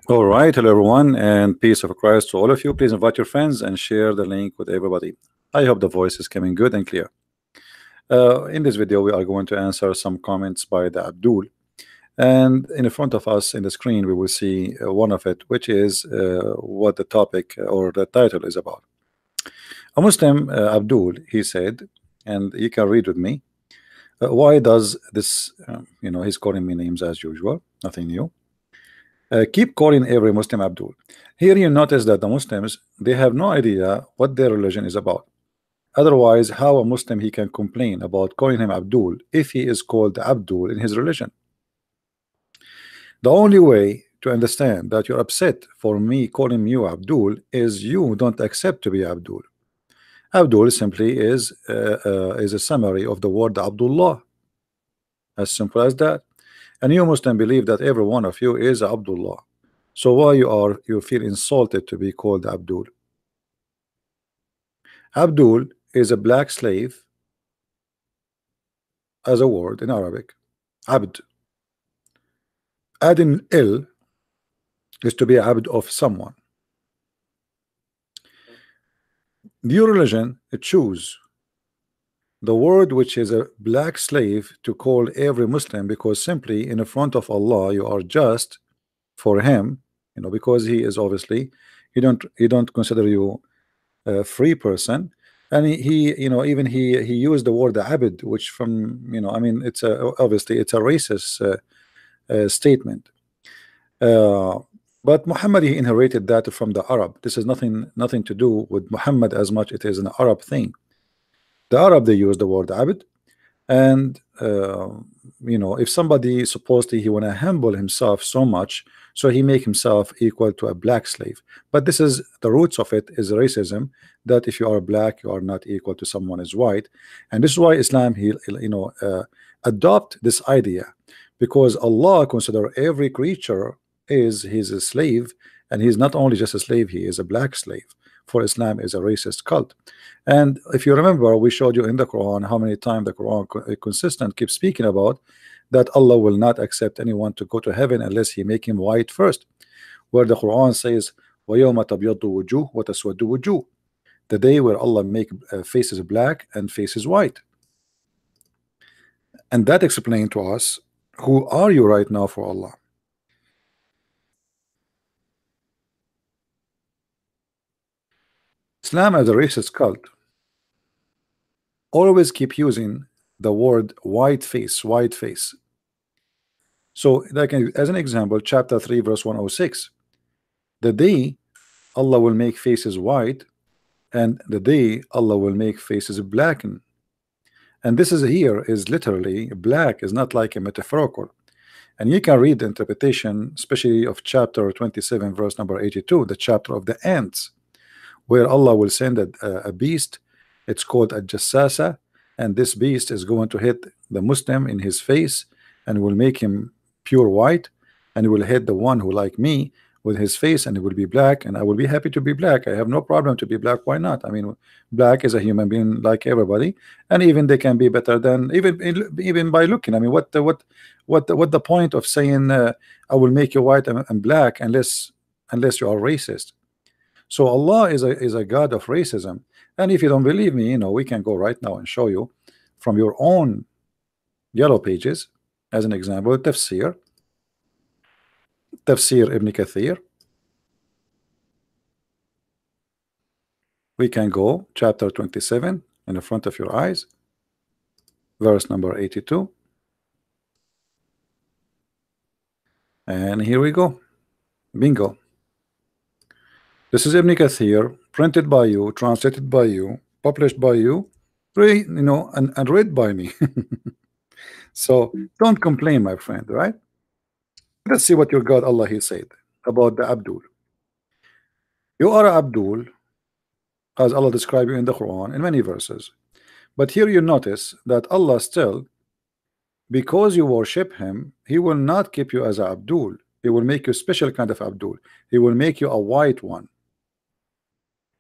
All right, hello everyone, and peace of Christ to all of you. Please invite your friends and share the link with everybody. I hope the voice is coming good and clear. In this video, we are going to answer some comments by the Abdul, and in front of us in the screen, we will see one of it, which is what the topic or the title is about. A Muslim, Abdul, he said, and you can read with me. Why does this? He's calling me names as usual, nothing new. Keep calling every Muslim Abdul. Here you notice that the Muslims, they have no idea what their religion is about. Otherwise, how a Muslim he can complain about calling him Abdul if he is called Abdul in his religion? The only way to understand that you're upset for me calling you Abdul is you don't accept to be Abdul. Abdul simply is a summary of the word Abdullah. As simple as that. And you Muslim believe that every one of you is Abdullah. So why you feel insulted to be called Abdul? Abdul is a black slave as a word in Arabic. Abd. Adding il is to be abd of someone. Your religion choose the word which is a black slave to call every Muslim, because simply in front of Allah you are just for him, because he is obviously he don't consider you a free person, and he even he used the word abd, which from I mean it's obviously it's a racist statement. But Muhammad, he inherited that from the Arab. This is nothing to do with Muhammad as much it is an Arab thing. The Arab, they use the word abd, and if somebody supposedly he want to humble himself so much, so he make himself equal to a black slave. But this is the roots of it is racism, that if you are black you are not equal to someone is white. And this is why Islam he adopt this idea, because Allah consider every creature is his slave, and he's not only just a slave, he is a black slave. For Islam is a racist cult. And if you remember, we showed you in the Quran how many times the Quran consistent keeps speaking about that Allah will not accept anyone to go to heaven unless he make him white first, where the Quran says وَيَوْمَ تَبْيَضُّ وُجُوهٌ وَتَسْوَدُّ وُجُوهٌ, the day where Allah make faces black and faces white. And that explained to us, who are you right now for Allah? Islam as a racist cult always keep using the word white face, white face. So like as an example, chapter 3 verse 106, the day Allah will make faces white, and the day Allah will make faces blacken. And this is here is literally black, is not like a metaphorical. And you can read the interpretation, especially of chapter 27 verse number 82, the chapter of the ants, where Allah will send a beast. It's called a jassasa, and this beast is going to hit the Muslim in his face and will make him pure white, and will hit the one who like me with his face, and it will be black, and I will be happy to be black. I have no problem to be black. Why not? I mean, black is a human being like everybody, and even they can be better than even by looking. I mean, what the point of saying I will make you white and black unless you are racist? So Allah is a God of racism. And if you don't believe me, we can go right now and show you from your own yellow pages. As an example, Tafsir Ibn Kathir. We can go chapter 27 in the front of your eyes, verse number 82. And here we go. Bingo. This is Ibn Kathir, printed by you, translated by you, published by you, and read by me. So don't complain, my friend, right? Let's see what your God Allah he said about the Abdul. You are Abdul, as Allah described you in the Quran in many verses. But here you notice that Allah still, because you worship him, he will not keep you as a Abdul. He will make you a special kind of Abdul. He will make you a white one.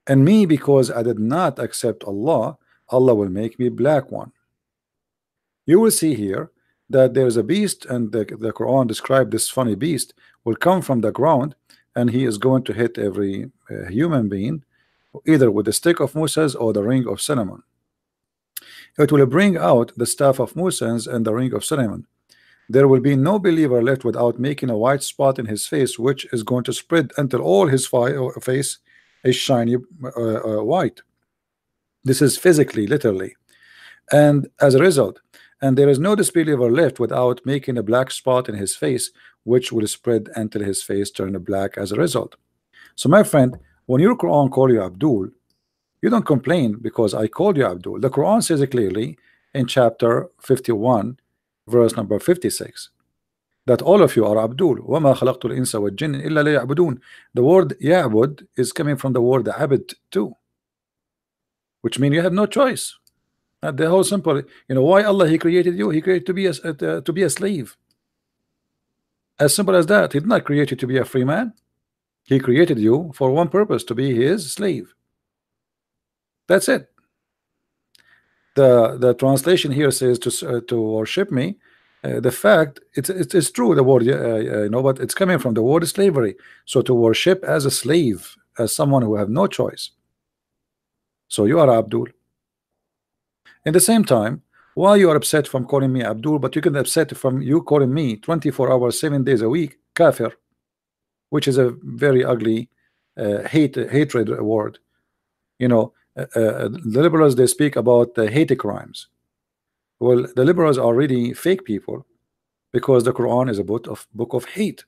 And me, because I did not accept Allah, Allah will make me black one. You will see here that there is a beast, and the Quran described this funny beast will come from the ground, and he is going to hit every human being either with the stick of Moses or the ring of cinnamon. It will bring out the staff of Moses and the ring of cinnamon. There will be no believer left without making a white spot in his face, which is going to spread until all his face is shiny white. This is physically, literally. And as a result, and there is no disbeliever left without making a black spot in his face, which will spread until his face turn black as a result. So my friend, when your Quran call you Abdul, you don't complain because I called you Abdul. The Quran says it clearly in chapter 51 verse number 56 that all of you are Abdul. وَمَا خَلَقْتُ الْإِنسَ وَالْجِنَّ إِلَّا لِيَعْبُدُونَ. The word Ya'bud is coming from the word Abd too, which means you have no choice. The whole simple, why Allah He created you? He created to be a slave. As simple as that. He did not create you to be a free man. He created you for one purpose, to be His slave. That's it. The translation here says to worship me. The fact it's true, the word but it's coming from the word slavery. So to worship as a slave, as someone who have no choice. So you are Abdul. In the same time, why you are upset from calling me Abdul, but you can upset from you calling me 24 hours 7 days a week kafir, which is a very ugly hatred word. The liberals, they speak about hate crimes. Well, the liberals are really fake people, because the Quran is a book of hate.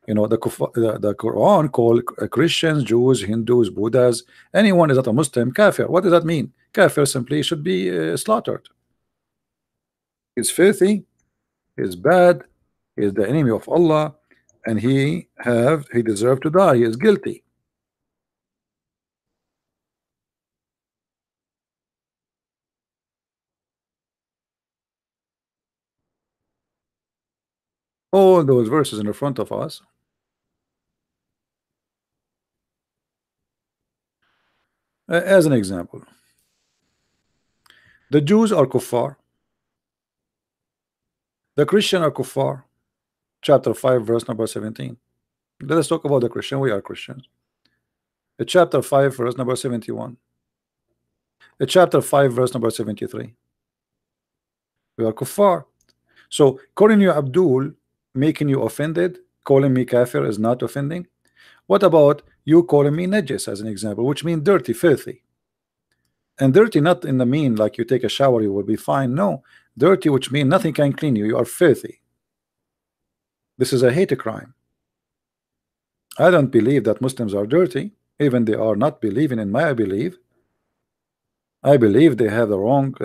The Quran call Christians, Jews, Hindus, Buddhas, anyone is not a Muslim kafir. What does that mean? Kafir simply should be slaughtered. He's filthy, he's bad, he's the enemy of Allah, and he deserved to die. He is guilty. All those verses in the front of us. As an example, the Jews are kuffar, the Christian are kuffar. Chapter 5 verse number 17. Let us talk about the Christian. We are Christians. Chapter 5 verse number 71. Chapter 5 verse number 73. We are kuffar. So calling you Abdul, making you offended, calling me kafir is not offending. What about you calling me najis as an example, which means dirty, filthy? And dirty not in the mean like you take a shower you will be fine. No, dirty which means nothing can clean you. You are filthy. This is a hate crime. I don't believe that Muslims are dirty, even they are not believing in my belief. I believe they have the wrong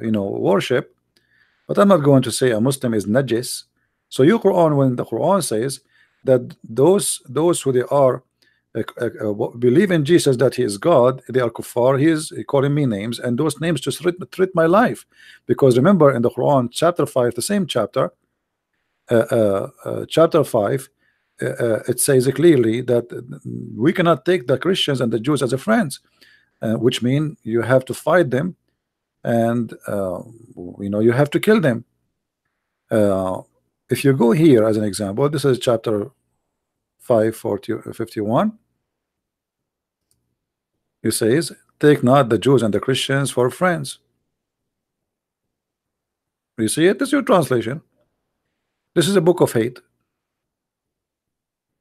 worship, but I'm not going to say a Muslim is najis. So your Quran, when the Quran says that those who they are believe in Jesus, that he is God, they are kuffar, he is calling me names, and those names just threat my life. Because remember in the Quran chapter 5, the same chapter, chapter 5, it says clearly that we cannot take the Christians and the Jews as a friends, which mean you have to fight them, and you have to kill them. If you go here as an example, this is chapter 5:51. It says, take not the Jews and the Christians for friends. You see it? This is your translation. This is a book of hate.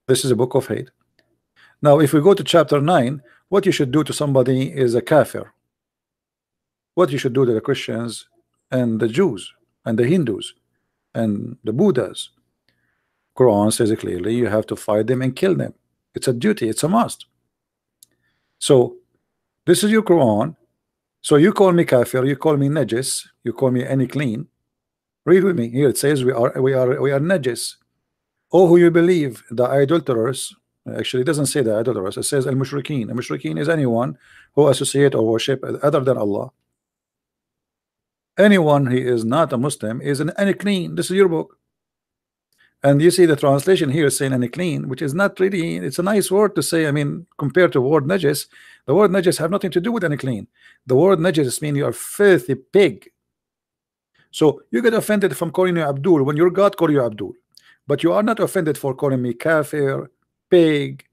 This is a book of hate. Now if we go to chapter 9, what you should do to somebody is a kafir. What you should do to the Christians and the Jews and the Hindus and the Buddhas, Quran says it clearly, you have to fight them and kill them. It's a duty, it's a must. So this is your Quran. So you call me kafir, you call me najis, you call me any clean. Read with me. Here it says we are najis. Oh, who you believe, the idolaters. Actually it doesn't say the idolaters, it says al-mushrikeen. Al-mushrikeen is anyone who associate or worship other than Allah. Anyone who is not a Muslim is an any clean. This is your book. And you see the translation here saying any clean, which is not really, it's a nice word to say. I mean, compared to the word najis, the word najis have nothing to do with any clean. The word najis means you are filthy pig. So you get offended from calling you Abdul when your God call you Abdul, but you are not offended for calling me kafir, pig,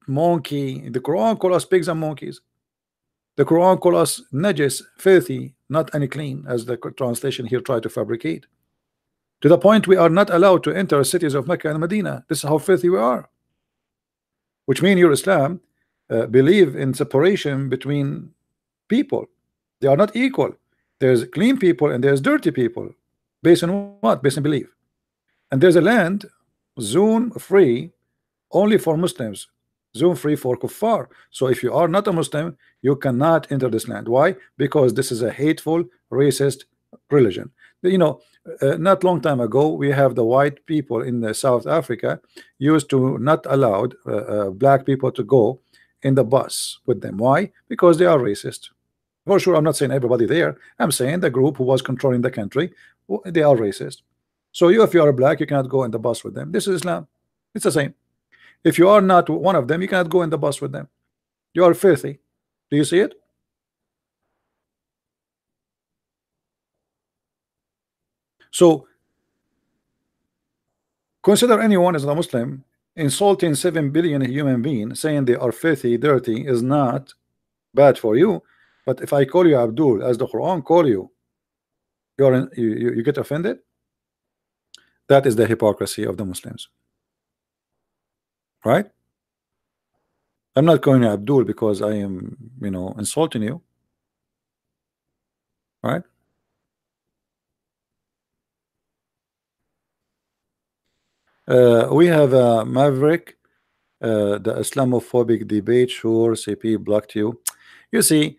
monkey. The Quran call us pigs and monkeys. The Quran call us najis, filthy, not unclean, as the translation here try to fabricate. To the point we are not allowed to enter cities of Mecca and Medina. This is how filthy we are. Which means your Islam believe in separation between people. They are not equal. There's clean people and there's dirty people. Based on what? Based on belief. And there's a land zone free only for Muslims, zone free for kuffar. So if you are not a Muslim, you cannot enter this land. Why? Because this is a hateful, racist religion. You know, not long time ago, we have the white people in the South Africa used to not allowed black people to go in the bus with them. Why? Because they are racist. For sure, I'm not saying everybody there. I'm saying the group who was controlling the country, they are racist. So you, if you are black, you cannot go in the bus with them. This is Islam. It's the same. If you are not one of them, you cannot go in the bus with them. You are filthy. Do you see it? So consider anyone as a Muslim insulting 7 billion human beings, saying they are filthy, dirty, is not bad for you. But if I call you Abdul, as the Quran call you, you get offended. That is the hypocrisy of the Muslims, right? I'm not calling you Abdul because I am, insulting you, right? We have a Maverick, the Islamophobic debate. Sure, CP blocked you. You see,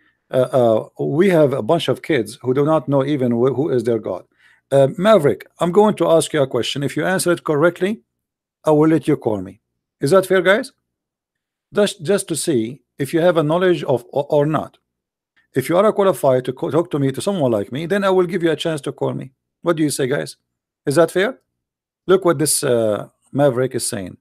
we have a bunch of kids who do not know even who is their God. Maverick, I'm going to ask you a question. If you answer it correctly, I will let you call me. Is that fair, guys? Just to see if you have a knowledge of or not. If you are qualified to talk to me, to someone like me, then I will give you a chance to call me. What do you say, guys? Is that fair? Look what this Maverick is saying.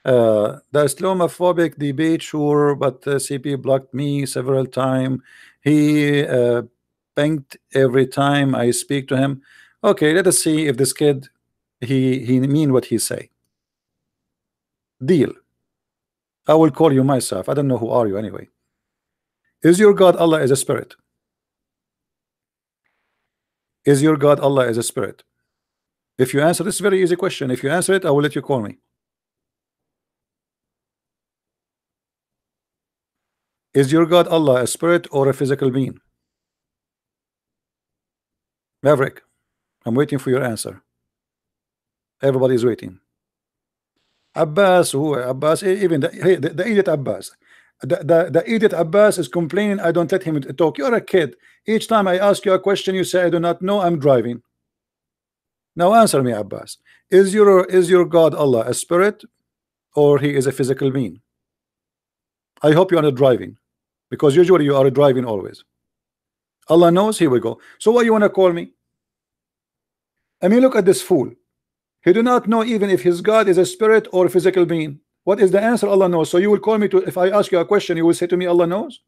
The Islamophobic debate, sure, but CP blocked me several times. He pinged every time I speak to him. Okay, let us see if this kid he mean what he say. Deal. I will call you myself. I don't know who are you anyway. Is your God Allah is a spirit? Is your God Allah is a spirit? If you answer this very easy question, if you answer it, I will let you call me. Is your God Allah a spirit or a physical being? Maverick, I'm waiting for your answer. Everybody is waiting. Abbas, who Abbas, even the idiot Abbas. The idiot Abbas is complaining I don't let him talk. You're a kid. Each time I ask you a question, you say I do not know, I'm driving. Now answer me, Abbas. Is your God Allah a spirit or he is a physical being? I hope you are not driving, because usually you are driving always. Allah knows. Here we go. So why you want to call me? I mean, look at this fool. He do not know even if his God is a spirit or a physical being. What is the answer? Allah knows. So you will call me to, if I ask you a question, you will say to me Allah knows?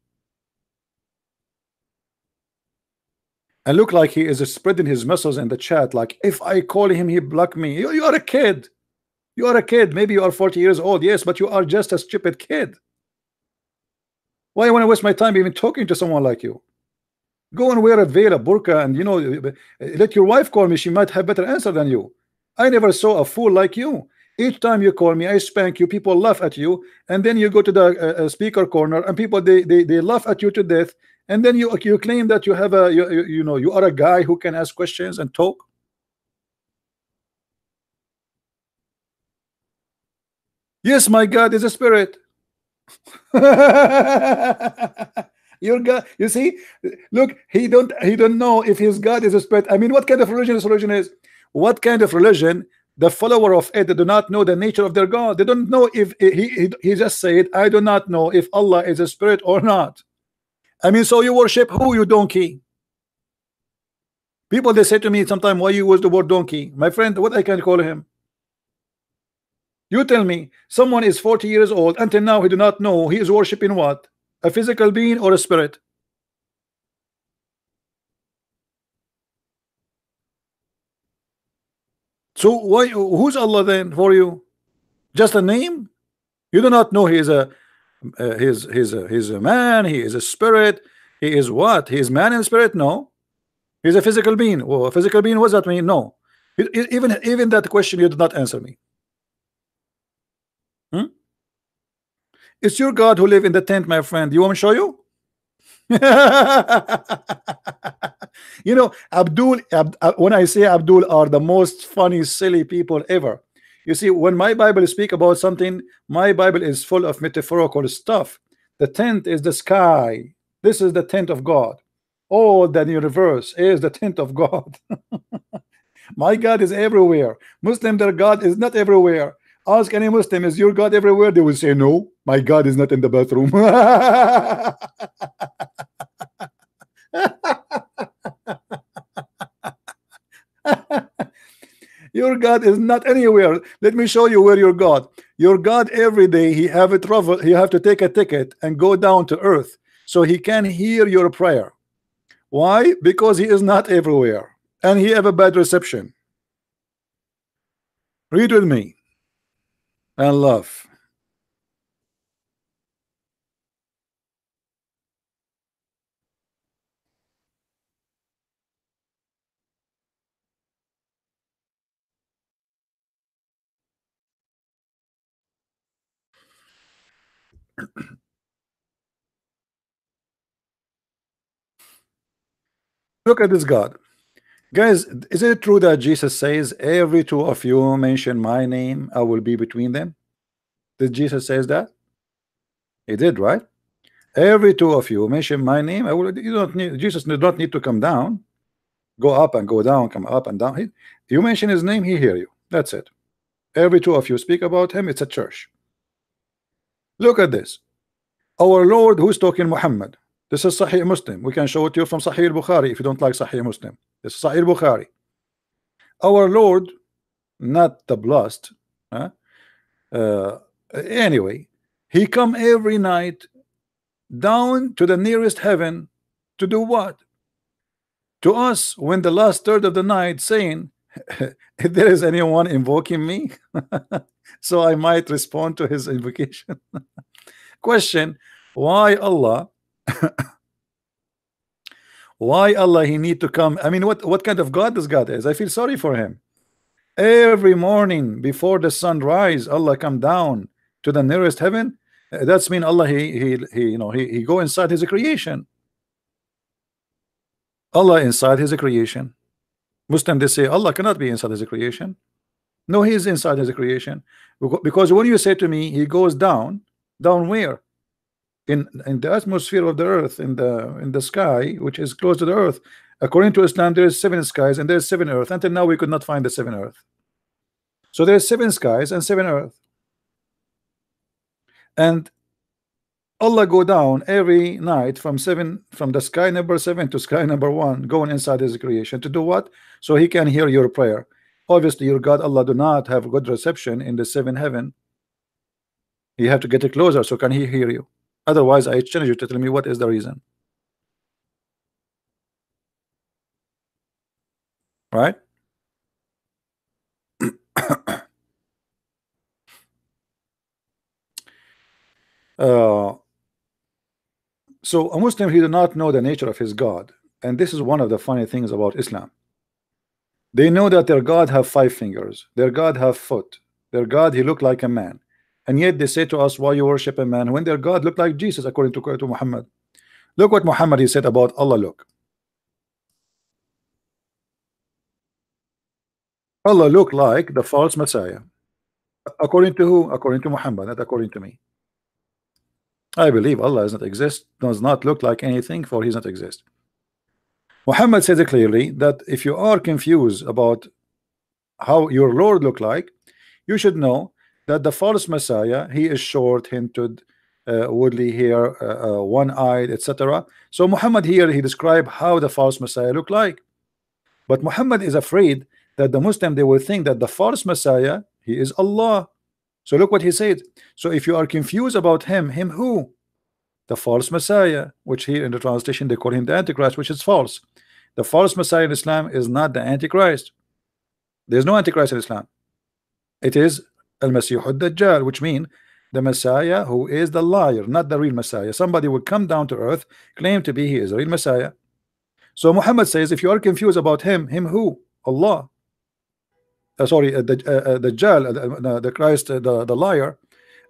And look like he is spreading his muscles in the chat, like if I call him he block me. You are a kid. You are a kid. Maybe you are 40 years old, yes, but you are just a stupid kid. Why I want to waste my time even talking to someone like you? Go and wear a veil, a burqa, and let your wife call me. She might have better answer than you. I never saw a fool like you. Each time you call me, I spank you. People laugh at you, and then you go to the speaker corner, and people they laugh at you to death. And then you claim that you have you are a guy who can ask questions and talk. Yes, my God is a spirit. Your God, you see, look, he don't know if his God is a spirit. I mean, what kind of religion this religion is? What kind of religion? The follower of it, they do not know the nature of their God. They don't know if he just said, I do not know if Allah is a spirit or not. I mean, so you worship who, you donkey? People, they say to me sometimes, why you use the word donkey? My friend, what I can call him? You tell me. Someone is 40 years old, until now he do not know he is worshiping what? A physical being or a spirit? So why? Who's Allah then for you? Just a name? You do not know he is a he's a man. He is a spirit. He is what? He is man and spirit? No, he's a physical being. Well, a physical being. What does that mean? No. Even that question you did not answer me. Hmm? It's your God who live in the tent, my friend. You want me to show you? You know, when I say Abdul are the most funny, silly people ever. You see, when my Bible speak about something, my Bible is full of metaphorical stuff. The tent is the sky. This is the tent of God. All the universe is the tent of God. My God is everywhere. Muslim, their God is not everywhere. Ask any Muslim, is your God everywhere? They will say, no, my God is not in the bathroom. Your God is not anywhere. Let me show you where your God. Your God every day he have a travel. He have to take a ticket and go down to earth so he can hear your prayer. Why? Because he is not everywhere and he have a bad reception. Read with me and laugh. Look at this God. Guys, is it true that Jesus says, every two of you mention my name, I will be between them? Did Jesus says that? He did, right? Every two of you mention my name, I will. You don't need, Jesus did not need to come down, go up and go down, come up and down. You mention his name, he hear you. That's it. Every two of you speak about him, it's a church. Look at this. Our Lord, who's talking? Muhammad. This is Sahih Muslim. We can show it to you from Sahih Bukhari if you don't like Sahih Muslim. This is Sahih Bukhari. Our Lord, not the blessed, anyway, he come every night down to the nearest heaven to do what? To us, when the last third of the night, saying, if there is anyone invoking me, so I might respond to his invocation. Question: why Allah? Why Allah he need to come? I mean, what kind of God this God is? I feel sorry for him. Every morning before the sunrise, Allah come down to the nearest heaven. That's mean Allah he go inside his creation. Allah inside his creation. Muslim, they say Allah cannot be inside his creation. No, he is inside his creation. Because when you say to me he goes down where? In the atmosphere of the earth, in the sky, which is close to the earth. According to Islam, there is 7 skies and there's 7 earth. Until now we could not find the 7 earth. So there's 7 skies and 7 earth. And Allah go down every night from the sky number 7 to sky number 1, going inside his creation to do what? So he can hear your prayer. Obviously your God Allah do not have good reception in the 7th heaven. You have to get it closer, so can he hear you? Otherwise I challenge you to tell me what is the reason. Right? So a Muslim, he do not know the nature of his God, and this is one of the funny things about Islam. They know that their God have 5 fingers, their God have foot, their God he look like a man, and yet they say to us, why you worship a man when their God look like Jesus? According to Muhammad, look what Muhammad he said about Allah. Look, Allah look like the false Messiah. According to who? According to Muhammad, not according to me. I believe Allah does not exist, does not look like anything, for he does not exist. Muhammad says it clearly that if you are confused about how your Lord look like, you should know that the false Messiah, he is short, hinted, woolly hair, one-eyed, etc. So Muhammad here, he described how the false Messiah look like. But Muhammad is afraid that the Muslim, they will think that the false Messiah, he is Allah. So look what he said. So if you are confused about him who? The false Messiah, which here in the translation they call him the Antichrist, which is false. The false Messiah in Islam is not the Antichrist. There's no Antichrist in Islam. It is Al-Masih al-Dajjal, which means the Messiah who is the liar, not the real Messiah. Somebody will come down to earth, claim to be he is a real Messiah. So Muhammad says, if you are confused about him who? Allah. Sorry, the Dajjal, the Christ, the liar,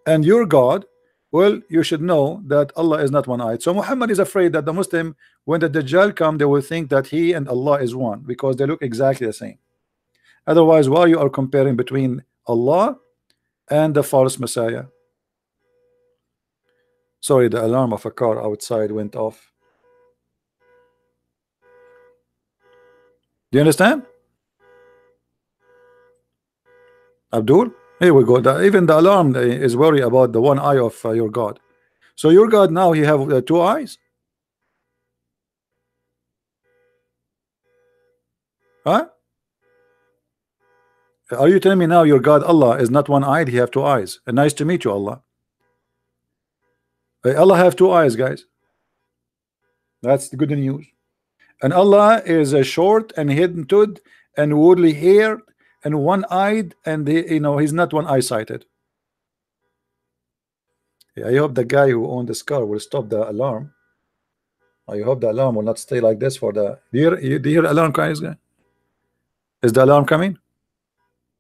and your God. Well, you should know that Allah is not one-eyed. So Muhammad is afraid that the Muslim, when the Dajjal come, they will think that he and Allah is one, because they look exactly the same. Otherwise, why you are comparing between Allah and the false Messiah? Sorry, the alarm of a car outside went off. Do you understand? Abdul? Here we go. Even the alarm is worried about the one eye of your God. So your God now, he have two eyes? Huh? Are you telling me now your God Allah is not one-eyed? He have two eyes. And nice to meet you, Allah. Allah have two eyes, guys. That's the good news. And Allah is a short and hidden-toed and woolly hair and one-eyed, and he's not one-eye sighted. Yeah, I hope the guy who owned this car will stop the alarm. I hope the alarm will not stay like this for the. Do you hear the alarm, guys? Is the alarm coming?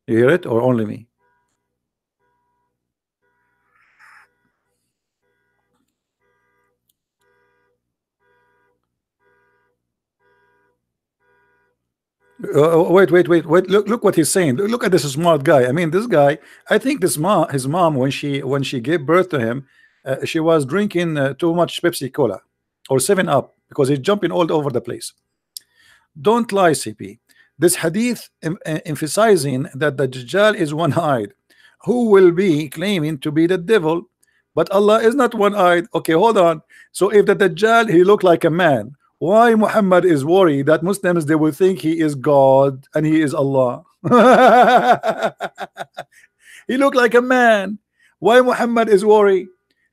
You hear it, or only me? Wait. Look what he's saying. Look at this smart guy. I mean, this guy. I think his mom, when she gave birth to him, she was drinking too much Pepsi Cola or 7-Up, because he's jumping all over the place. Don't lie, CP. This hadith emphasizing that the Dajjal is one-eyed, who will be claiming to be the devil, but Allah is not one-eyed. Okay, hold on. So if the Dajjal, he looked like a man, why Muhammad is worried that Muslims, they will think he is God and he is Allah? He looked like a man. Why Muhammad is worried?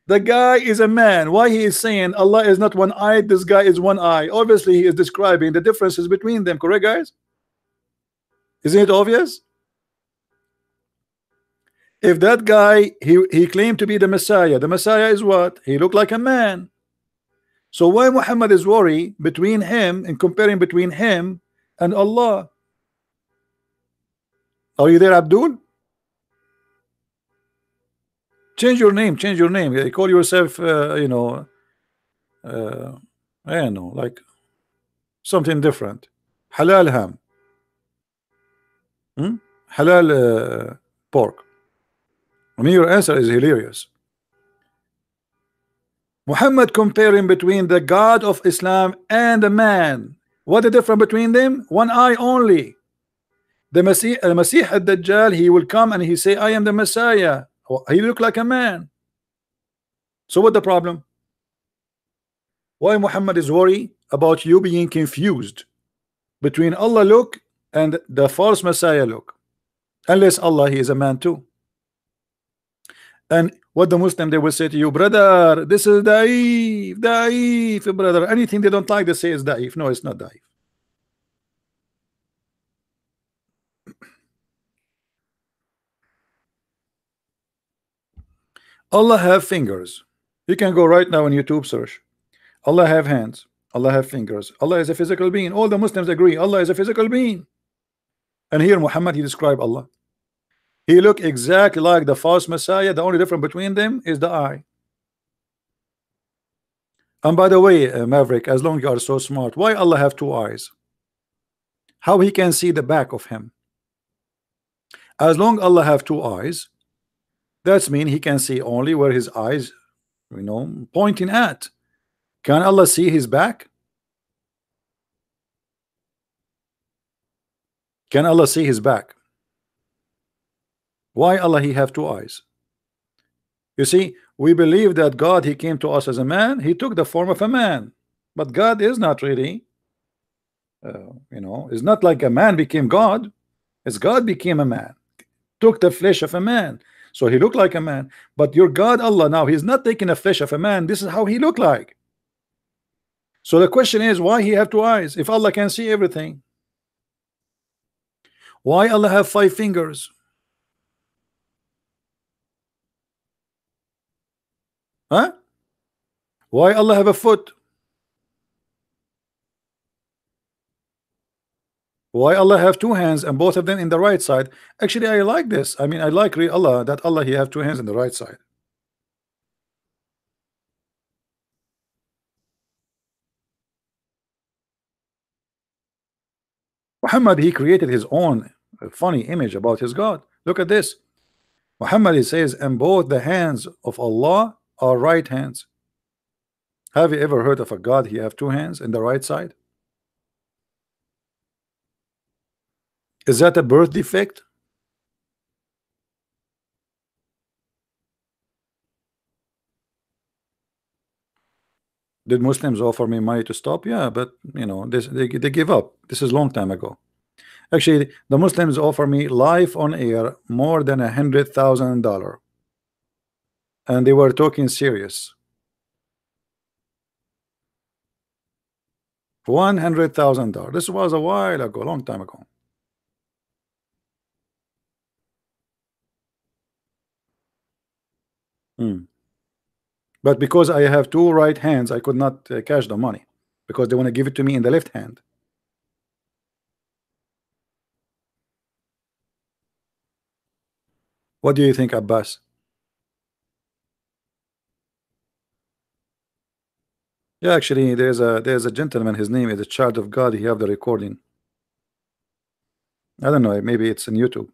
The guy is a man. Why he is saying Allah is not one-eyed, this guy is one-eye? Obviously he is describing the differences between them. Correct, guys? Isn't it obvious? If that guy, he claimed to be the Messiah is what? He looked like a man. So why Muhammad is worried between him and comparing between him and Allah? Are you there, Abdul? Change your name. You call yourself I don't know, like something different. Halal ham. Halal pork. I mean, your answer is hilarious. Muhammad comparing between the God of Islam and a man. What the difference between them? One eye only. The Masih al-Dajjal, he will come and he say, I am the Messiah. He look like a man. So what the problem? Why Muhammad is worried about you being confused between Allah look and the false Messiah look? Unless Allah, he is a man too. And what the Muslim, they will say to you, brother, this is da'if, brother. Anything they don't like, they say is da'if. No, it's not da'if. Allah have fingers. You can go right now on YouTube search. Allah have hands. Allah have fingers. Allah is a physical being. All the Muslims agree Allah is a physical being. And here Muhammad, he described Allah. He looked exactly like the false Messiah. The only difference between them is the eye. And by the way, Maverick, as long as you are so smart, why Allah have two eyes? How he can see the back of him? As long Allah have two eyes, that's mean he can see only where his eyes, pointing at. Can Allah see his back? Can Allah see his back? Why Allah he have two eyes? You see, we believe that God, he came to us as a man. He took the form of a man, but God is not really it's not like a man became God. It's God became a man, took the flesh of a man, so he looked like a man. But your God Allah now, he's not taking the flesh of a man. This is how he looked like. So the question is, why he have two eyes if Allah can see everything? Why Allah have 5 fingers? Huh? Why Allah have a foot? Why Allah have 2 hands and both of them in the right side? Actually, I like this. I mean, I like Allah, that Allah he have 2 hands in the right side. Muhammad, he created his own funny image about his God. Look at this. Muhammad, he says, and both the hands of Allah are right hands. Have you ever heard of a God he have 2 hands in the right side? Is that a birth defect? Did Muslims offer me money to stop? Yeah, but you know, they give up. This is a long time ago. Actually, the Muslims offer me live on air more than $100,000, and they were talking serious. $100,000. This was a while ago, long time ago. But because I have 2 right hands, I could not cash the money because they want to give it to me in the left hand. What do you think, Abbas? Yeah, actually, there's a gentleman. His name is a child of God. He have the recording. I don't know. Maybe it's on YouTube.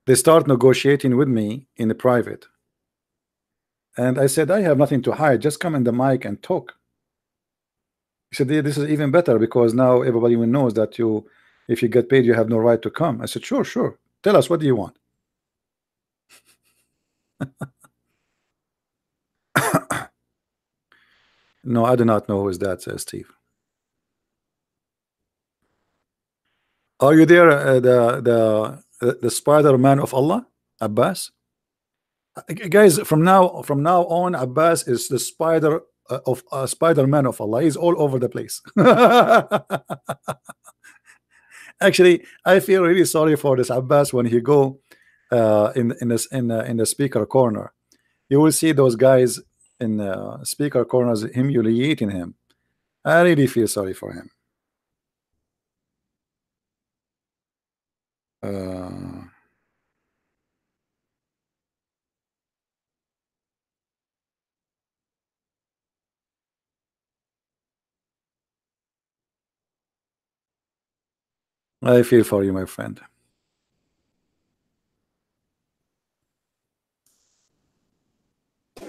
They start negotiating with me in the private, and I said I have nothing to hide. Just come in the mic and talk. He said, yeah, this is even better because now everybody knows that you, if you get paid, you have no right to come. I said, sure, sure. Tell us, what do you want? No, I do not know who is that, says Steve. Are you there, the Spider-Man of Allah, Abbas? Guys, from now on, Abbas is the Spider-Man of Allah. He's all over the place. Actually, I feel really sorry for this Abbas when he go in the speaker corner. You will see those guys in speaker corners humiliating him. I really feel sorry for him. I feel for you, my friend. We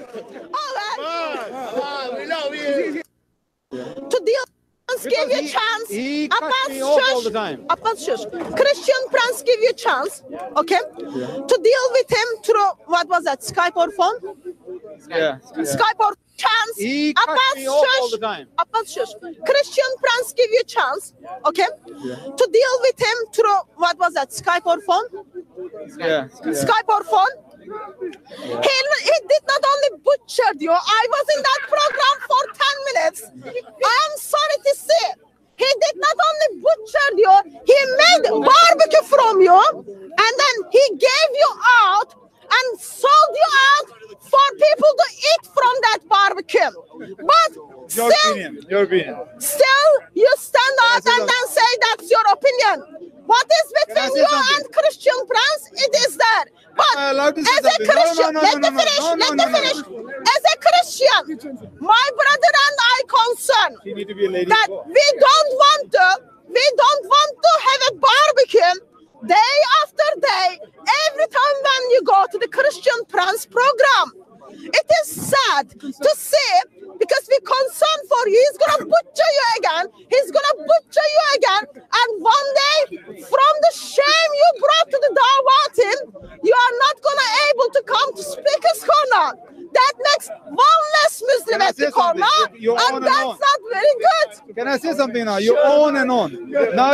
love you. To deal, give you a chance. He cuts me off all the time. Christian Prince give you a chance, okay? To deal with him through, what was that, Skype or phone? Yeah. Skype or chance. He cuts me off all the time. Christian Prince give you a chance, okay? To deal with him through, what was that, Skype or phone? Yeah. Skype or phone? He did not only butcher you. I was in that program for 10 minutes. I am sorry to say, he did not only butcher you, he made barbecue from you, and then he gave you out and sold you out for people to eat from that barbecue. But Your opinion. still you stand out and then say that's your opinion. What is between you and Christian Prince? It is that. But as a Christian, let me finish. As a Christian, my brother and I concern that we don't want to have a barbecue day after day every time when you go to the Christian Prince program. It is sad to see, because we're concerned for you. He's gonna butcher you again. He's gonna butcher you again. And one day, from the shame you brought to the Dawah team, you are not gonna able to come to Speaker's Corner. That makes one less Muslim at the corner, and that's not very good. Can I say something now? You own and on. Now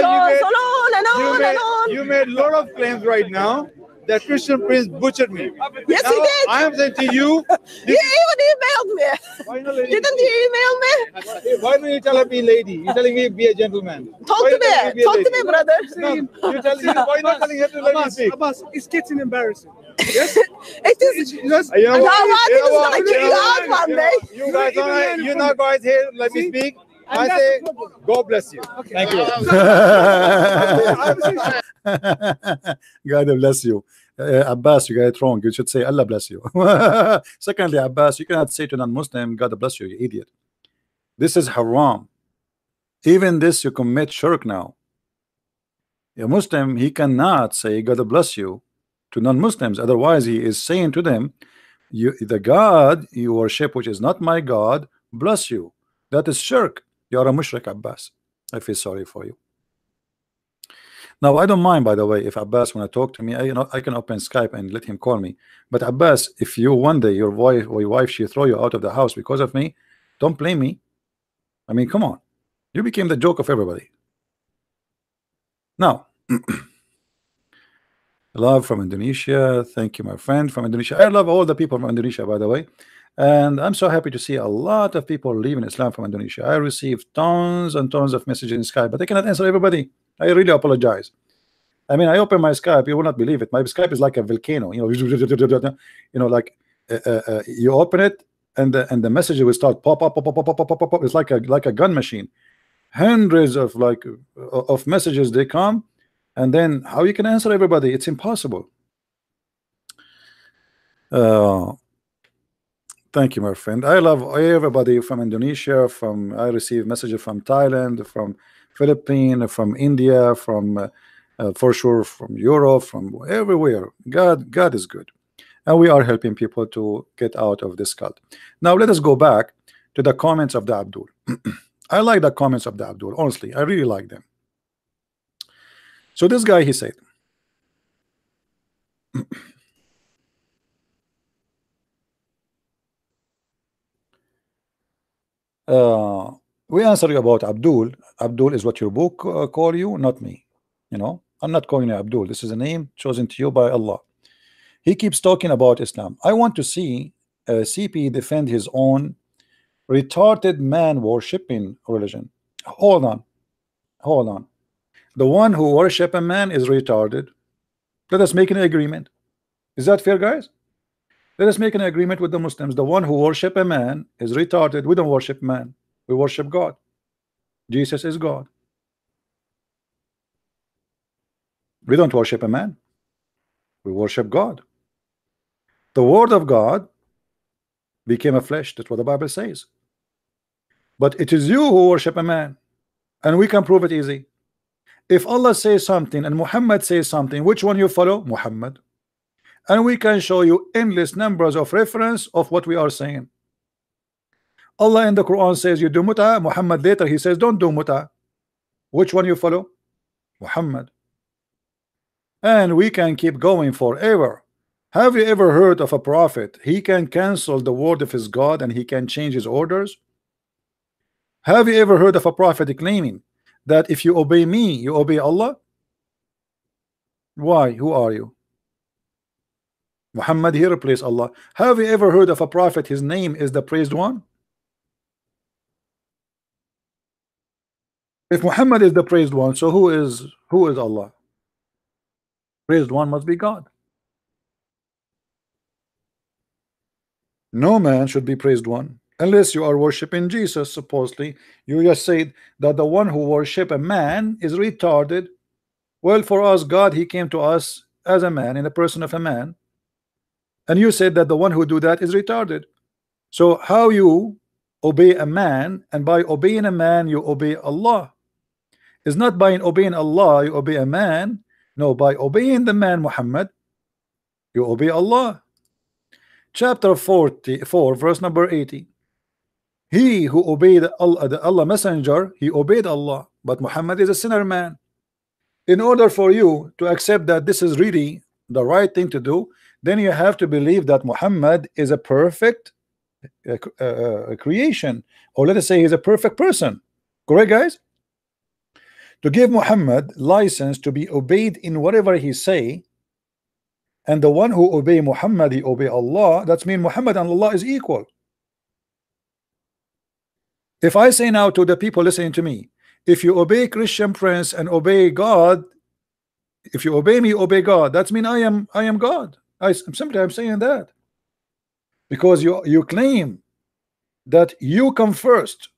you made a lot of claims right now. that Christian prince butchered me. Yes, he Now, did. I am saying to you, He even emailed me. why not lady? Didn't he email me? Why don't you tell her be lady? You're telling me be a gentleman. Talk Why to you telling me. be a Talk to lady? me, brother. No, you're telling me, why not telling her to let me speak? Abbas, it's getting embarrassing. Yes? It is. Yes? You know And what? our Martin You know is what? gonna You kick know you what? out one You know day. what? You guys don't. You not guys here. Let me speak. I that's say, the problem. God bless you. Thank you. God bless you. Abbas, you got it wrong. You should say Allah bless you. Secondly, Abbas, you cannot say to non-Muslim, God bless you, you idiot. This is haram. Even this, you commit shirk now. A Muslim, he cannot say God bless you to non-Muslims. Otherwise, he is saying to them, the God you worship, which is not my God, bless you. That is shirk. You are a mushrik, Abbas. I feel sorry for you. Now, I don't mind, by the way, if Abbas want to talk to me, I can open Skype and let him call me. But Abbas, if you one day your wife she throw you out of the house because of me, don't blame me. I mean, come on, you became the joke of everybody. Now, love from Indonesia. Thank you, my friend from Indonesia. I love all the people from Indonesia, by the way. And I'm so happy to see a lot of people leaving Islam from Indonesia. I received tons and tons of messages in Skype, but I cannot answer everybody. I really apologize. I mean, I open my Skype, you will not believe it. My Skype is like a volcano, like you open it and the message will start pop up, pop up, pop up, pop up, pop up. It's like a gun machine. Hundreds of of messages they come, and then how you can answer everybody? It's impossible. Thank you, my friend. I love everybody from Indonesia. I receive messages from Thailand, from Philippines, from India, from for sure from Europe, from everywhere. God is good, and we are helping people to get out of this cult. Now let us go back to the comments of the Abdul. I like the comments of the Abdul. Honestly, I really like them. So this guy, he said, we answer you about Abdul. Abdul is what your book call you, not me. I'm not calling you Abdul. This is a name chosen to you by Allah. He keeps talking about Islam. I want to see CP defend his own retarded man worshipping religion. Hold on. The one who worship a man is retarded. Let us make an agreement. Is that fair, guys? Let us make an agreement with the Muslims. The one who worship a man is retarded. We don't worship man. We worship God. Jesus is God. We don't worship a man. We worship God. The word of God became a flesh. That's what the Bible says. But it is you who worship a man, and we can prove it easy. If Allah says something and Muhammad says something, which one you follow? Muhammad. And we can show you endless numbers of reference of what we are saying. Allah in the Quran says you do muta. Muhammad later he says don't do muta. Which one you follow? Muhammad. And we can keep going forever. Have you ever heard of a prophet? He can cancel the word of his God and he can change his orders. Have you ever heard of a prophet claiming that if you obey me, you obey Allah? Why? Who are you? Muhammad here replace Allah. Have you ever heard of a prophet? His name is the praised one. If Muhammad is the praised one, so who is Allah? Praised one must be God. No man should be praised one unless you are worshiping Jesus. Supposedly you just said that the one who worship a man is retarded. Well, for us, God, he came to us as a man in the person of a man, and you said that the one who do that is retarded. So how you obey a man, and by obeying a man you obey Allah? It's not by obeying Allah you obey a man. No, by obeying the man Muhammad you obey Allah. Chapter 44 verse number 80. He who obeyed Allah, the Allah messenger, he obeyed Allah, but Muhammad is a sinner man. In order for you to accept that this is really the right thing to do, then you have to believe that Muhammad is a perfect creation, or let us say he's a perfect person. Correct, guys? To give Muhammad license to be obeyed in whatever he say, and the one who obey Muhammad, he obey Allah. That's mean Muhammad and Allah is equal. If I say now to the people listening to me, if you obey Christian Prince and obey God, if you obey me, obey God. That's mean I am God. I'm saying that because you claim that you come first,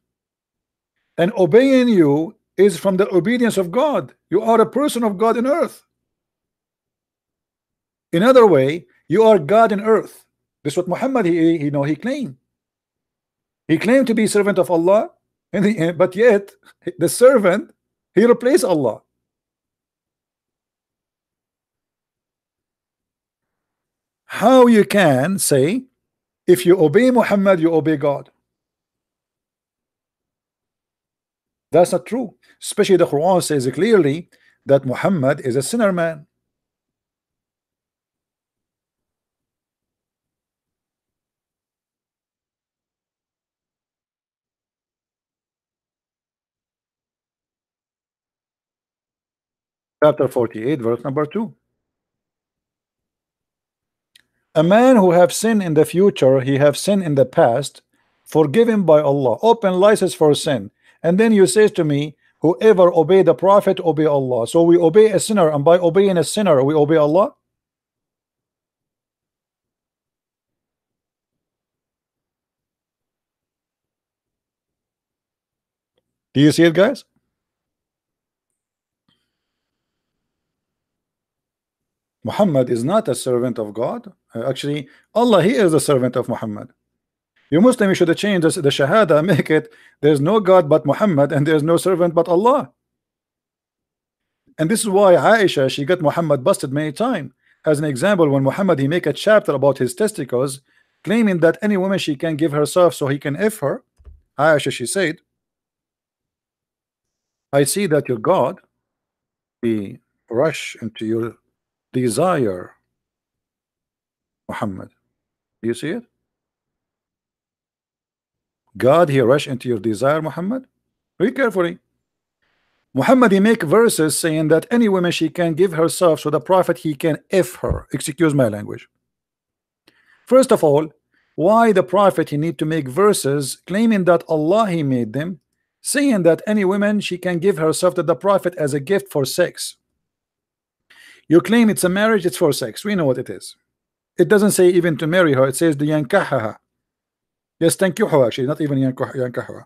and obeying you is from the obedience of God. You are a person of God in earth. In other way, you are God in earth. This is what Muhammad he claimed. He claimed to be servant of Allah, but yet the servant he replaced Allah. How you can say if you obey Muhammad you obey God? That's not true. Especially the Quran says clearly that Muhammad is a sinner man. Chapter 48 verse number 2. A man who have sinned in the future, he have sinned in the past, forgiven by Allah, open license for sin. And then you say to me, whoever obey the Prophet obey Allah. So we obey a sinner, and by obeying a sinner we obey Allah. Do you see it, guys? Muhammad is not a servant of God. Actually, Allah, he is the servant of Muhammad. You Muslim, you should change the Shahada, make it there's no God but Muhammad, and there's no servant but Allah. And this is why Aisha, she got Muhammad busted many times. As an example, when Muhammad he make a chapter about his testicles, claiming that any woman she can give herself so he can F her, Aisha, she said, I see that your God, he rush into your desire, Muhammad. Do you see it? God, he rush into your desire, Muhammad. Read carefully. Muhammad he make verses saying that any woman she can give herself so the Prophet he can F her. Excuse my language. First of all, why the Prophet he need to make verses claiming that Allah he made them, saying that any woman she can give herself to the Prophet as a gift for sex? You claim it's a marriage, it's for sex. We know what it is. It doesn't say even to marry her, it says the yankahaha. Yes, thank you, actually, not even yankahaha.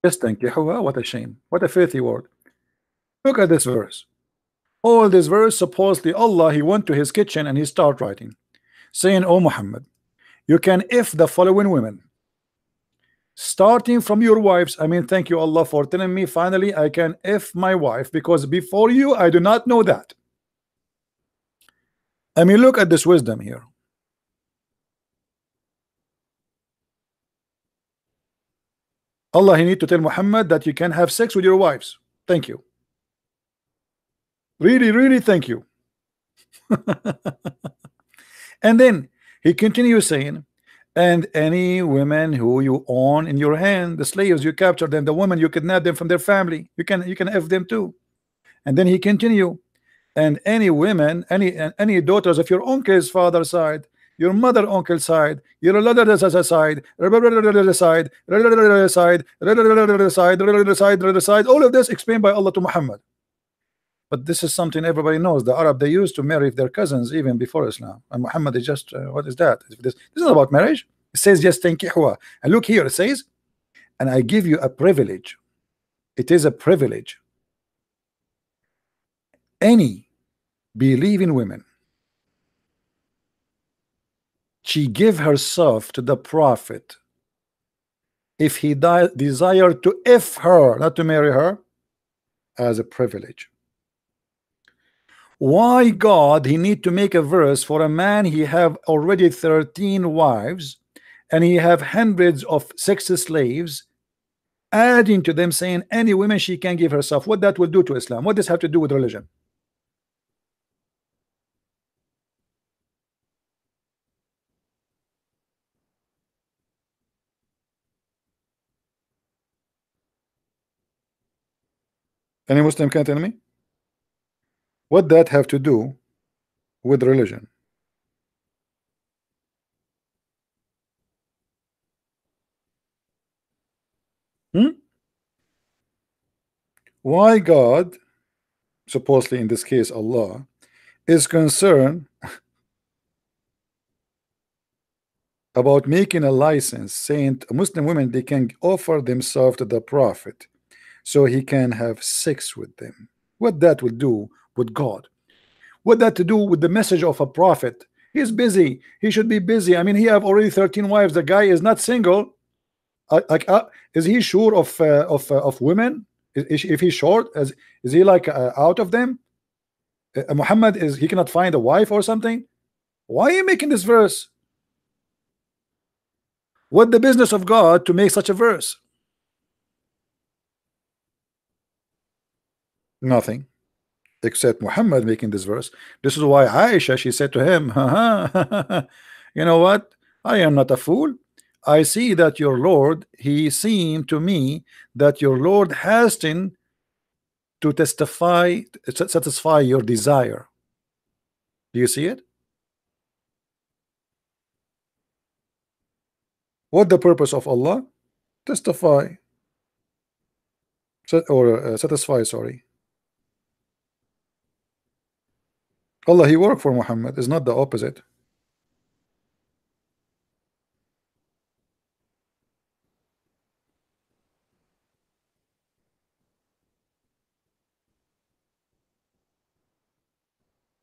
Yes, thank you. What a shame. What a filthy word. Look at this verse. All this verse, supposedly Allah, he went to his kitchen and he start writing, saying, oh Muhammad, you can if the following women, starting from your wives. I mean, thank you Allah for telling me finally I can if my wife, because before you I do not know that. I mean, look at this wisdom here. Allah, he need to tell Muhammad that you can have sex with your wives. Thank you. Really thank you. And then he continues saying, and any women who you own in your hand, the slaves you capture them, the women you kidnap them from their family, you can F them too. And then he continue, and any women, any daughters of your uncle's father's side, your mother uncle side, your other side, side, all of this explained by Allah to Muhammad. But this is something everybody knows. The Arab, they used to marry their cousins even before Islam, and Muhammad is just what is that? This is not about marriage. It says just tankihwa. And look here, it says, and I give you a privilege. It is a privilege. Any believing women, she give herself to the Prophet if he desire to F her, not to marry her, as a privilege. Why God he need to make a verse for a man he have already 13 wives and he have hundreds of sex slaves, adding to them saying any woman she can give herself? What that will do to Islam? What does have to do with religion? Any Muslim can tell me what that have to do with religion? Hmm? Why God, supposedly in this case Allah, is concerned about making a license saying Muslim women they can offer themselves to the Prophet so he can have sex with them? What that will do with God? What that to do with the message of a prophet? He's busy. He should be busy. I mean, he have already 13 wives. The guy is not single. Like, is he sure of women? If he's short, is he like out of them? Muhammad is he cannot find a wife or something? Why are you making this verse? What the business of God to make such a verse? Nothing except Muhammad making this verse. This is why Aisha she said to him, you know what? I am not a fool. I see that your Lord, he seemed to me that your Lord hastened to testify, satisfy your desire. Do you see it? What the purpose of Allah? Testify, or satisfy, sorry. Allah, he worked for Muhammad, is not the opposite.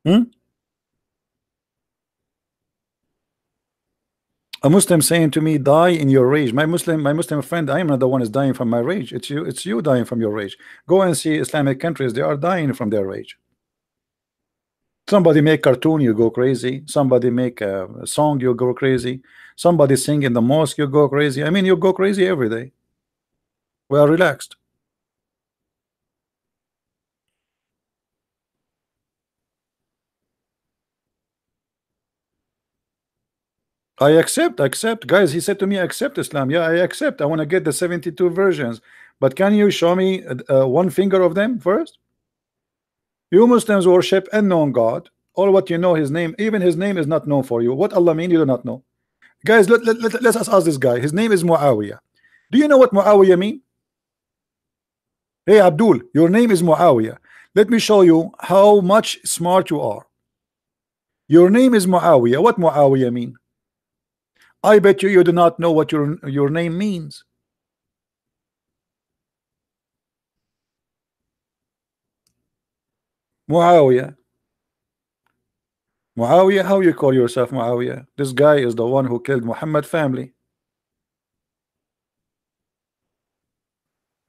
Hmm? A Muslim saying to me, die in your rage. My Muslim friend, I am not the one is dying from my rage. It's you dying from your rage. Go and see Islamic countries, they are dying from their rage. Somebody make cartoon, you go crazy. Somebody make a song, you go crazy. Somebody sing in the mosque, you go crazy. I mean, you go crazy every day. We are relaxed. I accept, guys. He said to me, accept Islam. Yeah, I accept. I want to get the 72 versions, but can you show me one finger of them first? You Muslims worship unknown God. All what you know, his name, even his name is not known for you. What Allah mean, you do not know. Guys, let's ask this guy. His name is Muawiyah. Do you know what Muawiyah mean? Hey Abdul, your name is Muawiyah. Let me show you how much smart you are. Your name is Muawiyah. What Muawiyah mean? I bet you do not know what your name means. Muawiyah. Muawiyah, how you call yourself Muawiyah? This guy is the one who killed Muhammad family.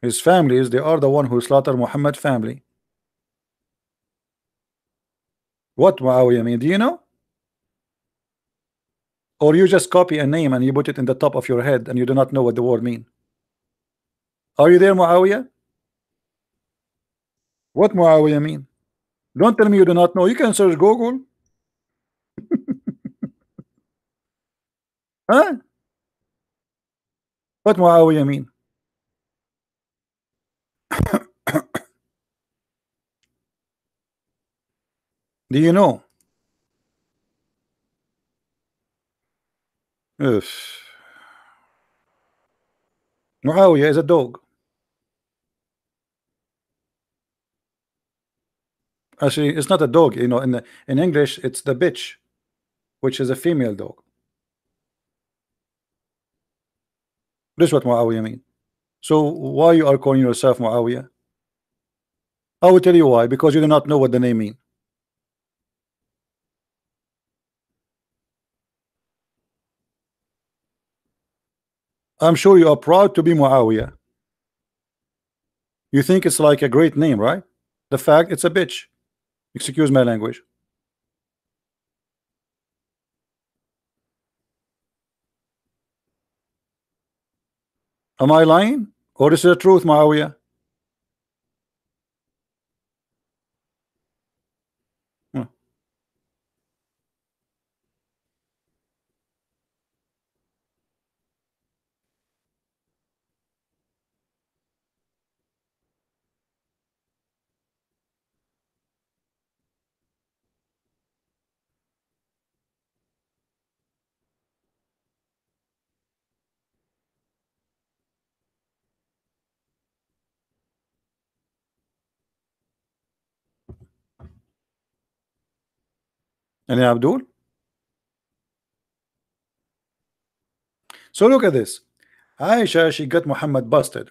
His families, they are the one who slaughtered Muhammad family. What Muawiyah mean? Do you know? Or you just copy a name and you put it in the top of your head and you do not know what the word mean? Are you there, Muawiyah? What Muawiyah mean? Don't tell me you do not know. You can search Google. Huh? What Muawiyah mean? Do you know? If Muawiyah is a dog. Actually, it's not a dog. You know, in English, it's the bitch, which is a female dog. This is what Muawiyah mean. So why you are calling yourself Muawiyah? I will tell you why. Because you do not know what the name mean. I'm sure you are proud to be Muawiyah. You think it's like a great name, right? The fact it's a bitch. Excuse my language. Am I lying? Or is it the truth, Muawiyah? Hmm. Any Abdul? So look at this. Aisha, she got Muhammad busted.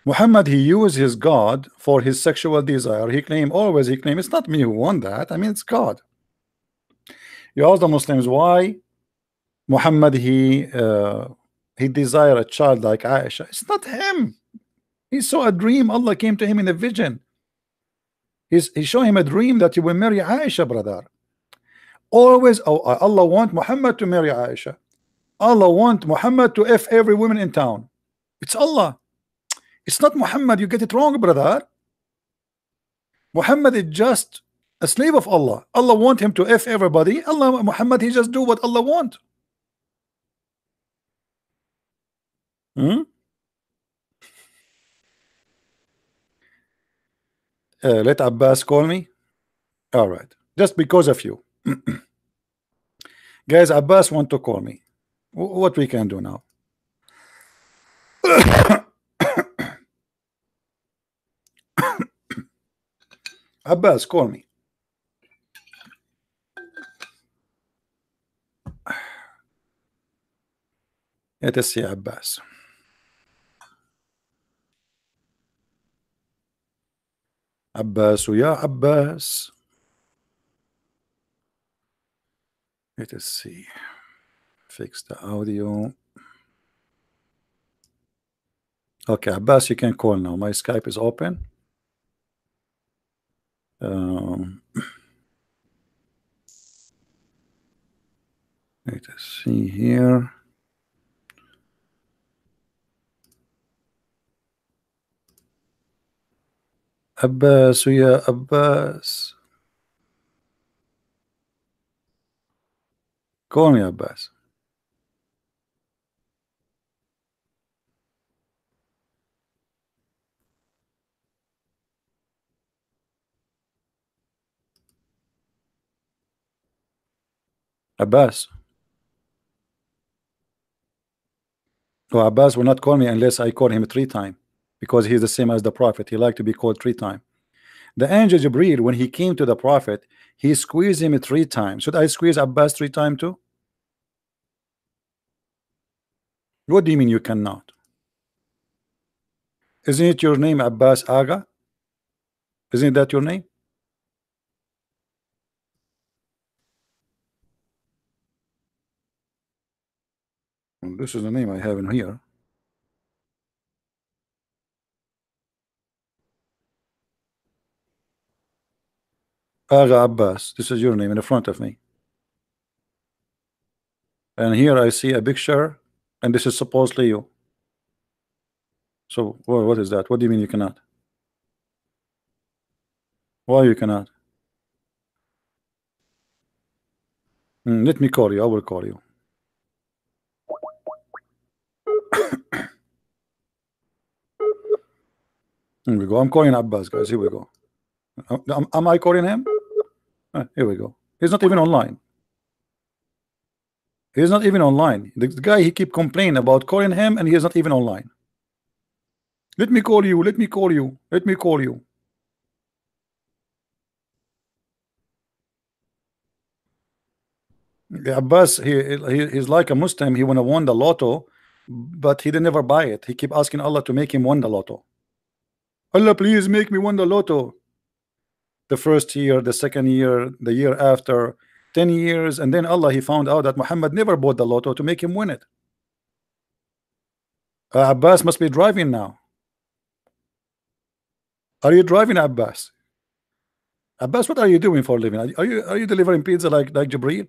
Muhammad, he used his God for his sexual desire. He claimed, always he claimed, it's not me who won that. I mean, it's God. You ask the Muslims why Muhammad he desired a child like Aisha. It's not him. He saw a dream. Allah came to him in a vision. He showed him a dream that he will marry Aisha, brother. Always, oh, Allah want Muhammad to marry Aisha. Allah want Muhammad to F every woman in town. It's Allah. It's not Muhammad. You get it wrong, brother. Muhammad is just a slave of Allah. Allah want him to F everybody. Allah, Muhammad, he just do what Allah want. Let Abbas call me. All right, just because of you. Guys, Abbas want to call me. What we can do now? Abbas, call me. Let us see Abbas. Abbas, yeah, Abbas. Let us see. Fix the audio. Okay, Abbas, you can call now. My Skype is open. Let us see here. Abbas, yeah, Abbas. Call me, Abbas. Abbas. Oh, Abbas will not call me unless I call him 3 times, because he's the same as the Prophet. He like to be called 3 times. The angel Jibril, when he came to the Prophet, he squeezed him 3 times. Should I squeeze Abbas 3 times too? What do you mean you cannot? Isn't it your name, Abbas Aga? Isn't that your name? Well, this is the name I have in here. Aga Abbas. This is your name in the front of me. And here I see a picture, and this is supposedly you. So what is that? What do you mean you cannot? Why you cannot? Let me call you. I will call you. Here we go. I'm calling Abbas, guys. Here we go. Am I calling him? Here we go. He's not even online. He's not even online. The guy, he keep complaining about calling him, and he is not even online. Let me call you. Let me call you. Let me call you. Abbas, he's like a Muslim. He wanna won the lotto, but he didn't never buy it. He keep asking Allah to make him win the lotto. Allah, please make me win the lotto. The first year, the second year, the year after, 10 years, and then Allah, he found out that Muhammad never bought the lotto to make him win it. Abbas must be driving now. Are you driving, Abbas? Abbas, what are you doing for a living? Are you delivering pizza like Jibreel?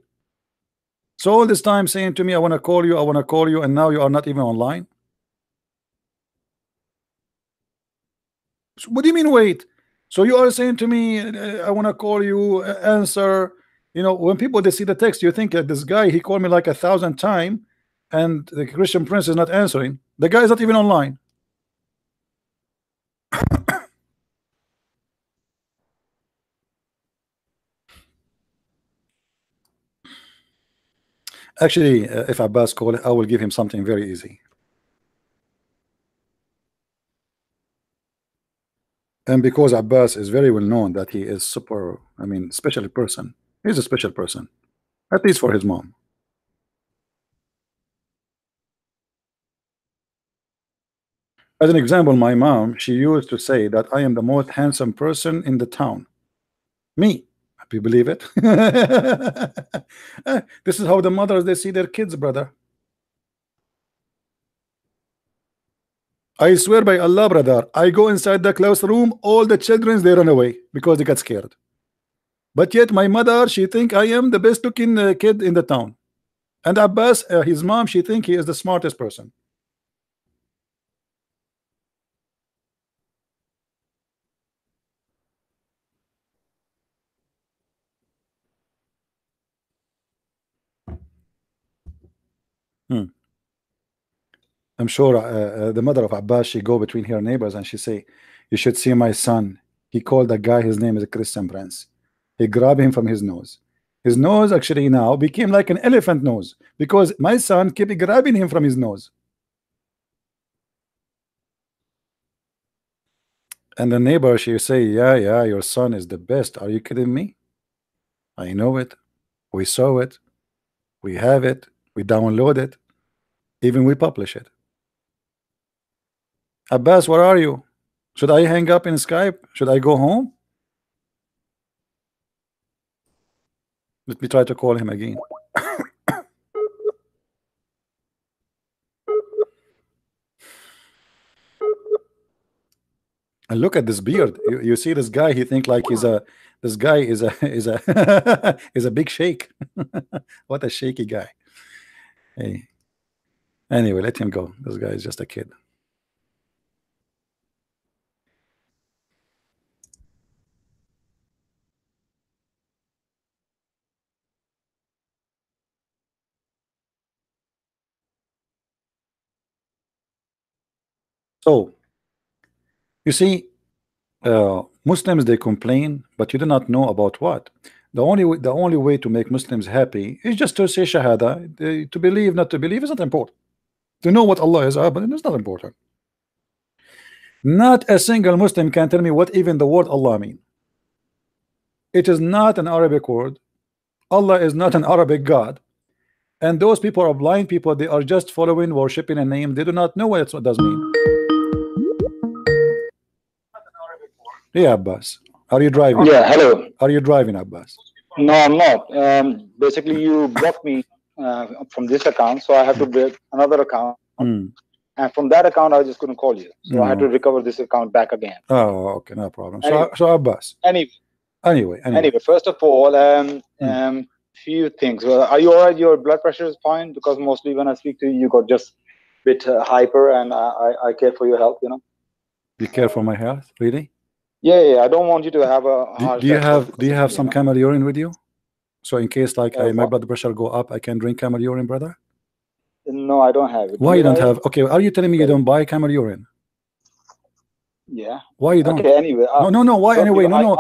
So all this time saying to me, I want to call you, I want to call you, and now you are not even online. So what do you mean wait? So you are saying to me, I want to call you, answer. You know, when people they see the text, you think this guy, he called me like 1,000 times, and the Christian Prince is not answering. The guy is not even online. Actually, if Abbas call it, I will give him something very easy. And because Abbas is very well known that he is super, I mean, special person, He's a special person, at least for his mom. As an example, my mom, she used to say that I am the most handsome person in the town. Me. Do you believe it? This is how the mothers they see their kids, brother. I swear by Allah, brother, I go inside the classroom, all the children they run away because they got scared. But yet my mother, she think I am the best looking kid in the town. And Abbas, his mom, she think he is the smartest person. I'm sure the mother of Abbas, she go between her neighbors and she say, you should see my son. He called the guy, his name is a Christian Prince. He grabbed him from his nose. His nose actually now became like an elephant nose because my son kept grabbing him from his nose. And the neighbor, she say, yeah, your son is the best. Are you kidding me? I know it. We saw it. We have it. We download it. Even we publish it. Abbas, where are you? Should I hang up in Skype? Should I go home? Let me try to call him again. And look at this beard. You see this guy, he think like this guy is a is a big shake. What a shaky guy. Hey. Anyway, let him go. This guy is just a kid. So you see, Muslims they complain, but you do not know about what. The only way to make Muslims happy is just to say Shahada. To believe, not to believe is not important. To know what Allah is, but it is not important. Not a single Muslim can tell me what even the word Allah mean. It is not an Arabic word. Allah is not an Arabic God. And those people are blind people. They are just following, worshiping a name. They do not know what it does mean. Yeah, Abbas. Are you driving? Yeah, hello. Are you driving, Abbas? No, I'm not. Basically, you blocked me from this account, so I have to break another account. And from that account, I just couldn't call you. So I had to recover this account back again. Oh, okay, no problem. Anyway. So Abbas. Anyway. First of all, few things. Are you alright? Your blood pressure is fine? Because mostly when I speak to you, you got just a bit hyper, and I care for your health, you know. You care for my health, really? Yeah. I don't want you to have a heart attack. Do you have some camel urine with you? So in case like my blood pressure go up, I can drink camel urine, brother? No, I don't have it. Why you don't have? Okay, are you telling me you don't buy camel urine? Yeah. Why you don't? Okay. Anyway. No. Why anyway? No.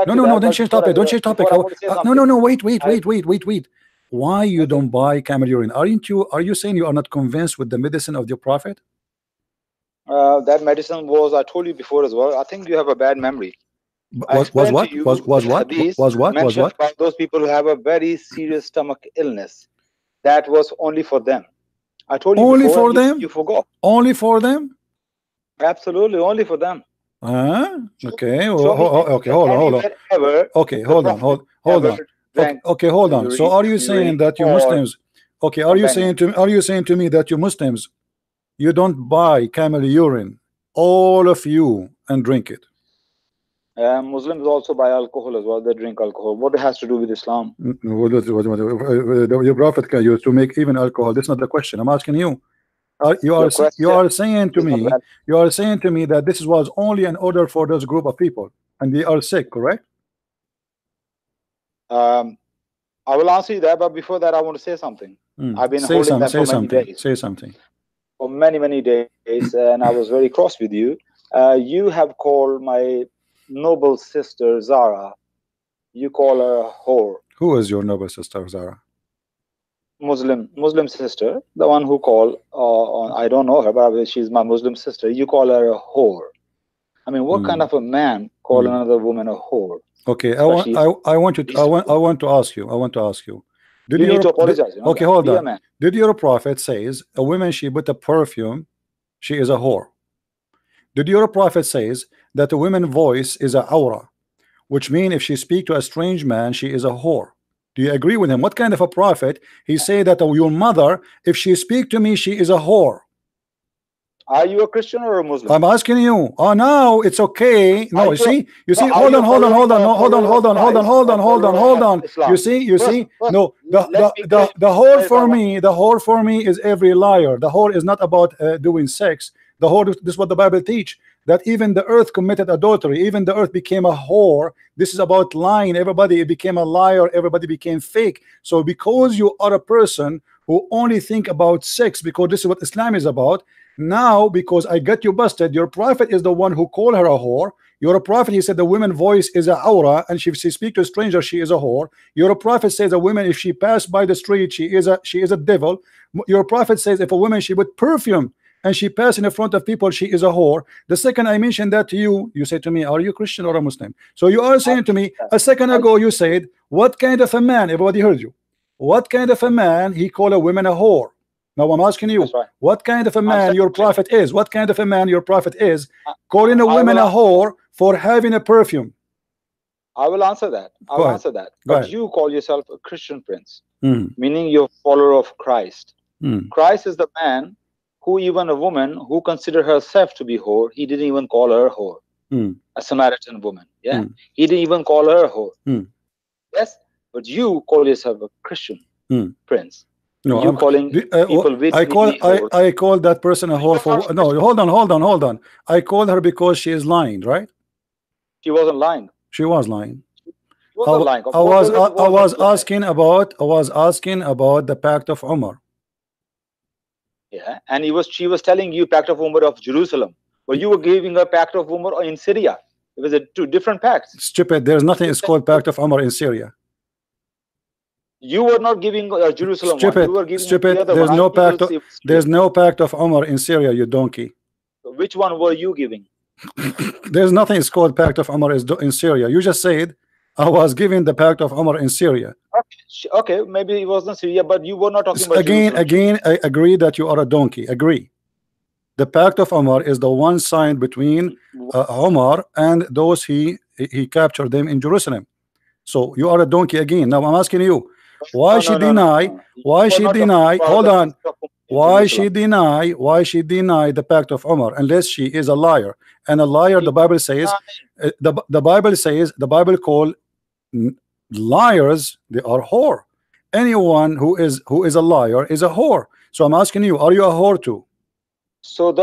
Don't change topic. Don't change topic. No. Wait. Why you don't buy camel urine? Aren't you? Are you saying you are not convinced with the medicine of your prophet? That medicine was, I told you before as well. I think you have a bad memory. Was what? About those people who have a very serious stomach illness. That was only for them. I told you only before, for them. You forgot. Only for them. Absolutely, only for them. Okay. Okay. Hold on. Okay. Hold on. Okay. Hold on. So are you saying that you Muslims? Okay. Are you saying to me that you Muslims, you don't buy camel urine, all of you, and drink it? Muslims also buy alcohol as well. They drink alcohol. What it has to do with Islam? Your prophet used to make even alcohol. That's not the question. I'm asking you. You are saying to me that this was only an order for this group of people, and they are sick, correct? I will answer you that, but before that, I want to say something. I've been holding that for many days. Say something. For many days, and I was very cross with you. You have called my noble sister Zara. You call her a whore. Who is your noble sister Zara? Muslim sister, the one who called I don't know her, but she's my Muslim sister. You call her a whore. I mean, what kind of a man call another woman a whore. Okay, I want to ask you. Did you need to apologize. You know, okay, hold on. Man. Did your prophet says a woman she put a perfume, she is a whore? Did your prophet says that a woman's voice is a aura, which means if she speak to a strange man, she is a whore? Do you agree with him? What kind of a prophet? He say that your mother, if she speak to me, she is a whore. Are you a Christian or a Muslim? I'm asking you. Oh, no, it's okay. No, you see, hold on. You see. No, the whore for me is every liar. The whore is not about doing sex. The whore, this is what the Bible teach, that even the earth committed adultery, even the earth became a whore. This is about lying. Everybody became a liar. Everybody became fake. So because you are a person who only think about sex, because this is what Islam is about, now because I got you busted, your prophet is the one who called her a whore. You're a prophet, he said the woman voice is a aura, and if she speak to a stranger, she is a whore. Your prophet says a woman, if she pass by the street, she is a devil. Your prophet says if a woman she put perfume and she pass in the front of people, she is a whore. The second I mentioned that to you, you say to me, are you Christian or a Muslim? So you are saying to me a second ago, you said, what kind of a man? Everybody heard you. What kind of a man he called a woman a whore? Now I'm asking you, right. What kind of a man your prophet is? What kind of a man your prophet is calling a woman a whore for having a perfume? I will answer that. I will answer that. But you call yourself a Christian prince, meaning you're a follower of Christ. Christ is the man who, even a woman who considered herself to be whore, he didn't even call her a whore. A Samaritan woman. Yeah. He didn't even call her a whore. Yes. But you call yourself a Christian prince. No, you calling people I call that person a whore for no. Hold on. I called her because she is lying, right? She wasn't lying. She was lying. She wasn't lying. I was asking about the Pact of Umar. Yeah, and she was telling you Pact of Umar of Jerusalem, but you were giving a Pact of Umar in Syria. It was two different pacts. Stupid. There's nothing is called Pact of Umar in Syria. You were not giving Jerusalem. Stupid. You were giving stupid. There's no pact of Umar in Syria, you donkey. So which one were you giving? There's nothing is called Pact of Umar in Syria. You just said I was giving the Pact of Umar in Syria. Okay, maybe it wasn't Syria, but you were not talking about again. I agree that you are a donkey. Agree. The Pact of Umar is the one signed between Umar and those he captured them in Jerusalem. So you are a donkey again. Now I'm asking you. Why she deny? Why she deny? Hold on. Why she deny? Why she deny the Pact of Umar? Unless she is a liar, and a liar, the Bible says, the Bible call liars, they are whore. Anyone who is a liar is a whore. So I'm asking you, are you a whore too? So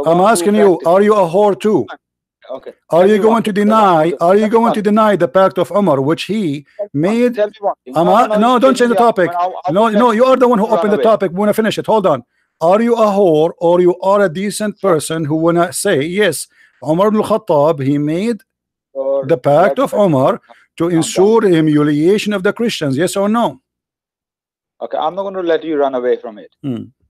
I'm asking you, are you a whore too? Okay. Are you going to deny? Are you going to deny the Pact of Umar, which he made? No, don't change the topic. No, you are the one who opened the topic. We want to finish it. Hold on. Are you a whore or you are a decent person who wanna say yes? Umar ibn Khattab, he made the Pact of Umar to ensure humiliation of the Christians. Yes or no? Okay, I'm not going to let you run away from it.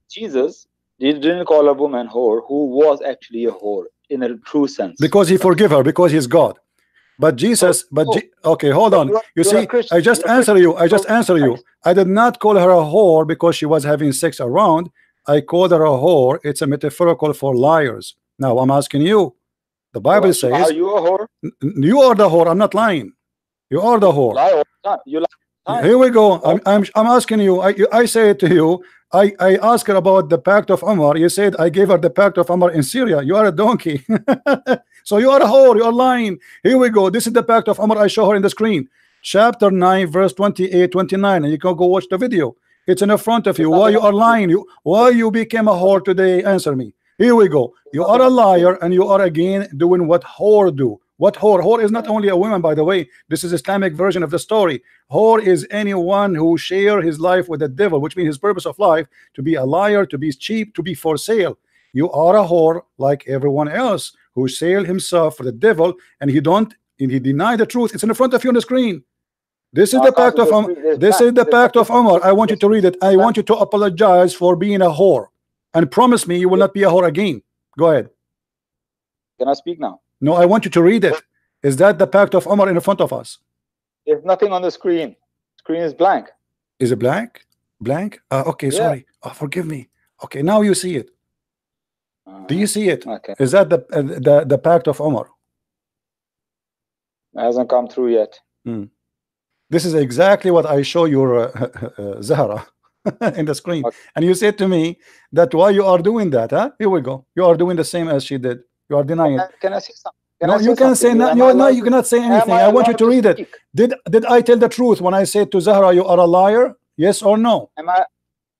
Jesus didn't call a woman whore who was actually a whore in a true sense, because he forgive her, because he's God. But Jesus, okay, hold on. You see, I just answer you. I did not call her a whore because she was having sex around. I called her a whore. It's a metaphorical for liars. Now I'm asking you. The Bible says, are you a whore? You are the whore. I'm not lying. You are the whore. You lie. Here we go. I'm asking you. I say it to you. I asked her about the Pact of Umar. You said I gave her the Pact of Umar in Syria. You are a donkey. So you are a whore. You are lying. Here we go. This is the Pact of Umar. I show her in the screen. Chapter 9, verse 28, 29. And you can go watch the video. It's in the front of you. Why you are lying? Why you became a whore today? Answer me. Here we go. You are a liar, and you are again doing what whore do. What whore? Whore is not only a woman, by the way. This is Islamic version of the story. Whore is anyone who share his life with the devil, which means his purpose of life to be a liar, to be cheap, to be for sale. You are a whore like everyone else who sell himself for the devil, and he deny the truth. It's in the front of you on the screen. This is the Pact of Umar. This is the Pact of Umar. I want you to read it. I want you to apologize for being a whore and promise me you will not be a whore again. Go ahead. Can I speak now? No, I want you to read it. Is that the pact of Umar in front of us? There's nothing on the screen. Screen is blank. Is it blank? Blank? Okay, Yeah. sorry. Oh, forgive me. Okay, now you see it. Do you see it? Okay. Is that the pact of Umar? It hasn't come through yet. This is exactly what I show your Zahra in the screen. Okay. And you said to me that why you are doing that, huh? Here we go. You are doing the same as she did. You are denying it. Can I say something? No, you can say no. No, you cannot say anything. I want you to read it. Did I tell the truth when I said to Zahra, you are a liar? Yes or no? Am I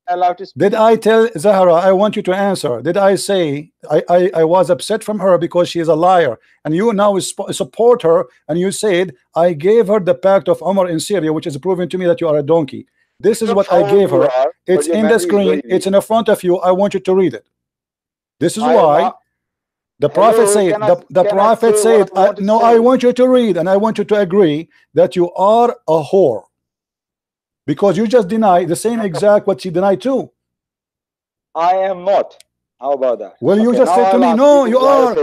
allowed to speak? Did I tell Zahra, I want you to answer? Did I say I was upset from her because she is a liar, and you now support her, and you said I gave her the pact of Umar in Syria, which is proving to me that you are a donkey. This is what I gave her. It's in the screen. It's in front of you. I want you to read it. This is why the Prophet said, the Prophet said, no, I want you to read, and I want you to agree that you are a whore. Because you just deny the same exact what she denied too. I am not. How about that? Well, you Okay, just said to me, no, you are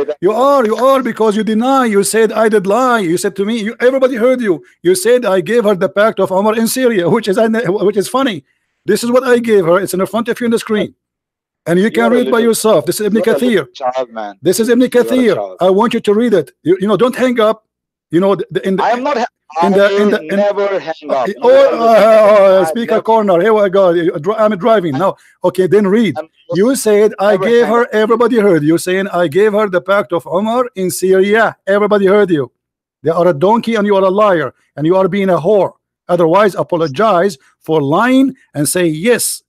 are, because you deny. You said I did lie. You said to me, everybody heard you. You said I gave her the pact of Umar in Syria, which is funny. This is what I gave her. It's in front of you on the screen, and you can read by yourself. This is Ibn Kathir. This is Ibn Kathir. I want you to read it. You know, don't hang up. You know, I am not. Never hang up. Speaker corner. Here we go. I'm driving now. Okay, then read. You said I gave her. Everybody heard you saying I gave her the pact of Umar in Syria. Everybody heard you. They are a donkey and you are a liar and you are being a whore. Otherwise, apologize for lying and say yes,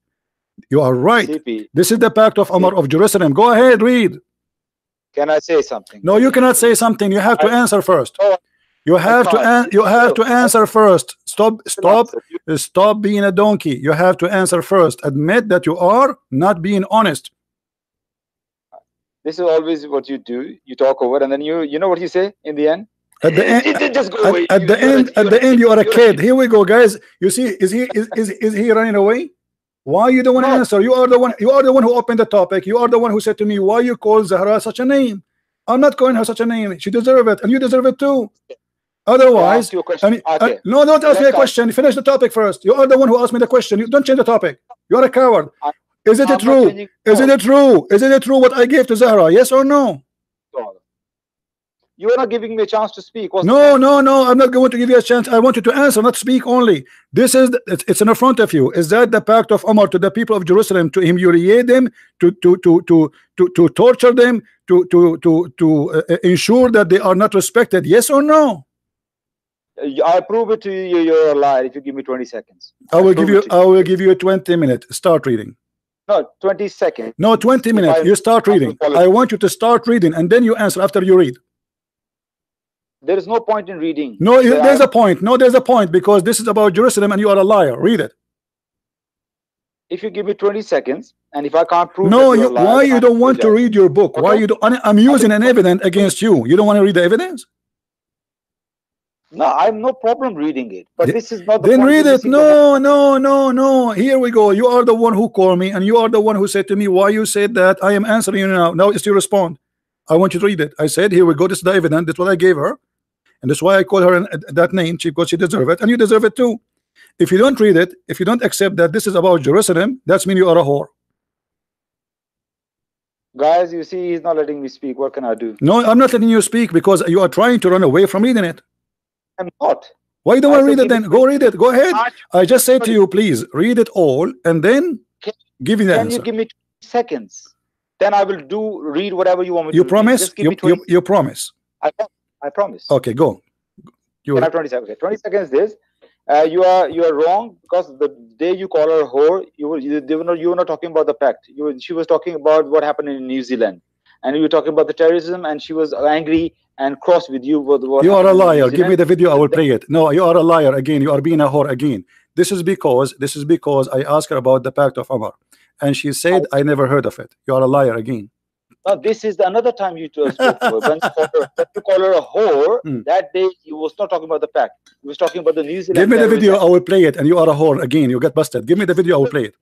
you are right. CP. This is the pact of Umar of Jerusalem. Go ahead, read. Can I say something? No, you cannot say something. You have to answer first. You have to answer first. Stop being a donkey. You have to answer first. Admit that you are not being honest. This is always what you do. You talk over, and then you know what you say in the end. At the end, just go away. At the end, you are a kid. Here we go, guys. You see, is he running away? Why you don't want to answer? You are the one. You are the one who opened the topic. You are the one who said to me, "Why you call Zahra such a name?" I'm not calling her such a name. She deserves it, and you deserve it too. Otherwise, no, don't ask me a question. Finish the topic first. You are the one who asked me the question. You don't change the topic. You are a coward. Is it true? Is it true? Is it true what I gave to Zahra? Yes or no? You are not giving me a chance to speak. No. I'm not going to give you a chance. I want you to answer, not speak only. This is it's in front of you. Is that the pact of Umar to the people of Jerusalem, to humiliate them, to torture them, to ensure that they are not respected? Yes or no? I prove it to you. You're a liar if you give me 20 seconds. I will give you a 20 minutes. Start reading. No, 20 seconds. No, 20 minutes. You start reading. I want you to start reading, and then you answer after you read. There is no point in reading. No, there's a point. No, there's a point, because this is about Jerusalem, and you are a liar. Read it. If you give me 20 seconds, and if I can't prove, why you don't want to read your book? Okay. Why you don't? I'm using an evidence against you. You don't want to read the evidence? No, I have no problem reading it, but this is not the then point. Read it. No. Here we go. You are the one who called me, and you are the one who said to me, why you said that? I am answering you now. Now it's your respond. I want you to read it. I said, here we go. This is the evidence. That's what I gave her, and that's why I call her that name, because she deserves it, and you deserve it too. If you don't read it, if you don't accept that this is about Jerusalem, that's mean you are a whore. Guys, you see, he's not letting me speak. What can I do? No, I'm not letting you speak because you are trying to run away from reading it. I'm not. Why don't I read it then? Go read it. Go ahead. I just say to you, please read it all and then give me the answer. Can you give me 20 seconds? Then I will read whatever you want me to. You promise? You promise? I promise. Okay, go. You have 20 seconds. Okay, 20 seconds. This you are wrong, because the day you call her a whore, you were not talking about the pact. She was talking about what happened in New Zealand, and you were talking about the terrorism, and she was angry and cross with you. You are a liar. Give me the video. I will play it. No, you are a liar again. You are being a whore again. This is because I asked her about the pact of Umar, and she said I never heard of it. You are a liar again. No, this is another time you spoke to her. When you call her a whore, that day you was not talking about the pact. You was talking about the New Zealand. Give me the video. I will play it. And you are a whore again. You get busted. Give me the video. I will play it.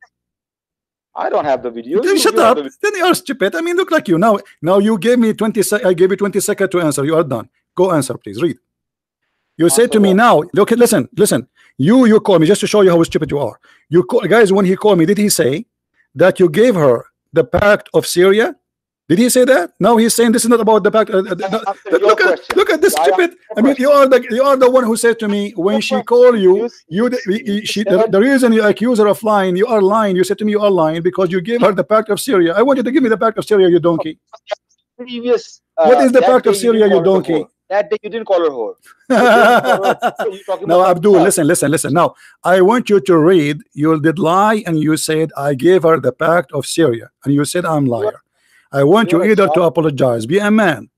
I don't have the video. Then shut up. Then you are stupid. I mean, look like you now. You gave me 20 seconds. I gave you 20 seconds to answer. You are done. Go answer, please. Read. You said to me now. Look, listen. You call me just to show you how stupid you are. You call, guys, when he called me, did he say that you gave her the pact of Syria? Did he say that? No, he's saying this is not about the pact. Look at this stupid. I mean, you are the one who said to me when she called you, the reason you accuse her of lying, you are lying. You said to me you are lying because you gave her the pact of Syria. I want you to give me the pact of Syria, you donkey. Previous. What is the pact of Syria, you donkey? That day you didn't call her whore. Now, Abdul, listen. Now, I want you to read. You did lie, and you said I gave her the pact of Syria, and you said I'm liar. I want you either to apologize, be a man,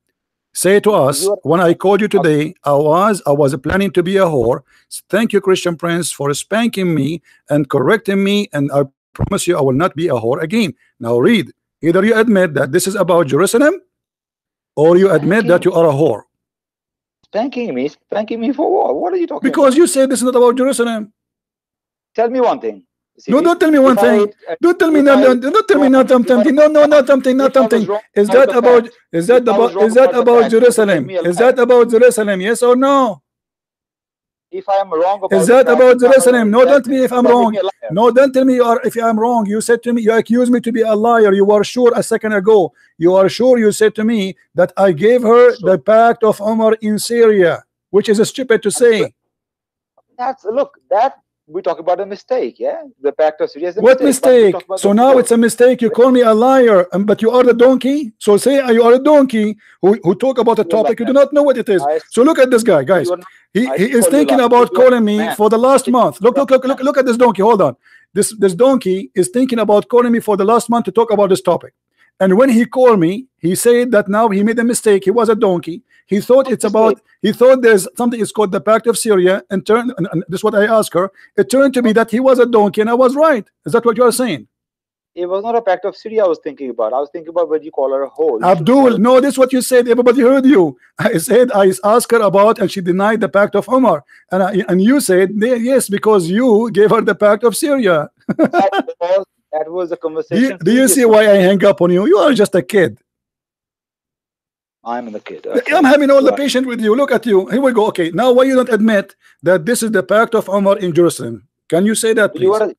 say to us, when I called you today, I was planning to be a whore. Thank you, Christian Prince, for spanking me and correcting me, and I promise you I will not be a whore again. Now read. Either you admit that this is about Jerusalem, or you admit that you are a whore. Spanking me for what? What are you talking about? Because you said this is not about Jerusalem. Tell me one thing. No, don't tell me one thing. Don't tell me nothing. Don't tell me not something. No, not something. Is that about Jerusalem? Is that about Jerusalem? Yes or no? If I am wrong about is that about Jerusalem? No, don't tell me if I'm wrong. No, don't tell me if I'm wrong. You said to me, you accused me to be a liar. You were sure a second ago. You are sure you said to me that I gave her the pact of Umar in Syria, which is stupid to say. Look, we talk about a mistake, yeah? The pact of Syria is a what mistake? So now it's a mistake. You call me a liar, but you are the donkey. So say you are a donkey who talk about a topic you do not know what it is. So look at this guy, guys. He is thinking about calling me for the last month. Look at this donkey. Hold on. This donkey is thinking about calling me for the last month to talk about this topic. And when he called me, he said that now he made a mistake. He was a donkey. He thought he thought there's something is called the pact of Syria, and this is what I asked her. It turned to be that he was a donkey, and I was right. Is that what you are saying? It was not a pact of Syria I was thinking about. I was thinking about when you call her a whore. Abdul, no, this is what you said. Everybody heard you. I said I asked her about, and she denied the pact of Umar. And you said yes, because you gave her the pact of Syria. That was a conversation. Do you see why I hang up on you? You are just a kid. I'm the kid. Okay. I'm having all the patience with you. Look at you. Here we go. Okay, now why you don't admit that this is the pact of Umar in Jerusalem? Can you say that, please? You are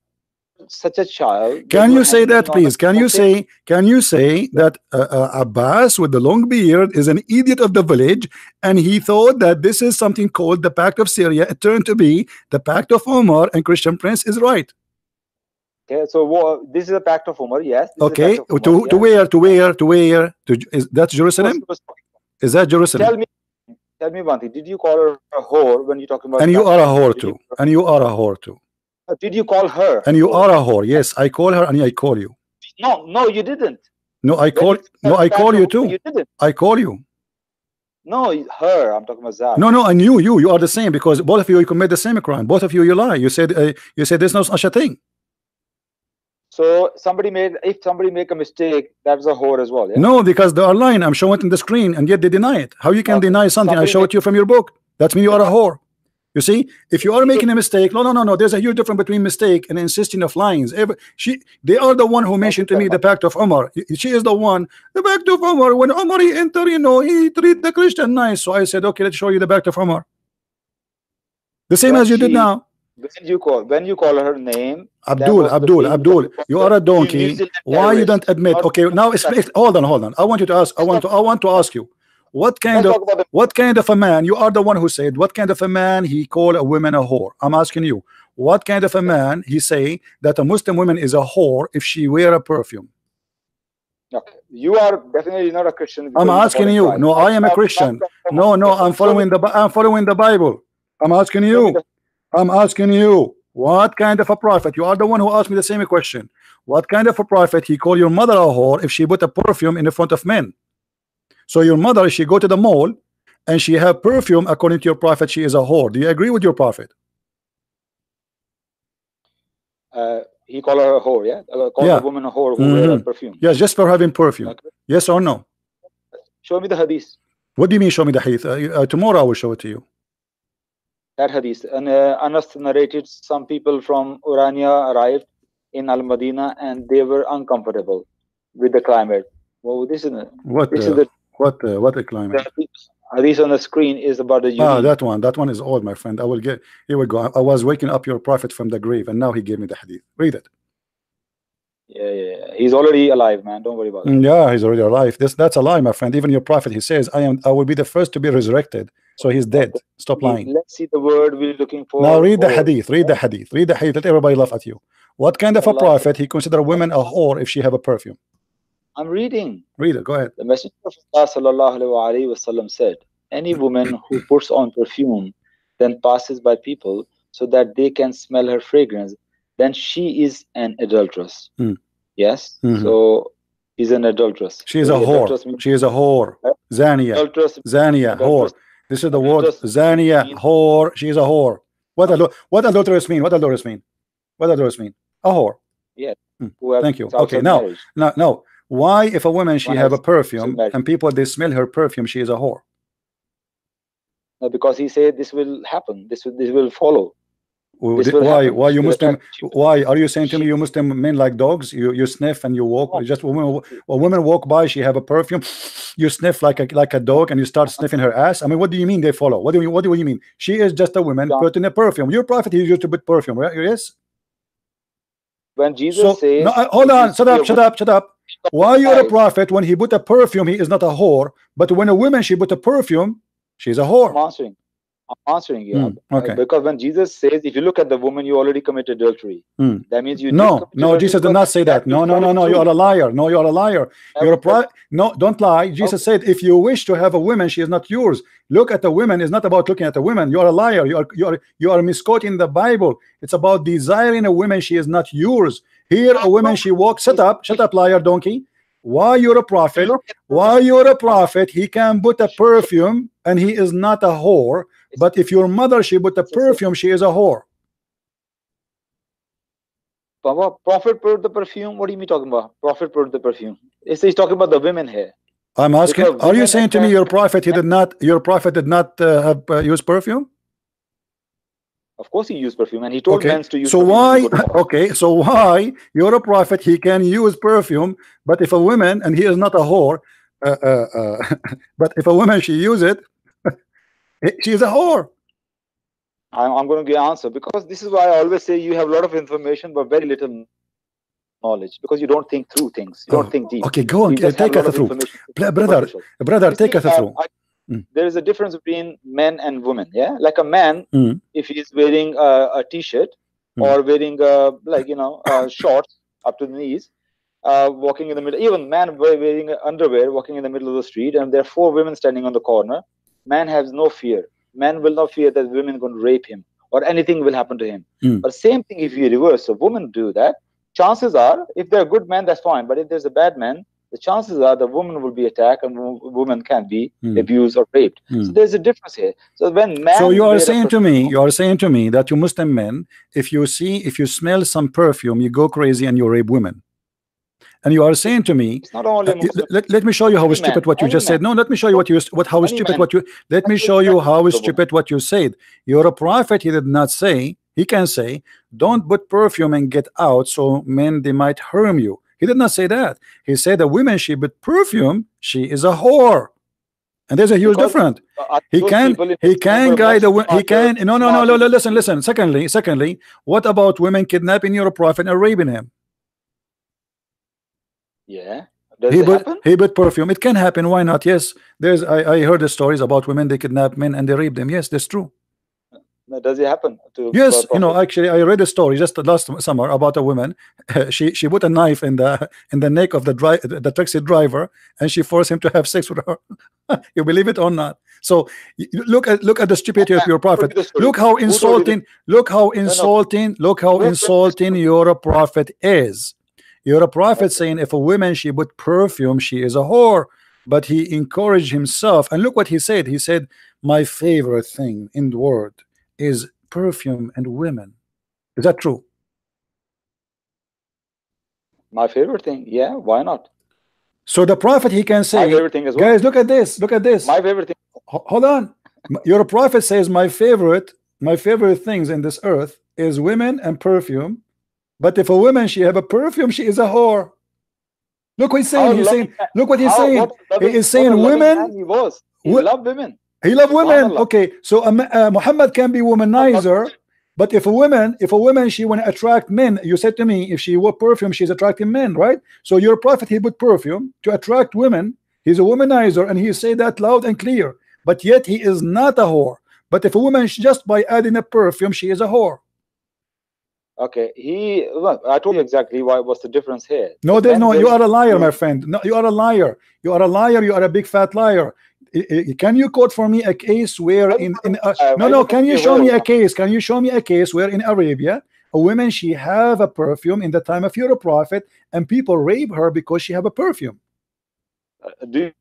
such a child. Can you say that, please? Can you say that Abbas with the long beard is an idiot of the village, and he thought that this is something called the pact of Syria? It turned to be the pact of Umar, and Christian Prince is right. Okay, so this is a pact of Umar, yes. Okay, to where? Is that Jerusalem? Is that Jerusalem? Tell me one thing. Did you call her a whore when you're talking about? And you are a whore too. And you are a whore too. Did you call her? And you are a whore. Yes, I call her and I call you. No, you didn't. No, I call you too. You didn't. I call you. No, her. I'm talking about Zach. No, and you are the same, because both of you commit the same crime. Both of you lie. You said there's no such a thing. So if somebody make a mistake, that's a whore as well. Yeah? No, because they are lying. I'm showing it on the screen, and yet they deny it. How you can deny something I show it you from your book? That's mean you are a whore. You see, if you are making a mistake, no. There's a huge difference between mistake and insisting of lying. They are the one who mentioned to me the pact of Umar. She is the one. The pact of Umar. When Umar he entered, he treat the Christian nice. So I said, okay, let's show you the pact of Umar. The same as you did now. When you call her name, Abdul, you are a donkey. Why you don't admit? Okay, now hold on. I want to ask you, what kind of a man? You are the one who said what kind of a man he called a woman a whore. I'm asking you, what kind of a man he say that a Muslim woman is a whore if she wear a perfume? Okay, you are definitely not a Christian. I'm asking you. No, I am a Christian. No, I'm following the Bible. I'm asking you, what kind of a prophet? You are the one who asked me the same question. What kind of a prophet he called your mother a whore if she put a perfume in the front of men? So your mother, if she go to the mall and she have perfume, according to your prophet, she is a whore. Do you agree with your prophet? He called her a whore, yeah? Called a woman a whore who wear perfume. Yes, just for having perfume. Okay. Yes or no? Show me the hadith. What do you mean show me the hadith? Tomorrow I will show it to you. That hadith. And Anas narrated some people from Urania arrived in Al-Madinah and they were uncomfortable with the climate. Well, this is a climate? hadith on the screen is about the urine. That one is old, my friend. I will get, here we go. I was waking up your prophet from the grave, and now he gave me the hadith. Read it. Yeah. He's already alive, man. Don't worry about it. Yeah, he's already alive. That's a lie, my friend. Even your prophet, he says, I will be the first to be resurrected. So he's dead. Stop lying. Let's see the word we're looking for. Now read the hadith. Read the hadith. Read the hadith. Let everybody laugh at you. What kind of a prophet he consider women a whore if she have a perfume? I'm reading. Read it. Go ahead. The Messenger of Allah sallallahu alaihi wasallam said, any woman who puts on perfume then passes by people so that they can smell her fragrance, then she is an adulteress. Yes. So she's an adulteress. She is a whore. She is a whore. Zania. Zania. Whore. This is the word. Zania. Whore. She is a whore. What adulteress mean? What adulteress mean? What adulteress mean? A whore. Yeah. Thank you. Okay. Now, why if a woman she have a perfume and people they smell her perfume, she is a whore? No, because he said this will happen. This will follow. Why you Muslim? Why are you saying to me you Muslim men like dogs? You sniff and you walk. Just a woman walk by, she have a perfume, you sniff like a dog and you start sniffing her ass. I mean, what do you mean they follow? What do you mean? She is just a woman putting a perfume. Your prophet he used to put perfume, right? Yes. When Jesus says, no, hold on, shut up. Why you're a prophet when he put a perfume he is not a whore, but when a woman she put a perfume she's a whore? I'm answering you. Okay. Because when Jesus says, if you look at the woman, you already committed adultery. That means you. No, Jesus did not say that. No. You are a liar. No, you are a liar. No, don't lie. Jesus said, if you wish to have a woman, she is not yours. Look at the women. It's not about looking at the women. You are a liar. You are misquoting the Bible. It's about desiring a woman. She is not yours. Here, a woman she walks. Shut up, liar, donkey. Why you're a prophet? Why you're a prophet? He can put a perfume and he is not a whore. But if your mother she put a perfume, she is a whore. Baba, prophet put the perfume. What are you talking about? Prophet put the perfume. He's talking about the women here. I'm asking. Are you saying to me your prophet he did not? Your prophet did not have used perfume? Of course he used perfume, and he told men to use. So why? Okay, so why you're a prophet? He can use perfume, but if a woman and he is not a whore, but if a woman she use it, she is a whore. I'm going to give an answer because this is why I always say you have a lot of information but very little knowledge because you don't think through things. You don't think deep. Okay, go on. Take us through, brother. Take us through. There is a difference between men and women. Yeah, like a man, if he's wearing a t-shirt or wearing shorts up to the knees, walking in the middle. Even man wearing underwear, walking in the middle of the street, and there are 4 women standing on the corner. Man has no fear. Man will not fear that women are going to rape him or anything will happen to him. But same thing if you reverse. So women do that. Chances are, if they're a good man, that's fine. But if there's a bad man, the chances are the woman will be attacked and woman can be abused or raped. So there's a difference here. So when man, so you are saying to me that you Muslim men, if you smell some perfume, you go crazy and you rape women. And you are saying to me, it's not only let me show you how stupid what you just said. No, let me show you how stupid what you. Let me show you how stupid what you said. You're a prophet. He did not say. He can say, don't put perfume and get out, so men they might harm you. He did not say that. He said the woman she put perfume, she is a whore. And there's a huge difference. He can guide the he can no listen. Secondly, what about women kidnapping your prophet and raping him? Yeah. He put perfume. It can happen. Why not? Yes. I heard the stories about women they kidnap men and they rape them. Yes, that's true. Does it happen? Yes, actually, I read a story just last summer about a woman. She put a knife in the neck of the taxi driver, and she forced him to have sex with her. You believe it or not? So look at the stupidity of your prophet. Look how insulting. Look how insulting your prophet is. You're a prophet saying if a woman she put perfume, she is a whore. But he encouraged himself, and look what he said. He said, "My favorite thing in the world is perfume and women." Is that true? My favorite thing, yeah. Why not? So the prophet he can say, my favorite thing as well. Guys, look at this. Look at this. My favorite thing. Hold on. Your prophet says my favorite things in this earth is women and perfume. But if a woman she have a perfume, she is a whore. Look what he's saying. Look what he's saying. He is saying women. He loved women. He loved women. Okay, so Muhammad can be womanizer, but if a woman, she want to attract men. You said to me, if she wore perfume, she's attracting men, right? So your prophet, he put perfume to attract women. He's a womanizer, and he say that loud and clear. But yet he is not a whore. But if a woman, just by adding a perfume, she is a whore. Okay, I told you exactly what's the difference here. No, there's no. You are a liar, my friend. No, you are a liar. You are a liar. You are a big fat liar. Can you quote for me a case where can you show me a case? Can you show me a case where in Arabia a woman, she have a perfume in the time of your prophet and people rape her because she have a perfume? Do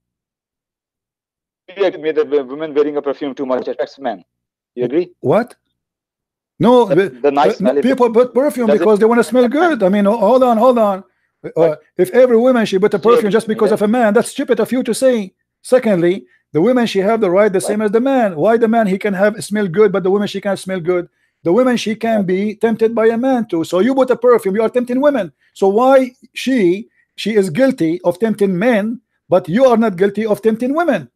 you agree that women wearing a perfume too much attracts men? You agree? What? No, the nice people put perfume because they want to smell good. I mean, hold on. If every woman she put a perfume just because of a man, that's stupid of you to say. Secondly, the women, she have the right the same as the man. Why the man, he can have smell good, but the woman, she can't smell good? The woman, she can be tempted by a man too. So you put a perfume, you are tempting women. So why she is guilty of tempting men, but you are not guilty of tempting women?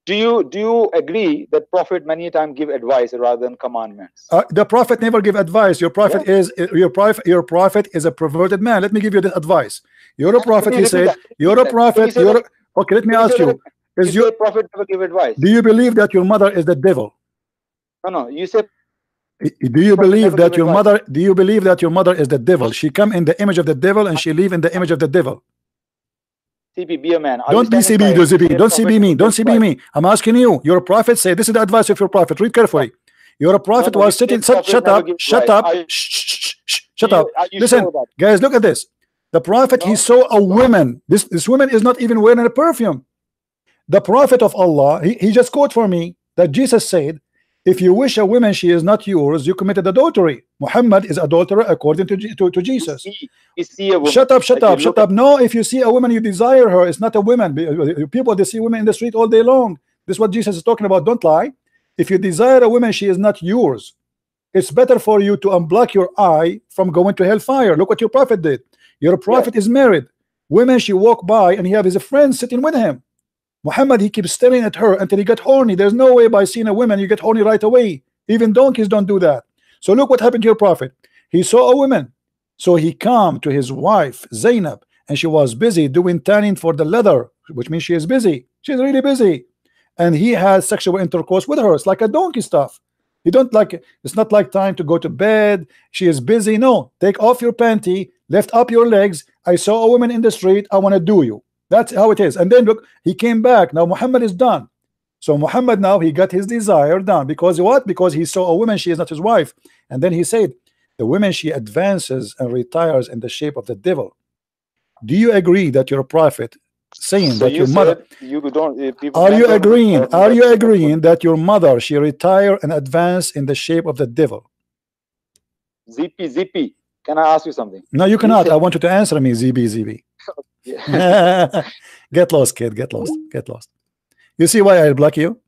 Do you agree that prophet many times give advice rather than commandments? The prophet never give advice. Your prophet is your prophet is a perverted man. Let me give you the advice. You're a prophet. He said you're a prophet. Okay, let me ask you. Is your prophet never give advice? Do you believe that your mother is the devil? No, you said. Do you believe that your mother? Do you believe that your mother is the devil? She come in the image of the devil and she live in the image of the devil. CB, be a man. Don't be CB, don't CB me. Don't CB me. I'm asking you. Your prophet say this is the advice of your prophet. Read carefully. Your prophet was sitting. Shut up. Shut up. Shut up. Listen, guys. Look at this. The prophet, he saw a woman. This woman is not even wearing a perfume. The prophet of Allah, he just quote for me that Jesus said, if you wish a woman she is not yours, you committed adultery. Muhammad is adulterer according to Jesus. You see a woman, shut up. No, if you see a woman, you desire her. It's not a woman. People, they see women in the street all day long. This is what Jesus is talking about. Don't lie. If you desire a woman, she is not yours. It's better for you to unblock your eye from going to hellfire. Look what your prophet did. Your prophet is married. Women, she walk by and he have his friends sitting with him. Muhammad, he keeps staring at her until he got horny. There's no way by seeing a woman you get horny right away. Even donkeys don't do that. So look what happened to your prophet. He saw a woman, so he came to his wife Zainab, and she was busy doing tanning for the leather, which means she is busy. She's really busy, and he had sexual intercourse with her. It's like a donkey stuff. You don't like. It's not like time to go to bed. She is busy. No, take off your panty, lift up your legs. I saw a woman in the street. I want to do you. That's how it is. And then look, he came back. Now Muhammad is done. So Muhammad, now he got his desire done. Because what? Because he saw a woman, she is not his wife. And then he said, the woman, she advances and retires in the shape of the devil. Do you agree that you're a prophet saying that your mother, are you agreeing that your mother, she retire and advance in the shape of the devil? ZP, can I ask you something? No, you cannot. I want you to answer me, ZB. Get lost, kid. Get lost. You see why I block you?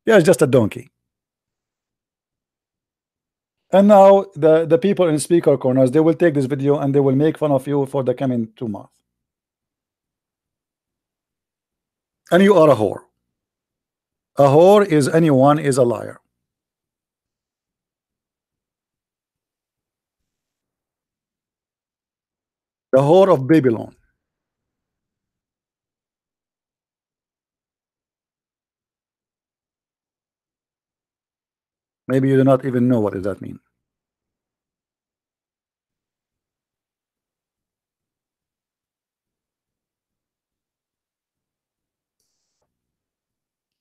Yeah, it's just a donkey. And now the people in speaker corners, they will take this video and they will make fun of you for the coming 2 months. And you are a whore. A whore is anyone is a liar. The whore of Babylon. Maybe you do not even know what does that mean.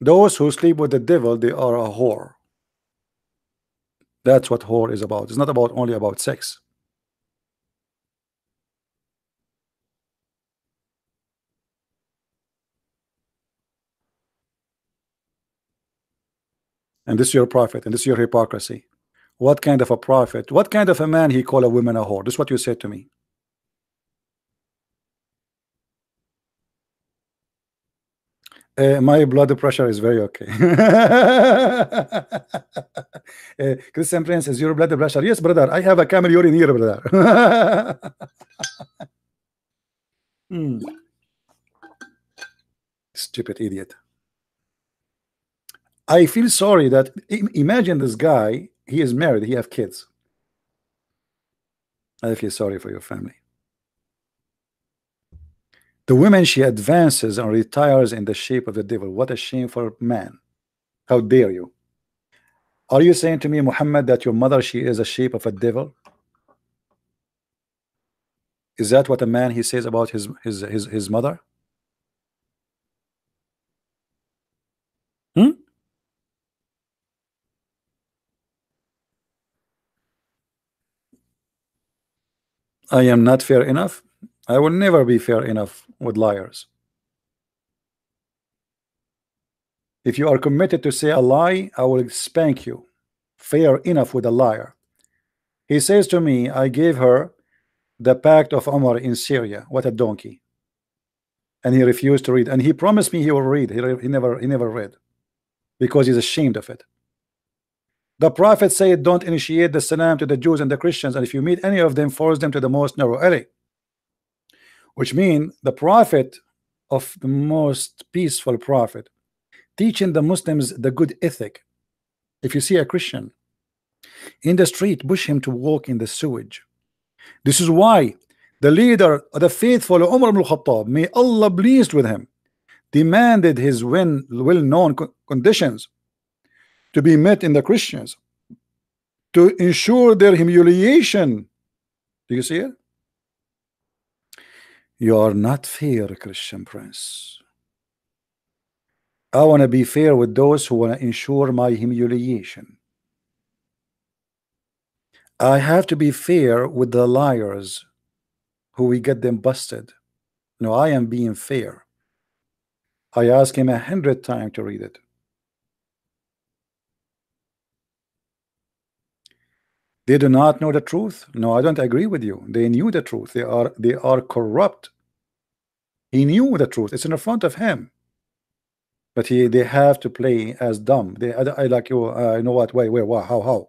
Those who sleep with the devil, they are a whore. That's what whore is about. It's not about only about sex. And this is your prophet, and this is your hypocrisy. What kind of a prophet? What kind of a man he call a woman a whore? This is what you said to me. My blood pressure is very okay. Christian Prince, is your blood pressure? Yes, brother. I have a camel urine here, brother. Stupid idiot. I feel sorry that imagine this guy, he is married, he have kids. I feel sorry for your family. The woman, she advances and retires in the shape of the devil. What a shame for man. How dare you? Are you saying to me, Muhammad, that your mother, she is a shape of a devil? Is that what a man he says about his mother? Hmm? I am not fair enough. I will never be fair enough with liars. If you are committed to say a lie, I will spank you. Fair enough with a liar. He says to me, I gave her the pact of Umar in Syria. What a donkey. And he refused to read. And he promised me he will read. He never read because he's ashamed of it. The Prophet said, don't initiate the salam to the Jews and the Christians, and if you meet any of them, force them to the most narrow alley. Which means the Prophet of the most peaceful Prophet teaching the Muslims the good ethic. If you see a Christian in the street, push him to walk in the sewage. This is why the leader of the faithful, Umar ibn Khattab, may Allah pleased with him, demanded his well-known conditions to be met in the Christians to ensure their humiliation. Do you see it? You are not fair, Christian Prince. I want to be fair with those who want to ensure my humiliation. I have to be fair with the liars who we get them busted. No, I am being fair. I asked him 100 times to read it. They do not know the truth. No, I don't agree with you. They knew the truth. They are corrupt. He knew the truth. It's in front of him. But they have to play as dumb. I like you. You know what? Wait, where? How?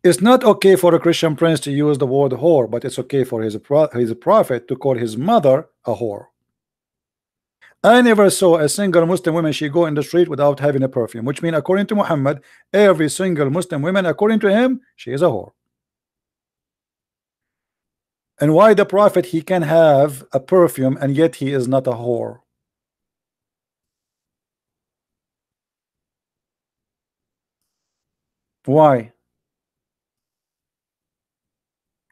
It's not okay for a Christian prince to use the word whore, but it's okay for his prophet to call his mother a whore. I never saw a single Muslim woman she go in the street without having a perfume, which means according to Muhammad, every single Muslim woman, according to him, she is a whore. And why the prophet, he can have a perfume and yet he is not a whore? Why?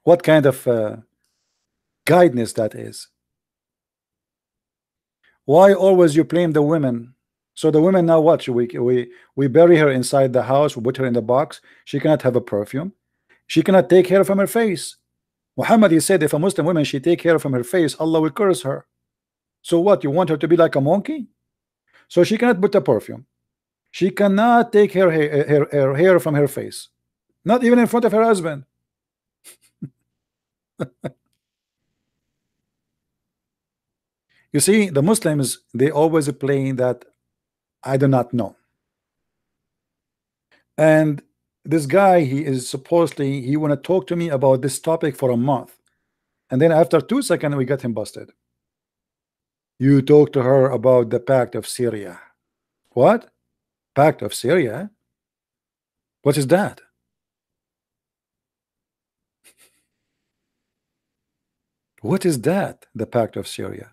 What kind of guidance that is? Why always you blame the women? So the women now what? We bury her inside the house, we put her in the box. She cannot have a perfume. She cannot take hair from her face. Muhammad, he said, if a Muslim woman she take hair from her face, Allah will curse her. So what? You want her to be like a monkey? So she cannot put a perfume. She cannot take her hair from her face, not even in front of her husband. You see, the Muslims, they always playing that I do not know. And this guy, he is supposedly, he want to talk to me about this topic for a month, and then after 2 seconds we got him busted. You talk to her about the pact of Syria. What? Pact of Syria? What is that? What is that? The pact of Syria?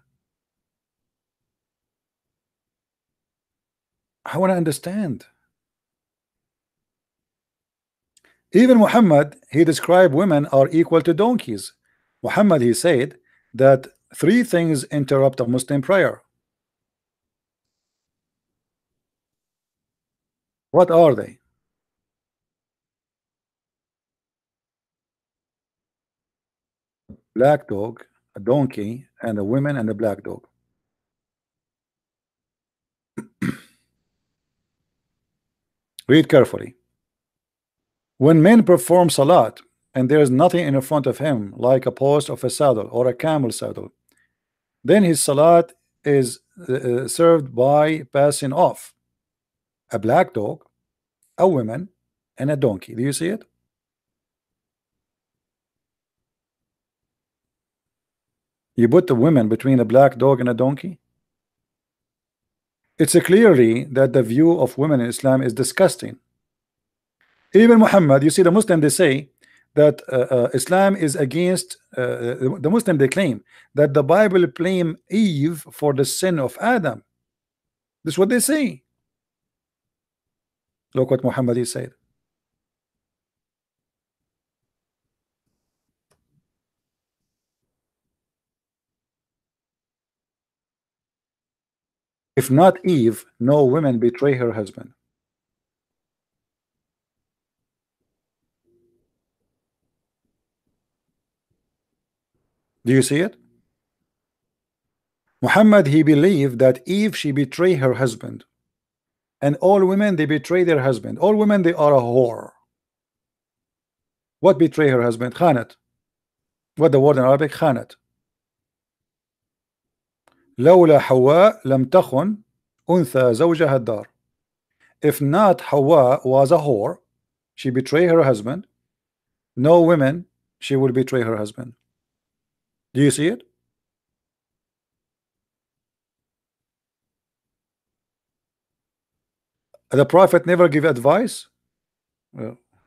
I want to understand. Even Muhammad, he described women are equal to donkeys. Muhammad, he said that 3 things interrupt a Muslim prayer. What are they? Black dog, a donkey, and a woman and a black dog. Read carefully. When men perform salat and there is nothing in front of him like a post of a saddle or a camel saddle, then his salat is served by passing off a black dog, a woman, and a donkey. Do you see it? You put the women between a black dog and a donkey. It's clearly that the view of women in Islam is disgusting. Even Muhammad, you see, the Muslim, they say that Islam is against the Muslim, they claim that the Bible blame Eve for the sin of Adam. This is what they say. Look what Muhammad is said. If not Eve, no woman betray her husband. Do you see it? Muhammad, he believed that Eve, she betrayed her husband, and all women, they betray their husband. All women, they are a whore. What betray her husband? Khanat. What the word in Arabic? Khanat. لولا حواء لم تخن أنثى زوجها الدار. If not Hawa was a whore, she betrayed her husband, no women, she will betray her husband. Do you see it? The Prophet never give advice.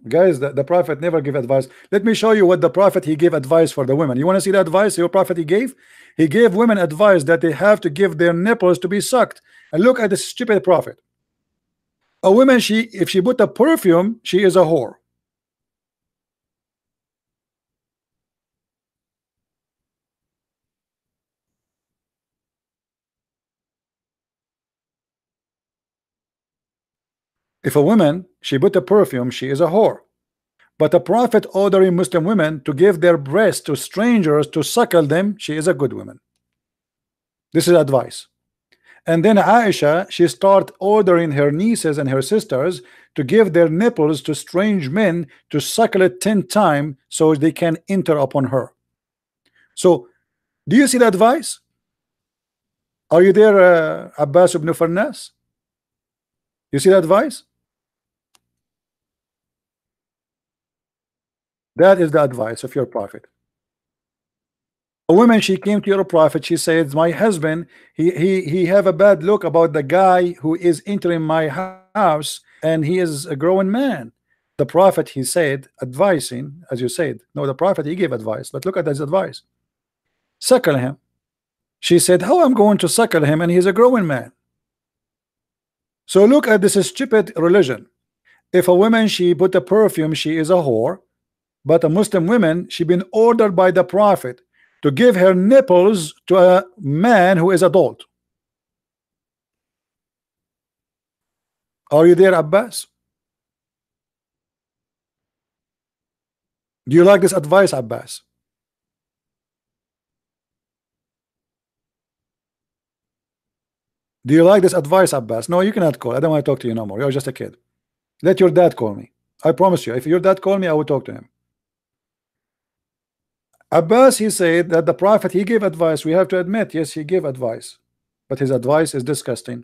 Guys, the Prophet never give advice. Let me show you what the Prophet, he gave advice for the women. You want to see the advice your Prophet he gave? He gave women advice that they have to give their nipples to be sucked. And look at the stupid Prophet. A woman, if she put a perfume, she is a whore. If a woman, she put a perfume, she is a whore. But a prophet ordering Muslim women to give their breasts to strangers to suckle them, she is a good woman. This is advice. And then Aisha, she start ordering her nieces and her sisters to give their nipples to strange men to suckle it 10 times so they can enter upon her. So, do you see the advice? Are you there, Abbas ibn Farnas? You see the advice? That is the advice of your prophet. A woman, she came to your prophet, she said, my husband, he have a bad look about the guy who is entering my house, and he is a growing man. The prophet, he said, advising, as you said, no, the prophet, he gave advice, but look at his advice. Suckle him. She said, how I'm going to suckle him, and he's a growing man. So look at this stupid religion. If a woman, she put a perfume, she is a whore. But a Muslim woman, she been ordered by the prophet to give her nipples to a man who is adult. Are you there, Abbas? Do you like this advice, Abbas? Do you like this advice, Abbas? No, you cannot call. I don't want to talk to you no more. You're just a kid. Let your dad call me. I promise you, if your dad call me, I will talk to him. Abbas, he said that the prophet, he gave advice. We have to admit, yes, he gave advice, but his advice is disgusting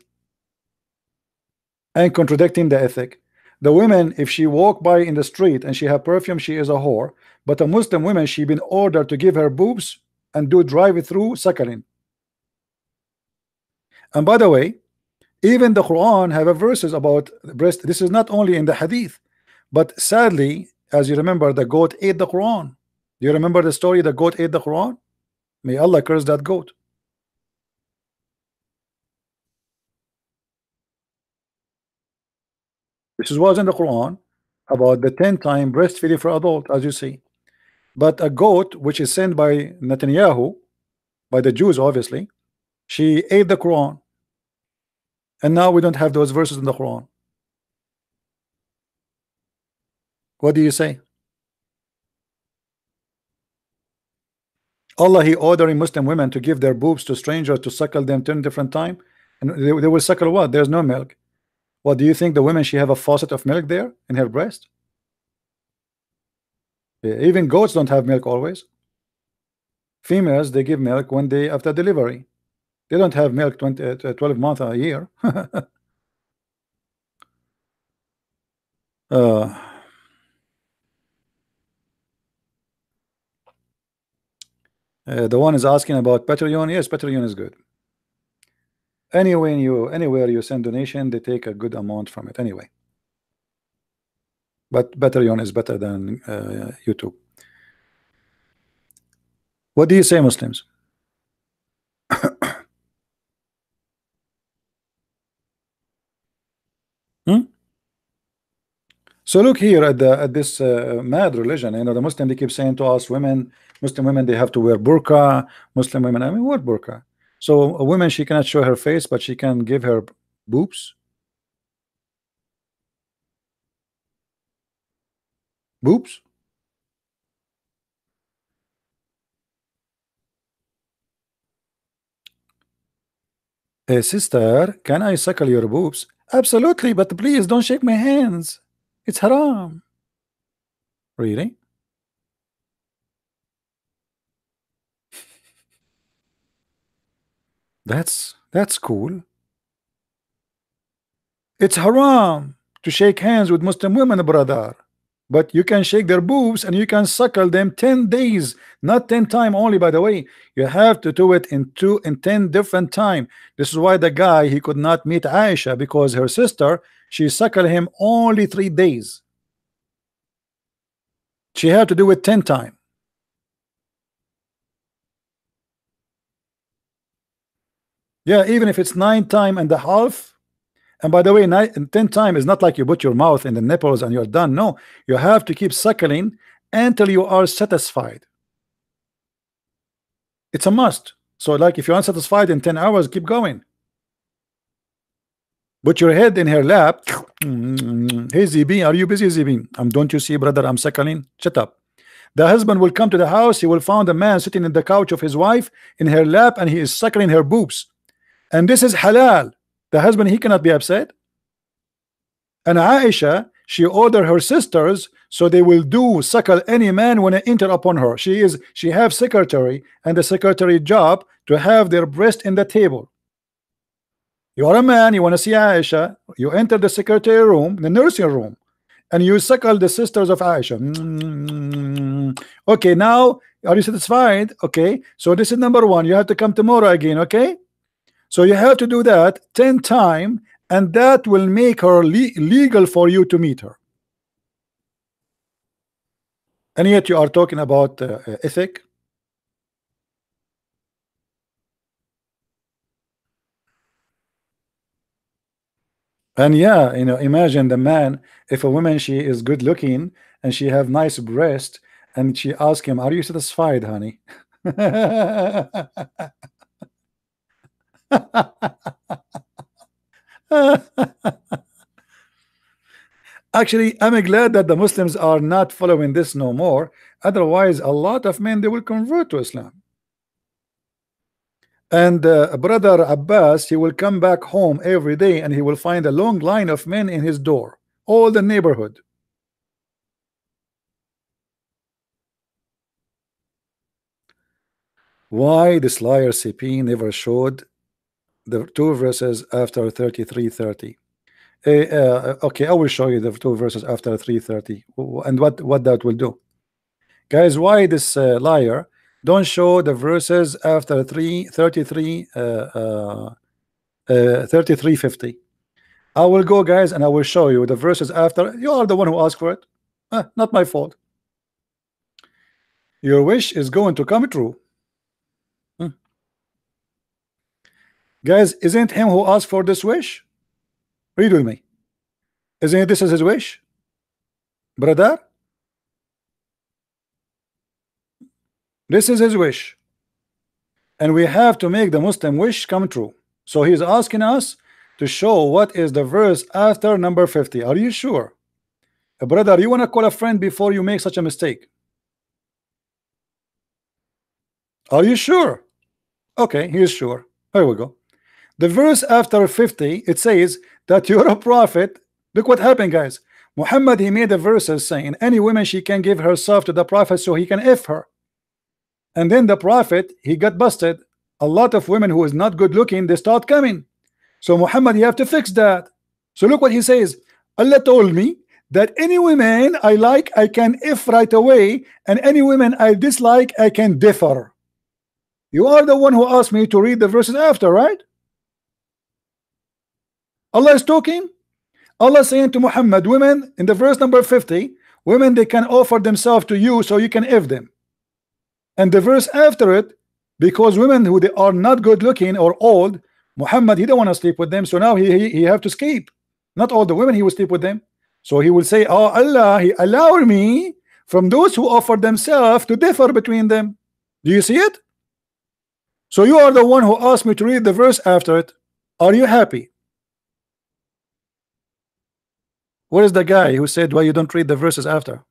and contradicting the ethic. The woman, if she walk by in the street and she have perfume, she is a whore. But a Muslim woman, she been ordered to give her boobs and do drive-through suckling. And by the way, even the Quran have a verses about breast. This is not only in the hadith, but sadly, as you remember, the goat ate the Quran. Do you remember the story? The goat ate the Quran. May Allah curse that goat. This was in the Quran about the 10-time breastfeeding for adult, as you see. But a goat, which is sent by Netanyahu, by the Jews, obviously, she ate the Quran. And now we don't have those verses in the Quran. What do you say? Allah, he ordering Muslim women to give their boobs to strangers to suckle them 10 different times, and they will suckle what? There's no milk. What do you think, the women, she have a faucet of milk there in her breast? Even goats don't have milk always. Females, they give milk when they after delivery. They don't have milk 12 months a year. The one is asking about Patreon. Yes, Patreon is good. anywhere you send donation, they take a good amount from it anyway. But Patreon is better than YouTube. What do you say, Muslims? So look here at this mad religion. You know, the Muslim, they keep saying to us, Muslim women, they have to wear burqa. Muslim women, I mean, what burqa? So a woman, she cannot show her face, but she can give her boobs. Boobs. Hey, sister, can I suckle your boobs? Absolutely, but please don't shake my hands. It's haram. Really? That's cool. It's haram to shake hands with Muslim women, brother. But you can shake their boobs and you can suckle them 10 days, not 10 times only, by the way. You have to do it in 10 different times. This is why the guy, he could not meet Aisha, because her sister, she suckled him only 3 days. She had to do it 10 times. Yeah, even if it's 9.5 times. And by the way, 10 times is not like you put your mouth in the nipples and you're done. No, you have to keep suckling until you are satisfied. It's a must. So like if you're unsatisfied in 10 hours, keep going. Put your head in her lap. Hey ZB, are you busy, ZB? Don't you see, brother, I'm suckling? Shut up. The husband will come to the house. He will find a man sitting in the couch of his wife in her lap, and he is suckling her boobs. And this is halal. The husband, he cannot be upset. And Aisha, she ordered her sisters so they will do suckle any man when they enter upon her. She have secretary, and the secretary job to have their breast in the table. You are a man, you want to see Aisha, you enter the secretary room, the nursing room, and you suckle the sisters of Aisha. Okay, now are you satisfied? Okay, so this is number 1. You have to come tomorrow again. Okay, so you have to do that 10 times, and that will make her legal for you to meet her. And yet you are talking about ethic. And yeah, you know, imagine the man, if a woman, she is good looking and she have nice breast, and she ask him, are you satisfied, honey? Actually, I'm glad that the Muslims are not following this no more. Otherwise, a lot of men, they will convert to Islam. And brother Abbas, he will come back home every day and he will find a long line of men in his door, all the neighborhood. Why this liar CP never showed the 2 verses after 33:30? Okay, I will show you the 2 verses after 3:30 and what that will do. Guys, why this liar don't show the verses after 33:50? I will go, guys, and I will show you the verses after. You are the one who asked for it. Not my fault. Your wish is going to come true. Guys, isn't him who asked for this wish? Read with me. Isn't this is his wish, brother? This is his wish, and we have to make the Muslim wish come true. So he's asking us to show what is the verse after number 50. Are you sure, brother? You want to call a friend before you make such a mistake? Are you sure? Okay, he is sure. Here we go. The verse after 50, it says that you're a prophet. Look what happened, guys. Muhammad, he made the verses saying any woman, she can give herself to the prophet so he can F her. And then the prophet, he got busted. A lot of women who is not good looking, they start coming. So Muhammad, you have to fix that. So look what he says. Allah told me that any women I like, I can F right away, and any women I dislike, I can differ. You are the one who asked me to read the verses after, right? Allah is talking. Allah saying to Muhammad, women, in the verse number 50, women, they can offer themselves to you so you can if them. And the verse after it, because women who they are not good looking or old, Muhammad, he don't want to sleep with them, so now he have to escape. Not all the women he will sleep with them. So he will say, oh Allah, he allow me from those who offer themselves to differ between them. Do you see it? So you are the one who asked me to read the verse after it. Are you happy? Where is the guy who said why you don't read the verses after?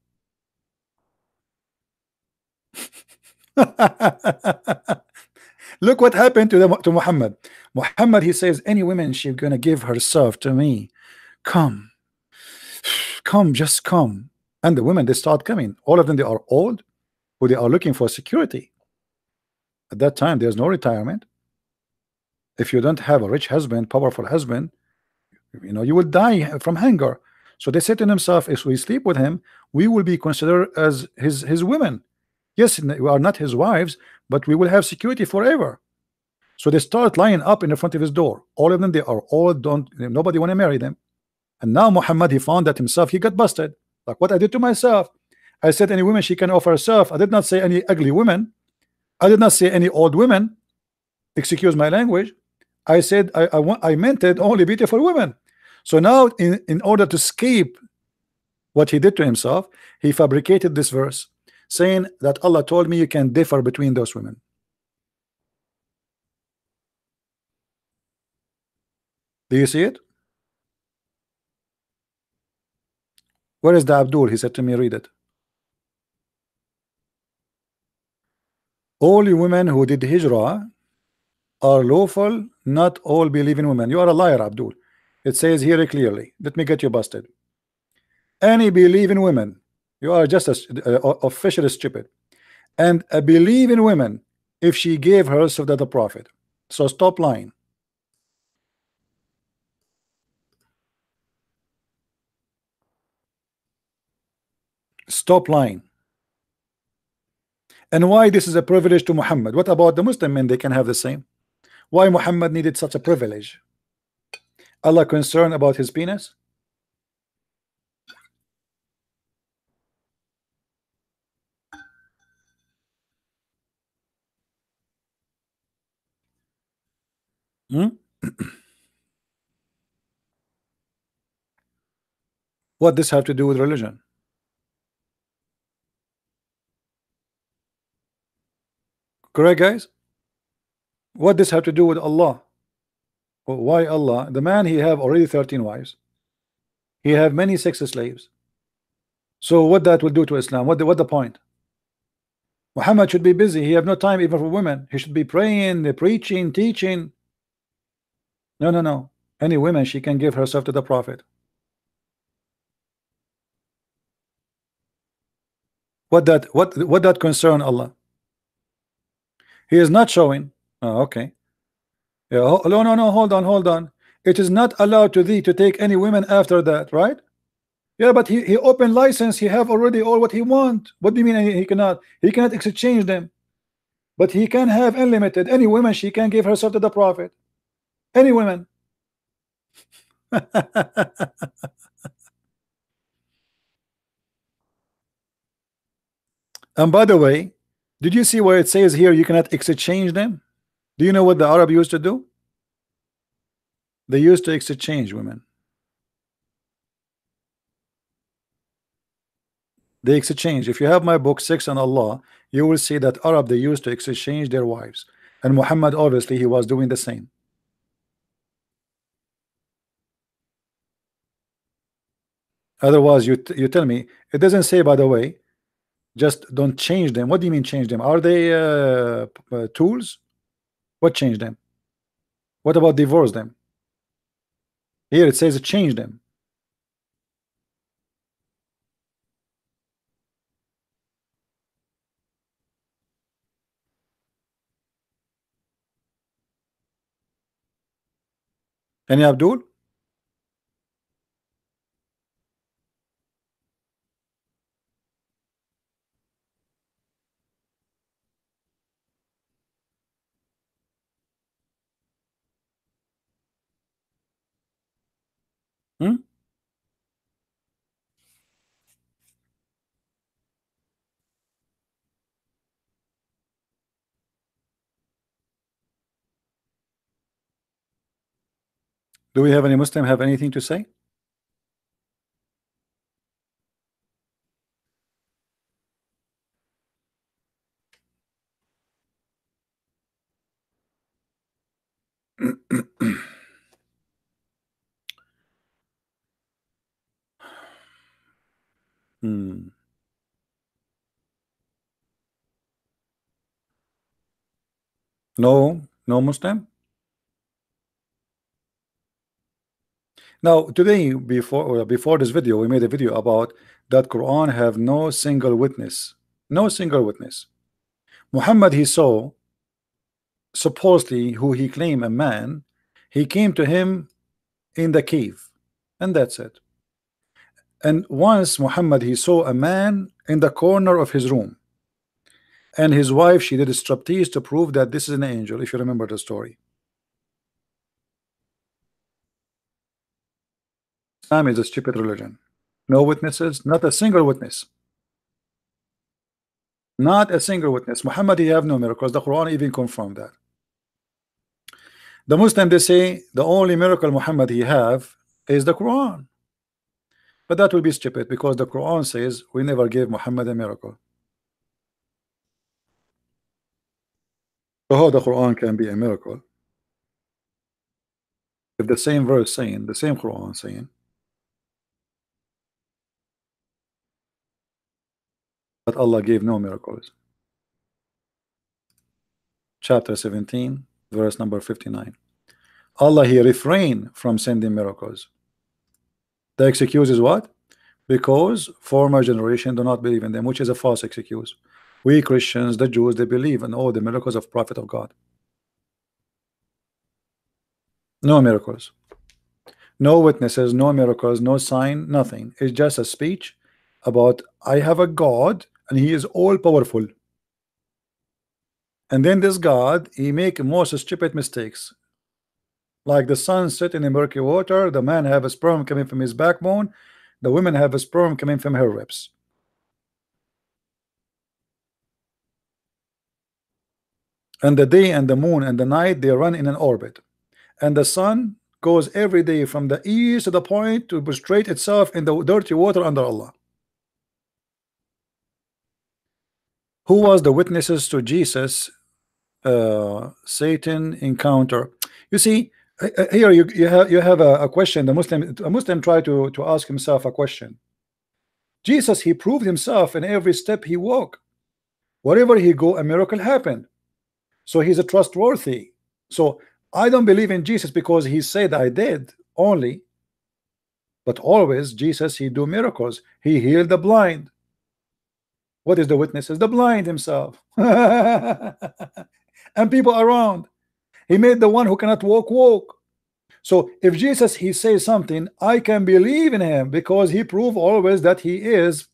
Look what happened to Muhammad. Muhammad, he says, any woman, she's gonna give herself to me. Come, come, just come. And the women, they start coming. All of them, they are old, who they are looking for security. At that time, there's no retirement. If you don't have a rich husband, powerful husband, you know, you will die from hunger. So they said to themselves, if we sleep with him, we will be considered as his women. Yes, we are not his wives, but we will have security forever. So they start lining up in the front of his door. All of them, they are all don't, nobody want to marry them. And now Muhammad, he found that himself, he got busted. Like what I did to myself. I said any woman she can offer herself. I did not say any ugly women. I did not say any old women. Excuse my language. I said I meant it only beautiful women. So now in order to escape what he did to himself, he fabricated this verse saying that Allah told me you can differ between those women. Do you see it? Where is the Abdul? He said to me, read it. All women who did hijrah are lawful, not all believing women. You are a liar, Abdul. It says here clearly. Let me get you busted. Any believing women, you are just officially stupid. And a believing woman, if she gave herself to the prophet. So stop lying. Stop lying. And why this is a privilege to Muhammad? What about the Muslim men? They can have the same. Why Muhammad needed such a privilege? Allah concerned about his penis? What this have to do with religion? Correct, guys? What this have to do with Allah? Why Allah? The man, he have already 13 wives. He have many sex slaves. So what that will do to Islam? What the point? Muhammad should be busy. He have no time even for women. He should be praying, preaching, teaching. No, no, no. Any woman, she can give herself to the prophet. What that concern Allah? He is not showing. Oh, okay. Yeah, no, hold on. It is not allowed to thee to take any women after that, right? Yeah, but he open license. He have already all what he want. What do you mean he cannot? He cannot exchange them. But he can have unlimited. Any woman, she can give herself to the prophet. Any women. And by the way, did you see where it says here you cannot exchange them? Do you know what the Arab used to do? They used to exchange women. They exchange. If you have my book 6 on Allah, you will see that Arab, they used to exchange their wives. And Muhammad, obviously, he was doing the same. Otherwise, you tell me, it doesn't say, by the way, just don't change them. What do you mean change them? Are they tools? What change them? What about divorce them? Here it says change them. Any Abdul? Do we have any Muslim have anything to say? Hmm. No, no Muslim. Now today, before this video, we made a video about that Quran have no single witness. No single witness. Muhammad, he saw, supposedly, who he claimed a man, he came to him in the cave, and that's it. And once Muhammad, he saw a man in the corner of his room, and his wife, she did a striptease to prove that this is an angel, if you remember the story. Islam is a stupid religion. No witnesses, not a single witness. Not a single witness. Muhammad, he have no miracles. The Quran even confirmed that. The Muslim, they say the only miracle Muhammad he have is the Quran. But that will be stupid, because the Quran says we never gave Muhammad a miracle. So how the Quran can be a miracle if the same verse saying, the same Quran saying that Allah gave no miracles? Chapter 17, verse number 59. Allah, he refrained from sending miracles. The excuse is what? Because former generation do not believe in them, which is a false excuse. We Christians, the Jews, they believe in all the miracles of Prophet of God. No miracles, no witnesses, no miracles, no sign, nothing. It's just a speech about I have a God and he is all powerful. And then this God, he make most stupid mistakes. Like the sun set in the murky water, the man have a sperm coming from his backbone, the women have a sperm coming from her ribs. And the day and the moon and the night, they run in an orbit. And the sun goes every day from the east to the point to prostrate itself in the dirty water under Allah. Who was the witnesses to Jesus Satan encounter? You see, here you have a question. A Muslim tried to ask himself a question. Jesus, he proved himself in every step he walked. Wherever he go, a miracle happened. So he's a trustworthy. So I don't believe in Jesus because he said I did only, but always Jesus, he do miracles. He healed the blind. What is the witnesses? The blind himself. And people around. He made the one who cannot walk. So if Jesus, he says something, I can believe in him because he proved always that he is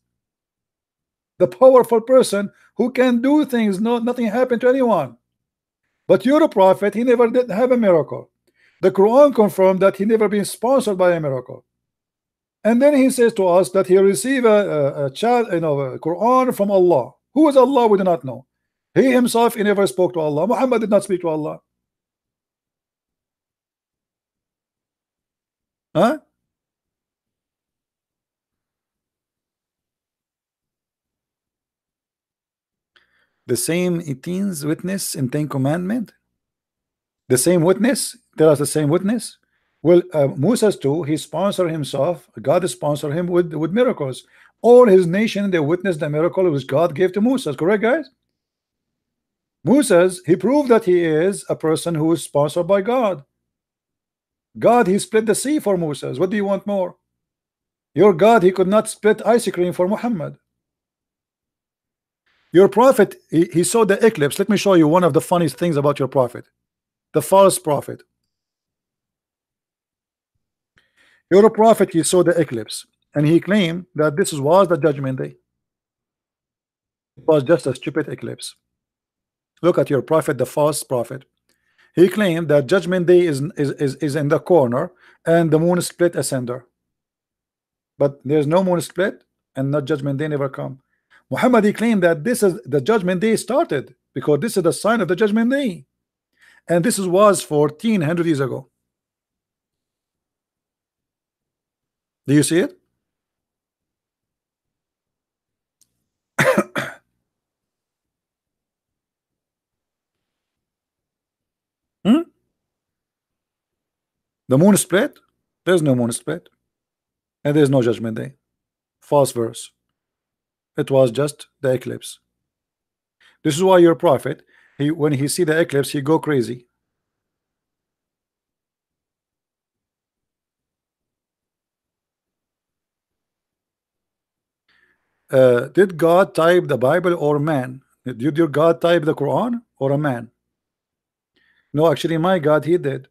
the powerful person who can do things. Nothing happened to anyone. But your prophet, he never did have a miracle. The Quran confirmed that he never been sponsored by a miracle. And then he says to us that he received a Quran from Allah. Who is Allah? We do not know. He himself, he never spoke to Allah. Muhammad did not speak to Allah. Huh? The same 18 witness in 10 commandment. The same witness. Tell us the same witness. Well, Moses too, he sponsored himself. God sponsored him with miracles. All his nation, they witnessed the miracle which God gave to Moses. Correct, guys? Moses, he proved that he is a person who is sponsored by God. God, he split the sea for Moses. What do you want more? Your God, he could not split ice cream for Muhammad. Your prophet, he saw the eclipse. Let me show you one of the funniest things about your prophet. The false prophet. Your prophet, he saw the eclipse, and he claimed that this was the judgment day. It was just a stupid eclipse. Look at your prophet, the false prophet. He claimed that judgment day is in the corner, and the moon split asunder. But there's no moon split, and not judgment day never come. Muhammad, he claimed that this is the judgment day started because this is the sign of the judgment day, and this was 1400 years ago. Do you see it? Hmm? The moon split? There's no moon split. And there's no judgment day. False verse. It was just the eclipse. This is why your prophet, when he see the eclipse, he go crazy. Did God type the Bible or man? Did your God type the Quran or a man? No, actually, my God, he did.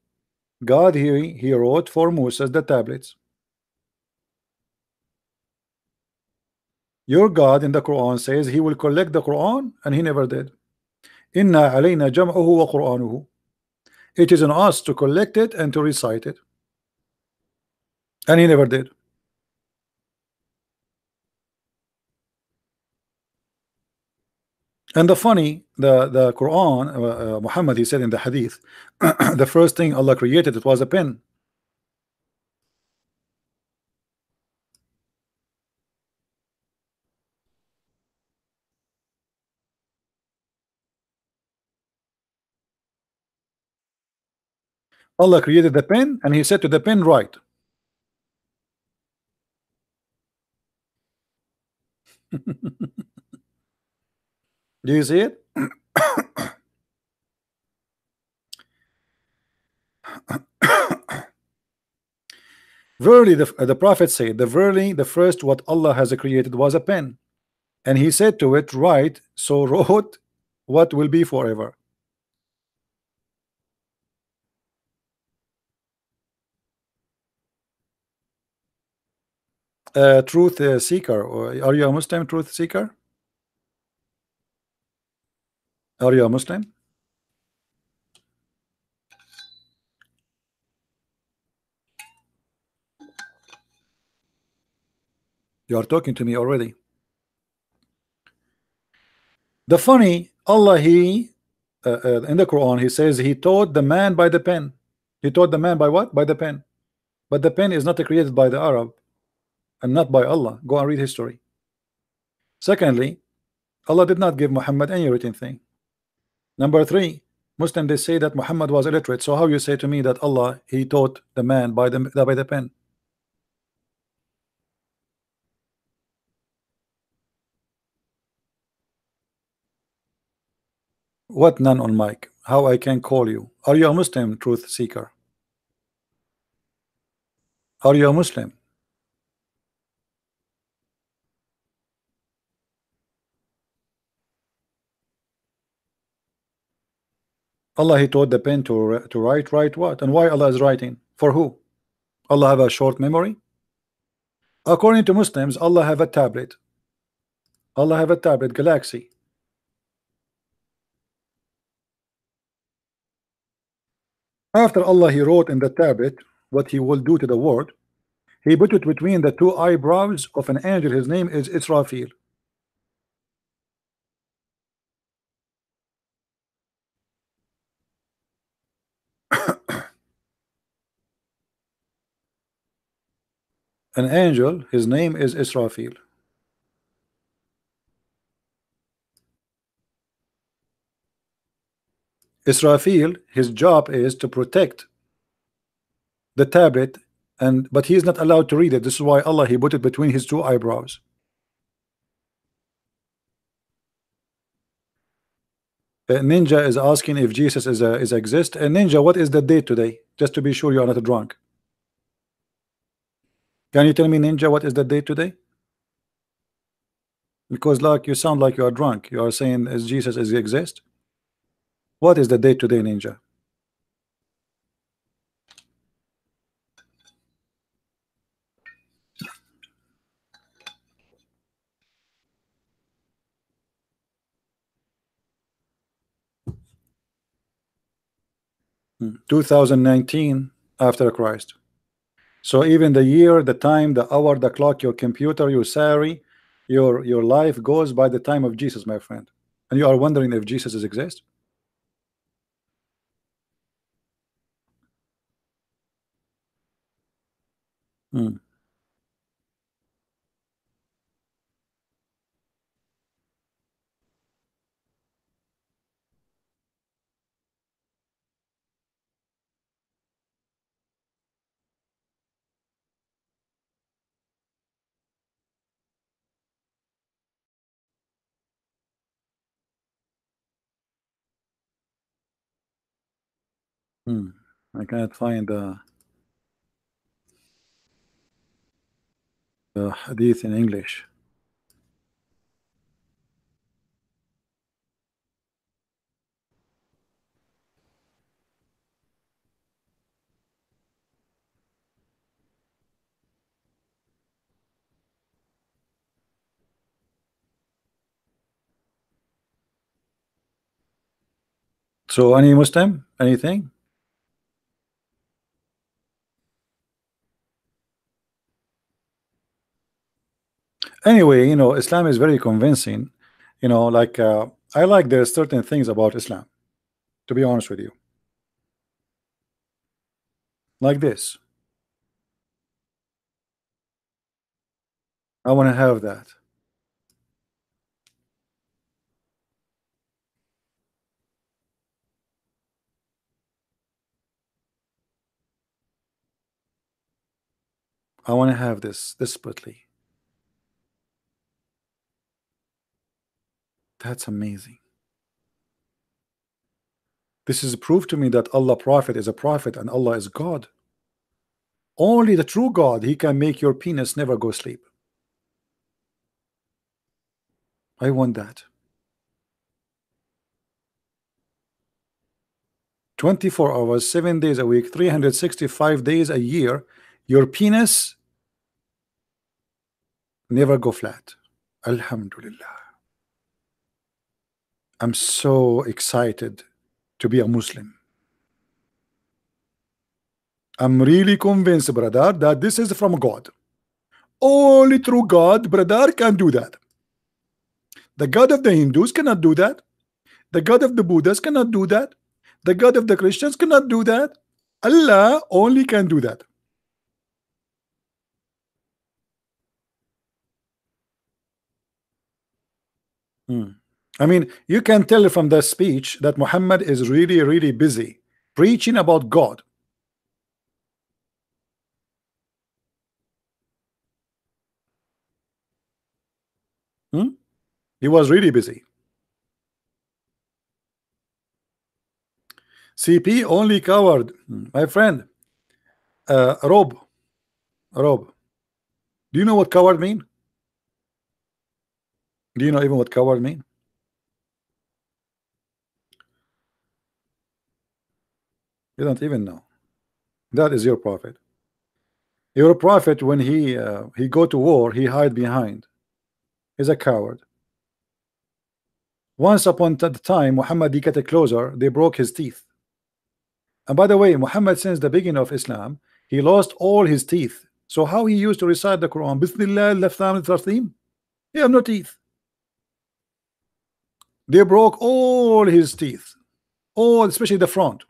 God, he wrote for Moses the tablets. Your God in the Quran says he will collect the Quran, and he never did. Inna alayna jam'uhu wa Qur'anuhu. It is on us to collect it and to recite it, and he never did. And the funny, the Quran, Muhammad, he said in the Hadith, the first thing Allah created, it was a pen. Allah created the pen, and he said to the pen, write. Do you see it? Verily, the Prophet said, verily, the first what Allah has created was a pen, and he said to it, write. So wrote what will be forever. Truth seeker, are you a Muslim? Truth seeker, are you a Muslim? You are talking to me already. The funny, Allah, he in the Quran, he says he taught the man by the pen. He taught the man by what? By the pen. But the pen is not created by the Arab and not by Allah. Go and read history. Secondly, Allah did not give Muhammad any written thing. Number three, Muslim, they say that Muhammad was illiterate. So how you say to me that Allah, he taught the man by the pen? What none on mic? How I can call you? Are you a Muslim, truth seeker? Are you a Muslim? Allah, he taught the pen to write what? And why Allah is writing? For who? Allah have a short memory? According to Muslims, Allah have a tablet. Allah have a tablet, Galaxy. After Allah, he wrote in the tablet what he will do to the world. He put it between the two eyebrows of an angel. His name is Israfil. An angel, his name is Israfil. Israfil, his job is to protect the tablet, but he is not allowed to read it. This is why Allah, he put it between his two eyebrows. Ninja is asking if Jesus is exist. Ninja, what is the date today? Just to be sure you are not drunk. Can you tell me, Ninja, what is the date today? Because like you sound like you are drunk. You are saying is Jesus is exist. What is the date today, Ninja? Hmm. 2019 after Christ. So even the year, the time, the hour, the clock, your computer, your salary, your life goes by the time of Jesus, my friend. And you are wondering if Jesus is exist? Hmm. I cannot find the hadith in English. So any Muslim, anything? Anyway, you know, Islam is very convincing. You know, like I like there's certain things about Islam, to be honest with you. Like this. I want to have that. I want to have this desperately. That's amazing. This is proof to me that Allah Prophet is a prophet and Allah is God. Only the true God, he can make your penis never go sleep. I want that. 24 hours, 7 days a week, 365 days a year, your penis never go flat. Alhamdulillah. I'm so excited to be a Muslim. I'm really convinced, brother, that this is from God. Only true God, brother, can do that. The God of the Hindus cannot do that. The God of the Buddhists cannot do that. The God of the Christians cannot do that. Allah only can do that. I mean, you can tell from the speech that Muhammad is really, really busy preaching about God. He was really busy. CP only coward. My friend, Rob, do you know what coward mean? Do you know even what coward mean? You don't even know. That is your prophet. Your prophet, when he go to war, he hide behind. He's a coward. Once upon a time, Muhammad, he got closer, they broke his teeth. And by the way, Muhammad, since the beginning of Islam, he lost all his teeth. So how he used to recite the Quran? Bismillah, left arm, Tarthim. He have no teeth. They broke all his teeth, all, especially the front.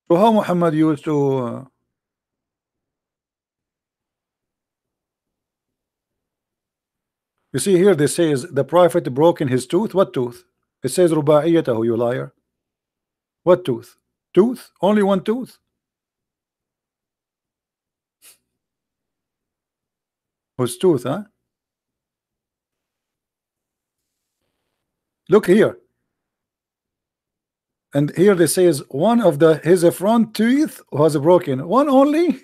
So how Muhammad used to you see here, they says the prophet broken his tooth. What tooth? It says ruba'iyatahu, you liar. What tooth? Tooth? Only one tooth? Whose tooth, huh? Look here. And here they says one of his front teeth was broken. One only?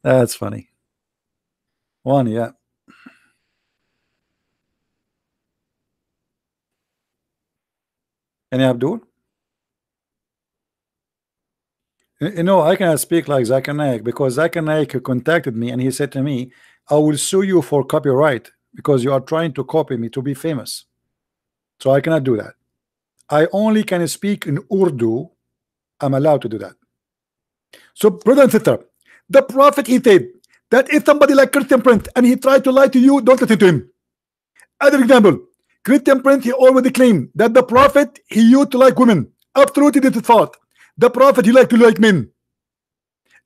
That's funny. One, yeah. Any Abdul? You know, I cannot speak like Zakir Naik because Zakir Naik contacted me and he said to me, I will sue you for copyright because you are trying to copy me to be famous. So I cannot do that. I only can speak in Urdu. I'm allowed to do that. So, brother and sister, the prophet, he said that if somebody like Christian Prince and he tried to lie to you, don't listen to him. Other example, Christian Prince, he already claimed that the prophet, he used to like women. Absolutely, this is false. The prophet, he liked to like men.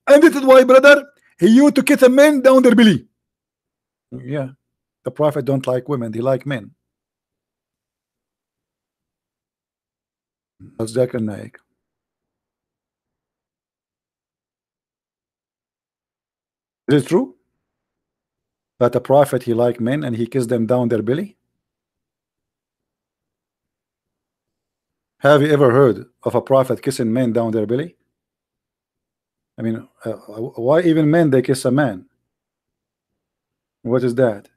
And this is why, brother, he used to kiss a man down their belly. Yeah, the prophet don't like women, he like men. That's Zakir Naik. Is it true? that a prophet he liked men and he kissed them down their belly? Have you ever heard of a prophet kissing men down their belly? I mean, why even men they kiss a man? What is that?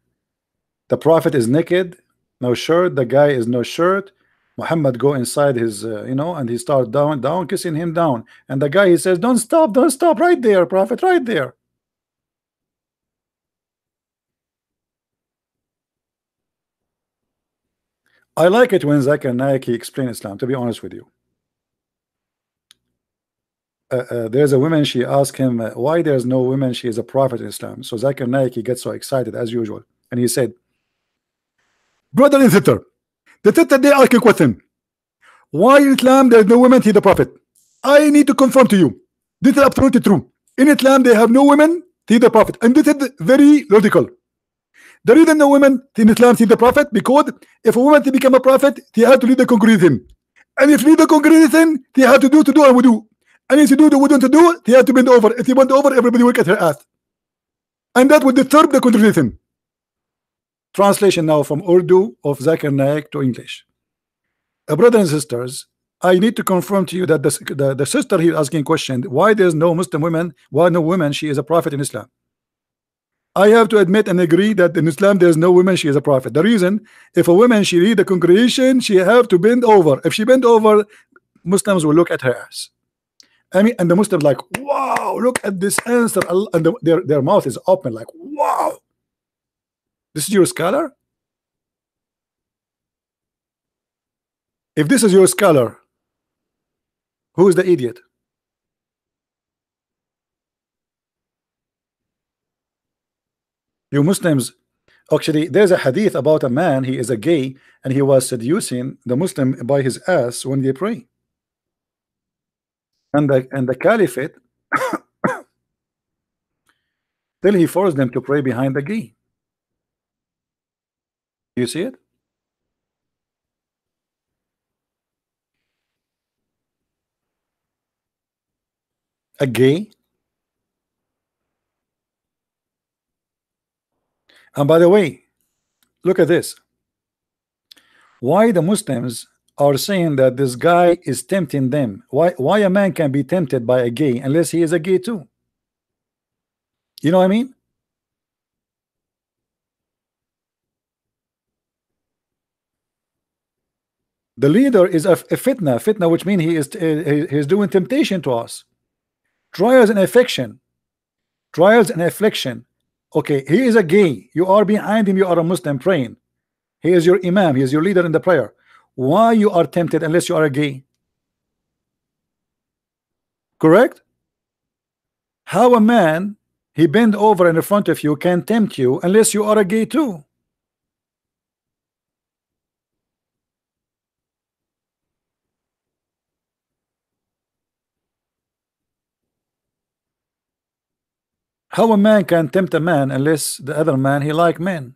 The prophet is naked, no shirt. The guy is no shirt. Muhammad go inside his, and he start down, kissing him down. And the guy he says, don't stop, right there, prophet, right there. I like it when Zakir Naik explain Islam, to be honest with you. There's a woman, she asked him why there's no women, she is a prophet in Islam. So Zakir Naik, he gets so excited as usual, and he said, brother and sister, the sister they ask a question, why in Islam there's no women to the prophet? I need to confirm to you, this is absolutely true. In Islam they have no women to the prophet, and this is very logical. The reason no women in Islam see the prophet, because if a woman to become a prophet, they have to lead the congregation, and if lead the congregation, they have to do and wudu. And if you do the wouldn't to do, they have to bend over. If you bend over, everybody will get her ass. And that would disturb the conversation. Translation now from Urdu of Zakir Naik to English. Brothers and sisters, I need to confirm to you that the sister here asking question, why there's no Muslim women, why no women, she is a prophet in Islam. I have to admit and agree that in Islam there's no woman, she is a prophet. The reason, if a woman, she lead the congregation, she have to bend over. If she bend over, Muslims will look at her ass. I mean, and the Muslims like, wow, look at this answer, and their mouth is open like, wow, this is your scholar? If this is your scholar, who is the idiot? You Muslims, actually, there's a hadith about a man, he is a gay, and he was seducing the Muslim by his ass when they pray. And the caliphate till he forced them to pray behind the gay. You see it? A gay. And by the way, look at this. Why the Muslims are saying that this guy is tempting them? Why a man can be tempted by a gay unless he is a gay too? You know what I mean? The leader is a fitna, which means he is doing temptation to us. Trials and affliction. Okay, he is a gay. You are behind him. You are a Muslim praying. He is your imam. He is your leader in the prayer. Why you are tempted unless you are a gay? Correct? How a man he bend over in front of you can tempt you unless you are a gay too? How a man can tempt a man unless the other man he like men?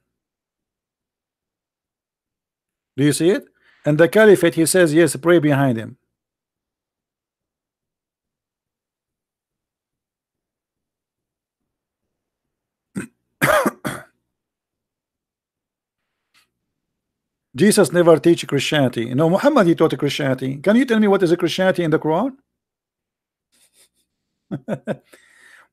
Do you see it? And the caliphate, he says yes, pray behind him. Jesus never teach Christianity. No, Muhammad he taught Christianity. Can you tell me what is a Christianity in the Quran?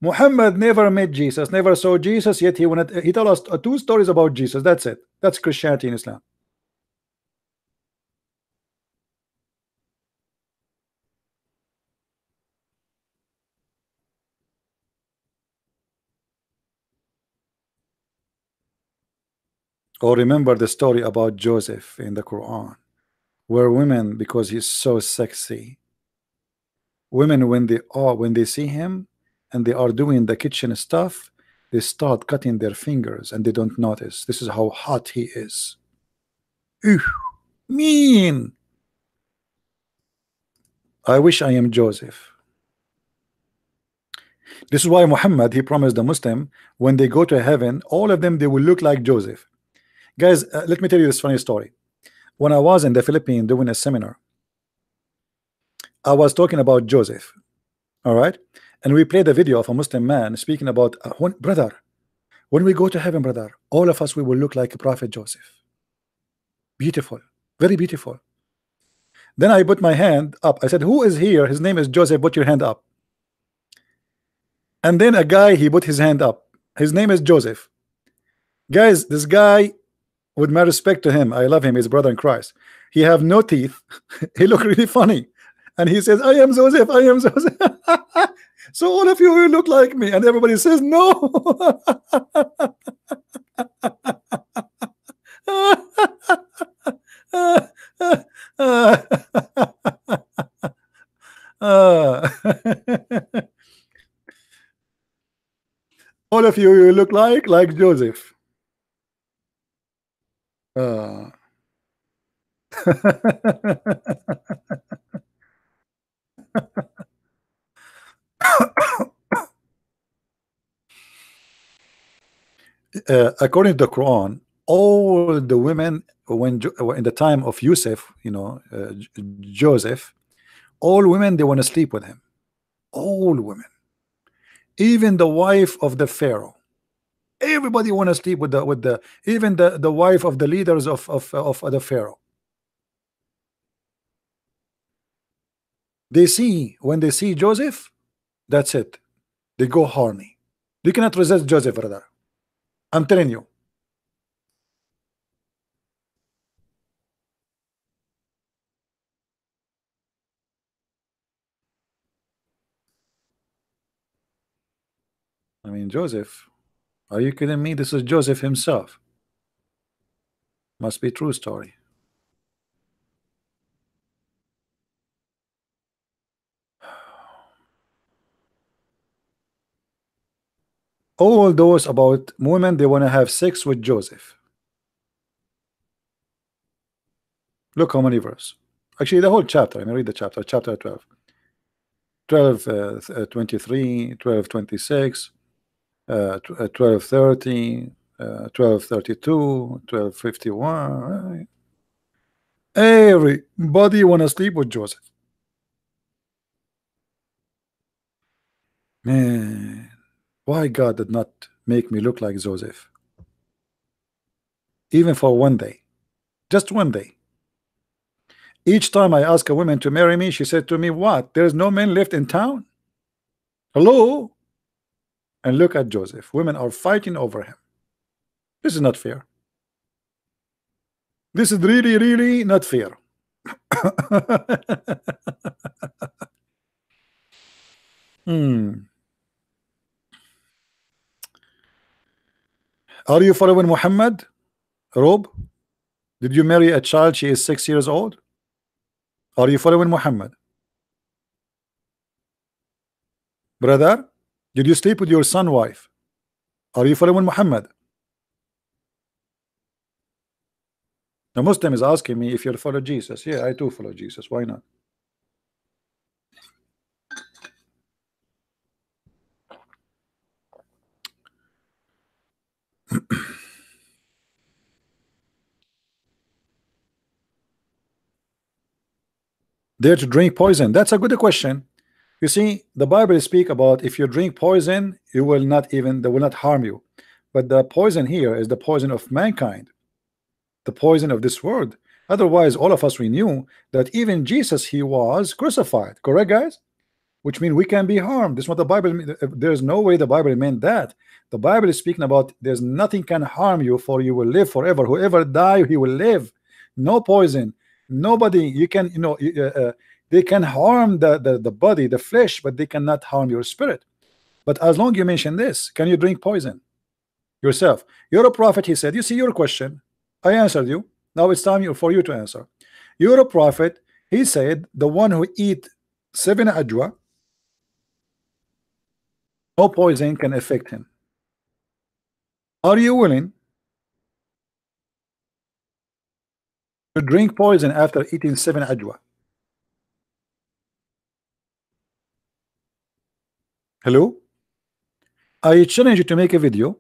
Muhammad never met Jesus, never saw Jesus, yet he told us two stories about Jesus. That's it. That's Christianity in Islam. Or remember the story about Joseph in the Quran, where women, because he's so sexy, women when they see him and they are doing the kitchen stuff, they start cutting their fingers and they don't notice. This is how hot he is. Ew, mean. I wish I am Joseph. This is why Muhammad he promised the Muslim when they go to heaven, all of them they will look like Joseph. Guys, let me tell you this funny story. When I was in the Philippines doing a seminar, I was talking about Joseph. All right, and we played a video of a Muslim man speaking about brother, When we go to heaven, brother, all of us, we will look like Prophet Joseph. Beautiful, very beautiful. Then I put my hand up. I said, who is here? His name is Joseph. Put your hand up. And then a guy, he put his hand up. His name is Joseph. Guys, this guy, with my respect to him, I love him, he's a brother in Christ. He have no teeth. He look really funny. And he says, I am Joseph, I am Joseph. So all of you will look like me. And everybody says, no. All of you will look like Joseph. According to the Quran, all the women, when in the time of Yusuf, you know, Joseph, all women, they want to sleep with him. All women, even the wife of the Pharaoh, everybody want to sleep with the even the wife of the leaders of the Pharaoh. They see, when they see Joseph, that's it, they go horny. You cannot resist Joseph, brother. I'm telling you. I mean, Joseph, are you kidding me? This is Joseph himself. Must be true story. All those about women, they want to have sex with Joseph. Look how many verses. Actually, the whole chapter. I'm going to read the chapter. Chapter 12. 12, 23, 12, 26, 12, 30, 12, 32, 12, 51. Everybody want to sleep with Joseph. Man, why God did not make me look like Joseph? Even for one day. Just one day. Each time I ask a woman to marry me, she said to me, what? There's no men left in town? Hello? And look at Joseph. Women are fighting over him. This is not fair. This is really, really not fair. Are you following Muhammad? Rob? Did you marry a child? She is 6 years old. Are you following Muhammad? Brother, did you sleep with your son's wife? Are you following Muhammad? The Muslim is asking me if you follow Jesus. Yeah, I do follow Jesus. Why not? Dare to drink poison? That's a good question. You see, the Bible speak about if you drink poison, you will not even, they will not harm you. But the poison here is the poison of mankind, the poison of this world. Otherwise, all of us, we knew that even Jesus, he was crucified. Correct, guys? Which means we can be harmed. This is what the Bible means. There's no way the Bible meant that. The Bible is speaking about there's nothing can harm you, for you will live forever. Whoever die, he will live. No poison. Nobody. You can, you know, they can harm the body, the flesh, but they cannot harm your spirit. But as long as you mention this, can you drink poison yourself? You're a prophet, he said. You see your question. I answered you. Now it's time for you to answer. You're a prophet. He said the one who eat 7 ajwa, no poison can affect him. Are you willing to drink poison after eating 7 ajwa? Hello? I challenge you to make a video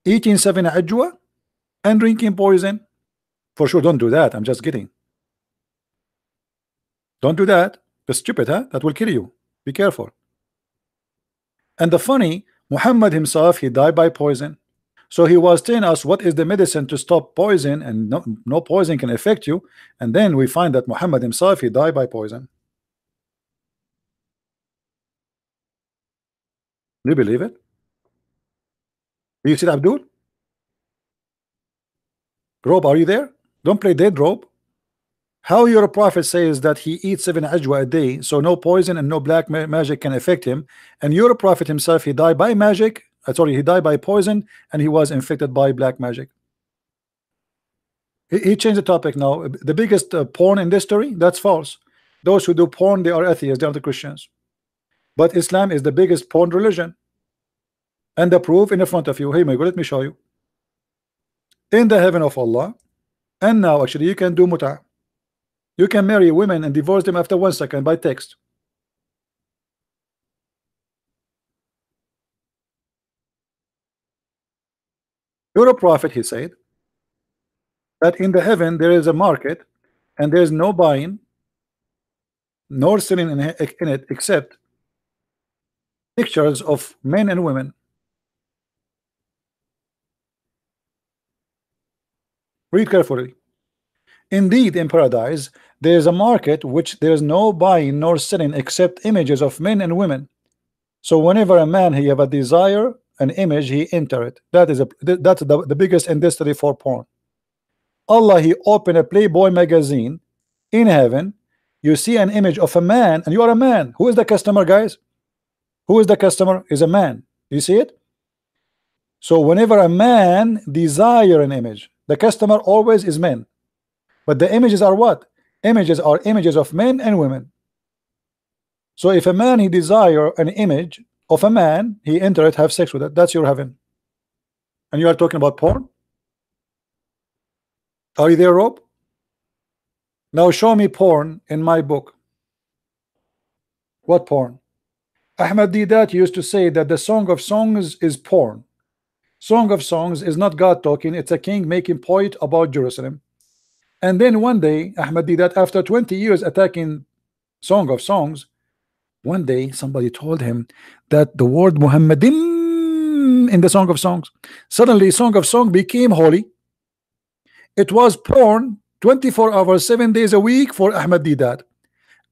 eating 7 ajwa and drinking poison. For sure, don't do that. I'm just kidding. Don't do that. That's stupid, huh? That will kill you. Be careful. And the funny, Muhammad himself, he died by poison. So he was telling us what is the medicine to stop poison, and no poison can affect you. And then we find that Muhammad himself, he died by poison. Do you believe it? Do you see it, Abdul? Rob, are you there? Don't play dead, Rob. How your prophet says that he eats 7 ajwa a day, so no poison and no black magic can affect him, and your prophet himself, he died by magic. Sorry, he died by poison, and he was infected by black magic. He changed the topic now. The biggest porn in history, that's false. Those who do porn, they are atheists, they are the Christians. But Islam is the biggest porn religion. And the proof in the front of you. Hey, my God, let me show you. In the heaven of Allah, and now actually you can do muta. You can marry women and divorce them after 1 second by text. Your prophet, he said that in the heaven there is a market, and there is no buying nor selling in it except pictures of men and women. Read carefully. Indeed, in paradise there is a market which there is no buying nor selling except images of men and women. So whenever a man he have a desire, an image, he enter it. That's the biggest industry for porn. Allah, he opened a Playboy magazine in heaven. You see an image of a man, and you are a man. Who is the customer, guys? Who is the customer? Is a man. You see it? So whenever a man desire an image, the customer always is men. But the images are what? Images are images of men and women. So if a man he desire an image of a man, he enter it, have sex with it. That's your heaven. And you are talking about porn? Are you there, Rob? Now show me porn in my book. What porn? Ahmad Didat used to say that the Song of Songs is porn. Song of Songs is not God talking, it's a king making point about Jerusalem. And then one day, Ahmad Didat, after 20 years attacking Song of Songs, one day somebody told him that the word Muhammadim in the Song of Songs, suddenly Song of Song became holy. It was porn 24 hours 7 days a week for Ahmad Didat.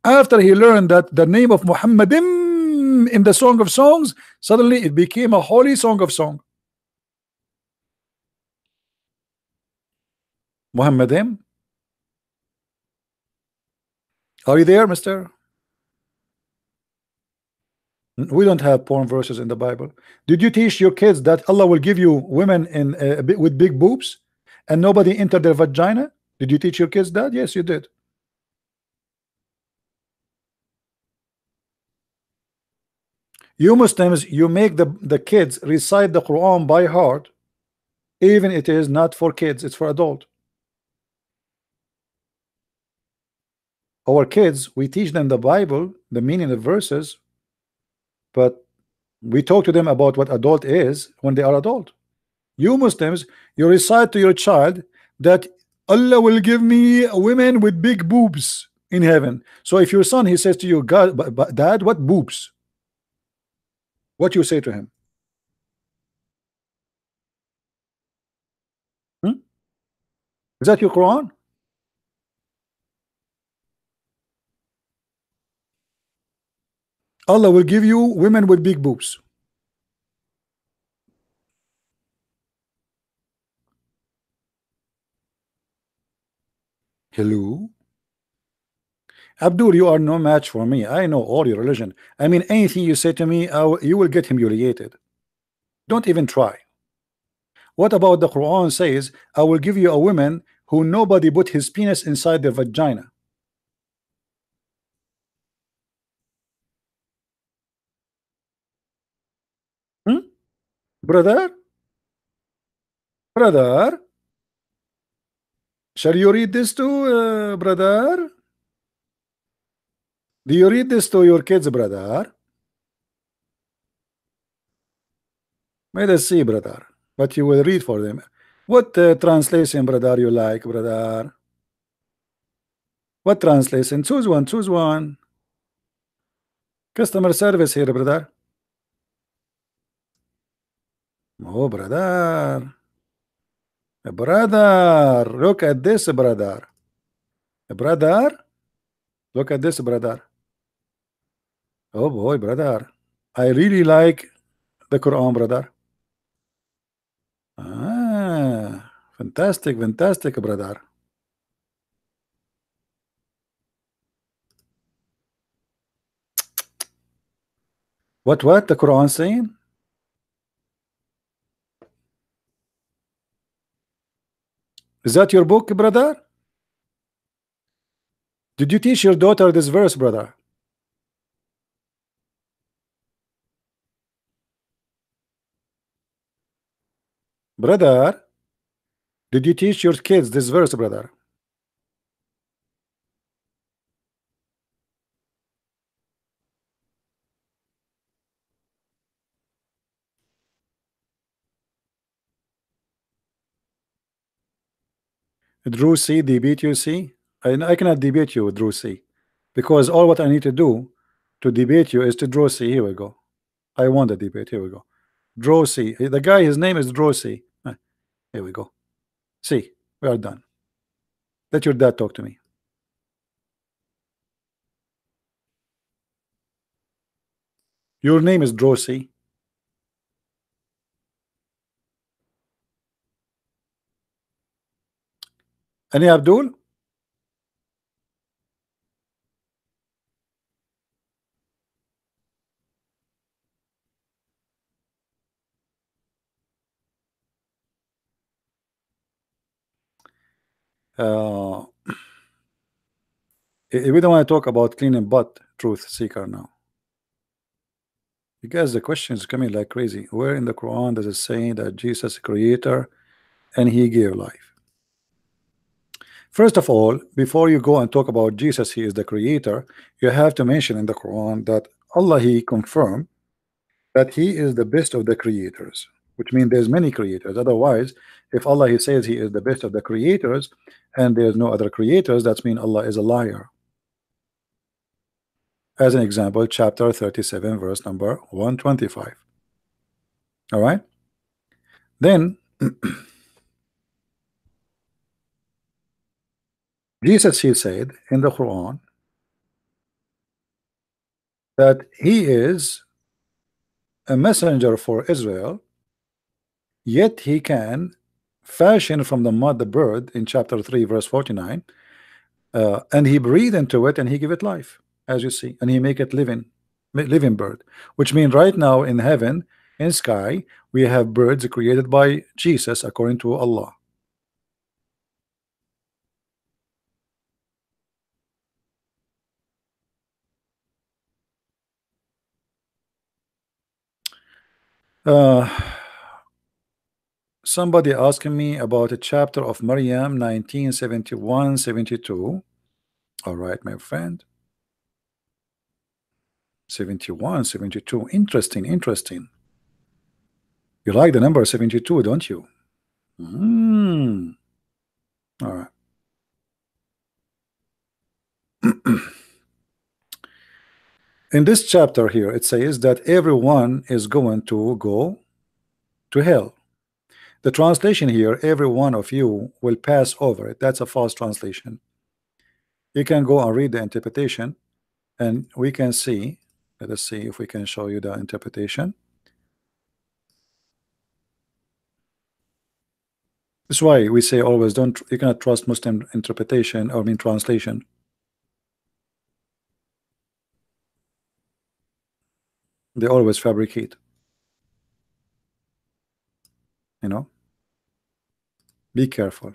After he learned that the name of Muhammadim in the Song of Songs, suddenly it became a holy Song of Song. Muhammadim, are you there, mister? We don't have porn verses in the Bible. Did you teach your kids that Allah will give you women in with big boobs and nobody enter their vagina? Did you teach your kids that? Yes, you did. You Muslims, you make the kids recite the Quran by heart, even it is not for kids, it's for adult. Our kids, we teach them the Bible, the meaning of verses, but we talk to them about what adult is when they are adult. You Muslims, you recite to your child that Allah will give me women with big boobs in heaven. So if your son, he says to you, God, but Dad, what boobs? What you say to him? Is that your Quran? Allah will give you women with big boobs. Hello? Abdul, you are no match for me. I know all your religion. I mean, anything you say to me, you will get humiliated. Don't even try. What about the Quran says, I will give you a woman who nobody put his penis inside their vagina. Brother? Brother? Shall you read this to brother? Do you read this to your kids, brother? Let us see, brother, what you will read for them. What translation, brother, you like, brother? What translation? Choose one, choose one. Customer service here, brother. Oh, brother. Brother. Look at this, brother. Brother. Look at this, brother. Oh boy, brother. I really like the Quran, brother. Ah, fantastic, fantastic, brother. What the Quran saying? Is that your book, brother? Did you teach your daughter this verse, brother? Brother, did you teach your kids this verse, brother? Drew C, debate you, see? I cannot debate you with Drew C. Because all what I need to do to debate you is to draw C. Here we go. I won the debate. Here we go. Draw C. The guy, his name is Draw C. Here we go. See, we are done. Let your dad talk to me. Your name is Draw C. Any Abdul? Uh, we don't want to talk about cleaning butt, truth seeker now. You guys, the questions coming like crazy. Where in the Quran does it say that Jesus is creator and he gave life? First of all, before you go and talk about Jesus, he is the creator, you have to mention in the Quran that Allah, he confirmed that he is the best of the creators, which means there's many creators. Otherwise, if Allah, he says he is the best of the creators and there's no other creators, that means Allah is a liar. As an example, chapter 37, verse number 125. All right. Then Jesus, he said in the Quran that he is a messenger for Israel, yet he can fashion from the mud the bird in chapter 3 verse 49, and he breathe into it and he give it life, as you see, and he make it living bird, which means right now in heaven, in sky, we have birds created by Jesus according to Allah. Somebody asking me about a chapter of Maryam 1971-72. All right, my friend. 71, 72. Interesting, interesting. You like the number 72, don't you? All right. In this chapter here, it says that everyone is going to go to hell. The translation here, every one of you will pass over it. That's a false translation. You can go and read the interpretation, and we can see. Let us see if we can show you the interpretation. That's why we say always you cannot trust Muslim interpretation or translation. They always fabricate. You know, be careful.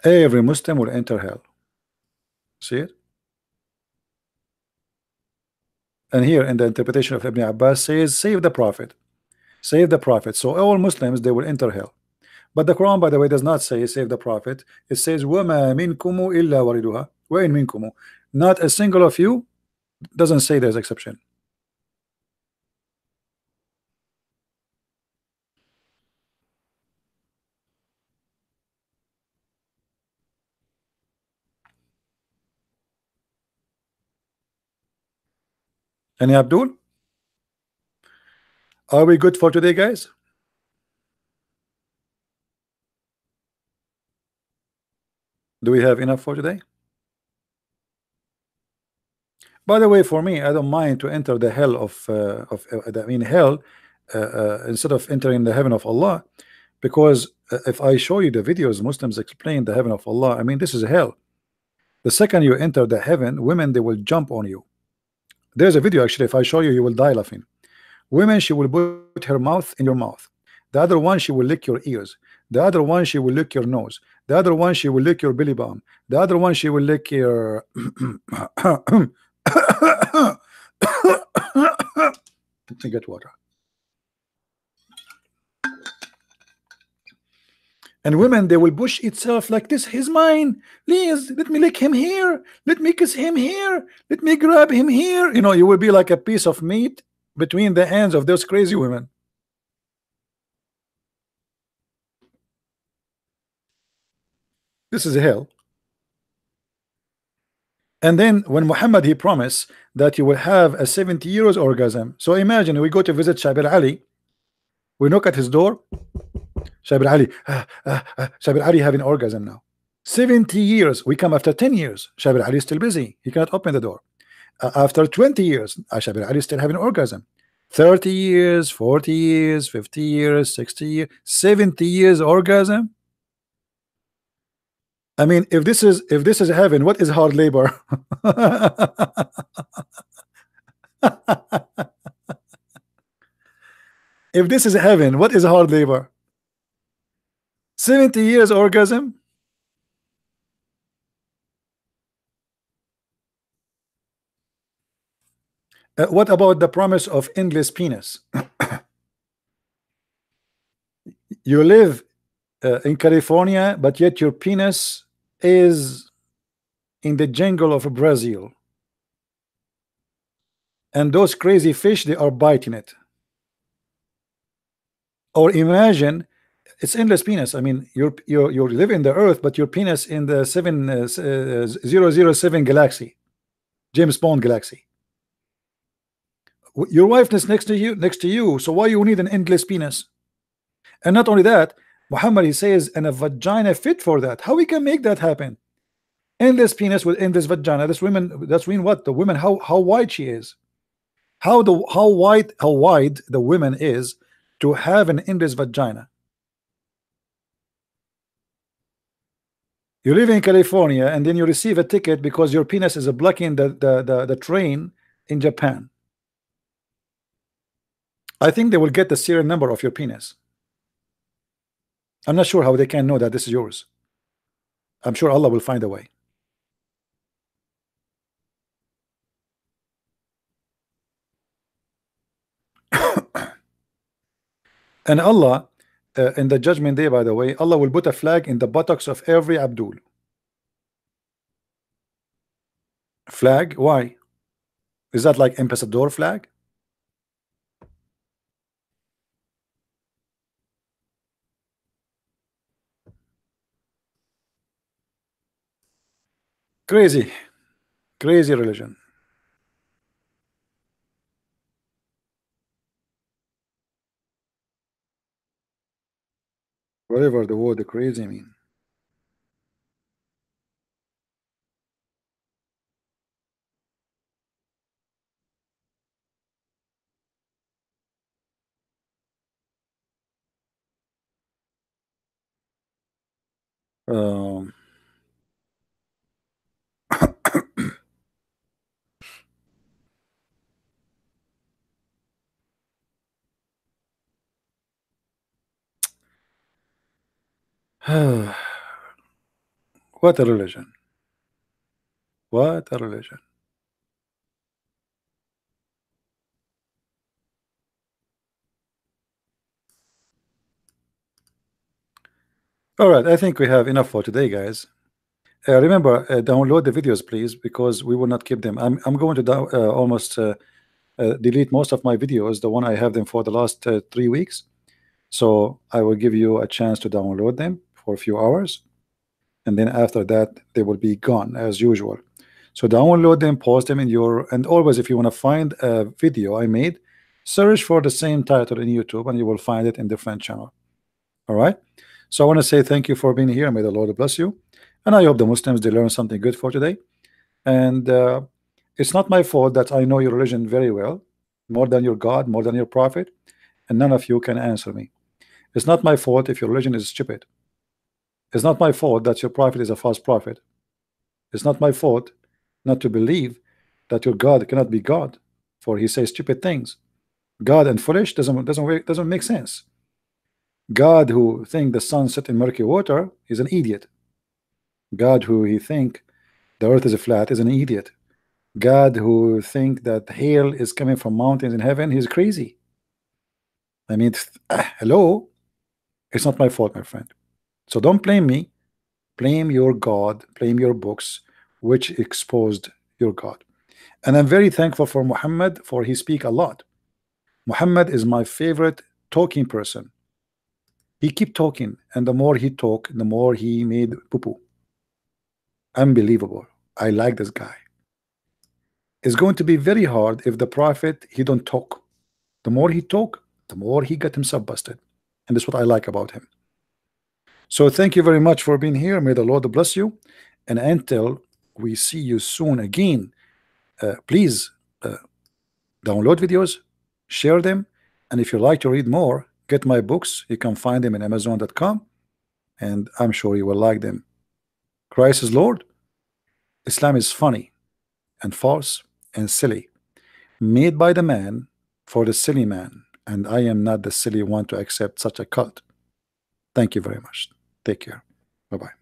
Every Muslim will enter hell. See it? And here in the interpretation of Ibn Abbas says, save the Prophet. Save the Prophet. So all Muslims, they will enter hell. But the Quran, by the way, does not say save the Prophet. It says, وَمَا مِنْكُمُ إِلَّا وَرِدُهَا وَإِن مِنْكُمُ. Not a single of you doesn't say there's exception. Any Abdul? Are we good for today, guys? Do we have enough for today? By the way, for me, I don't mind to enter the hell I mean hell, instead of entering the heaven of Allah, because if I show you the videos Muslims explain the heaven of Allah, I mean this is hell. The second you enter the heaven, women, they will jump on you. There's a video actually. If I show you, you will die laughing. Women, she will put her mouth in your mouth. The other one, she will lick your ears. The other one, she will lick your nose. The other one, she will lick your belly button. The other one, she will lick your to get water. And women, they will push itself like this. He's mine. Please, let me lick him here. Let me kiss him here. Let me grab him here. You know, you will be like a piece of meat between the hands of those crazy women. This is hell. And then when Muhammad, he promised that you will have a 70 years orgasm. So imagine we go to visit Shabir Ali. We knock at his door. Shabir Ali, Shabir Ali having orgasm now. 70 years. We come after 10 years. Shabir Ali is still busy. He cannot open the door. After 20 years, Shabir Ali is still having orgasm. 30 years, 40 years, 50 years, 60 years, 70 years orgasm. I mean, if this is heaven, what is hard labor? If this is heaven, what is hard labor? 70 years orgasm. What about the promise of endless penis? You live in California, but yet your penis is in the jungle of Brazil, and those crazy fish, they are biting it. Or imagine it's endless penis. I mean, you live in the earth, but your penis in the 007 galaxy, James Bond galaxy. Your wife is next to you, so why you need an endless penis? And not only that, Muhammad, he says, and a vagina fit for that. How we can make that happen? Endless penis with endless vagina. That's women. That's mean what? The woman, how wide she is, how wide the woman is to have an endless vagina. You live in California and then you receive a ticket because your penis is blocking the train in Japan. I think they will get the serial number of your penis. I'm not sure how they can know that this is yours. I'm sure Allah will find a way. And Allah, in the judgment day, by the way, Allah will put a flag in the buttocks of every Abdul. Flag? Why? Is that like ambassador flag? Crazy religion. Whatever the word crazy mean. What a religion. What a religion. All right, I think we have enough for today, guys. Remember, download the videos, please, because we will not keep them. I'm going to almost delete most of my videos, the one I have them for the last 3 weeks. So I will give you a chance to download them for a few hours, and then after that they will be gone as usual. So download them, post them in your, and always if you want to find a video I made, search for the same title in YouTube and you will find it in different channel. All right. So I want to say thank you for being here. May the Lord bless you. And I hope the Muslims, they learn something good for today. And it's not my fault that I know your religion very well, more than your God, more than your prophet, and none of you can answer me. It's not my fault if your religion is stupid. It's not my fault that your prophet is a false prophet. It's not my fault not to believe that your God cannot be God, for he says stupid things. God and foolish doesn't make sense. God who think the sun set in murky water is an idiot. God who he think the earth is flat is an idiot. God who think that hail is coming from mountains in heaven, he's crazy. I mean, hello, it's not my fault, my friend. So don't blame me. Blame your God, blame your books, which exposed your God. And I'm very thankful for Muhammad, for he speak a lot. Muhammad is my favorite talking person. He keep talking, and the more he talk, the more he made poo-poo. Unbelievable. I like this guy. It's going to be very hard if the prophet he don't talk. The more he talk, the more he got himself busted. And that's what I like about him. So thank you very much for being here. May the Lord bless you. And until we see you soon again, please download videos, share them, and if you like to read more, get my books. You can find them in Amazon.com, and I'm sure you will like them. Christ is Lord. Islam is funny and false and silly, made by the man for the silly man, and I am not the silly one to accept such a cult. Thank you very much. Take care. Bye-bye.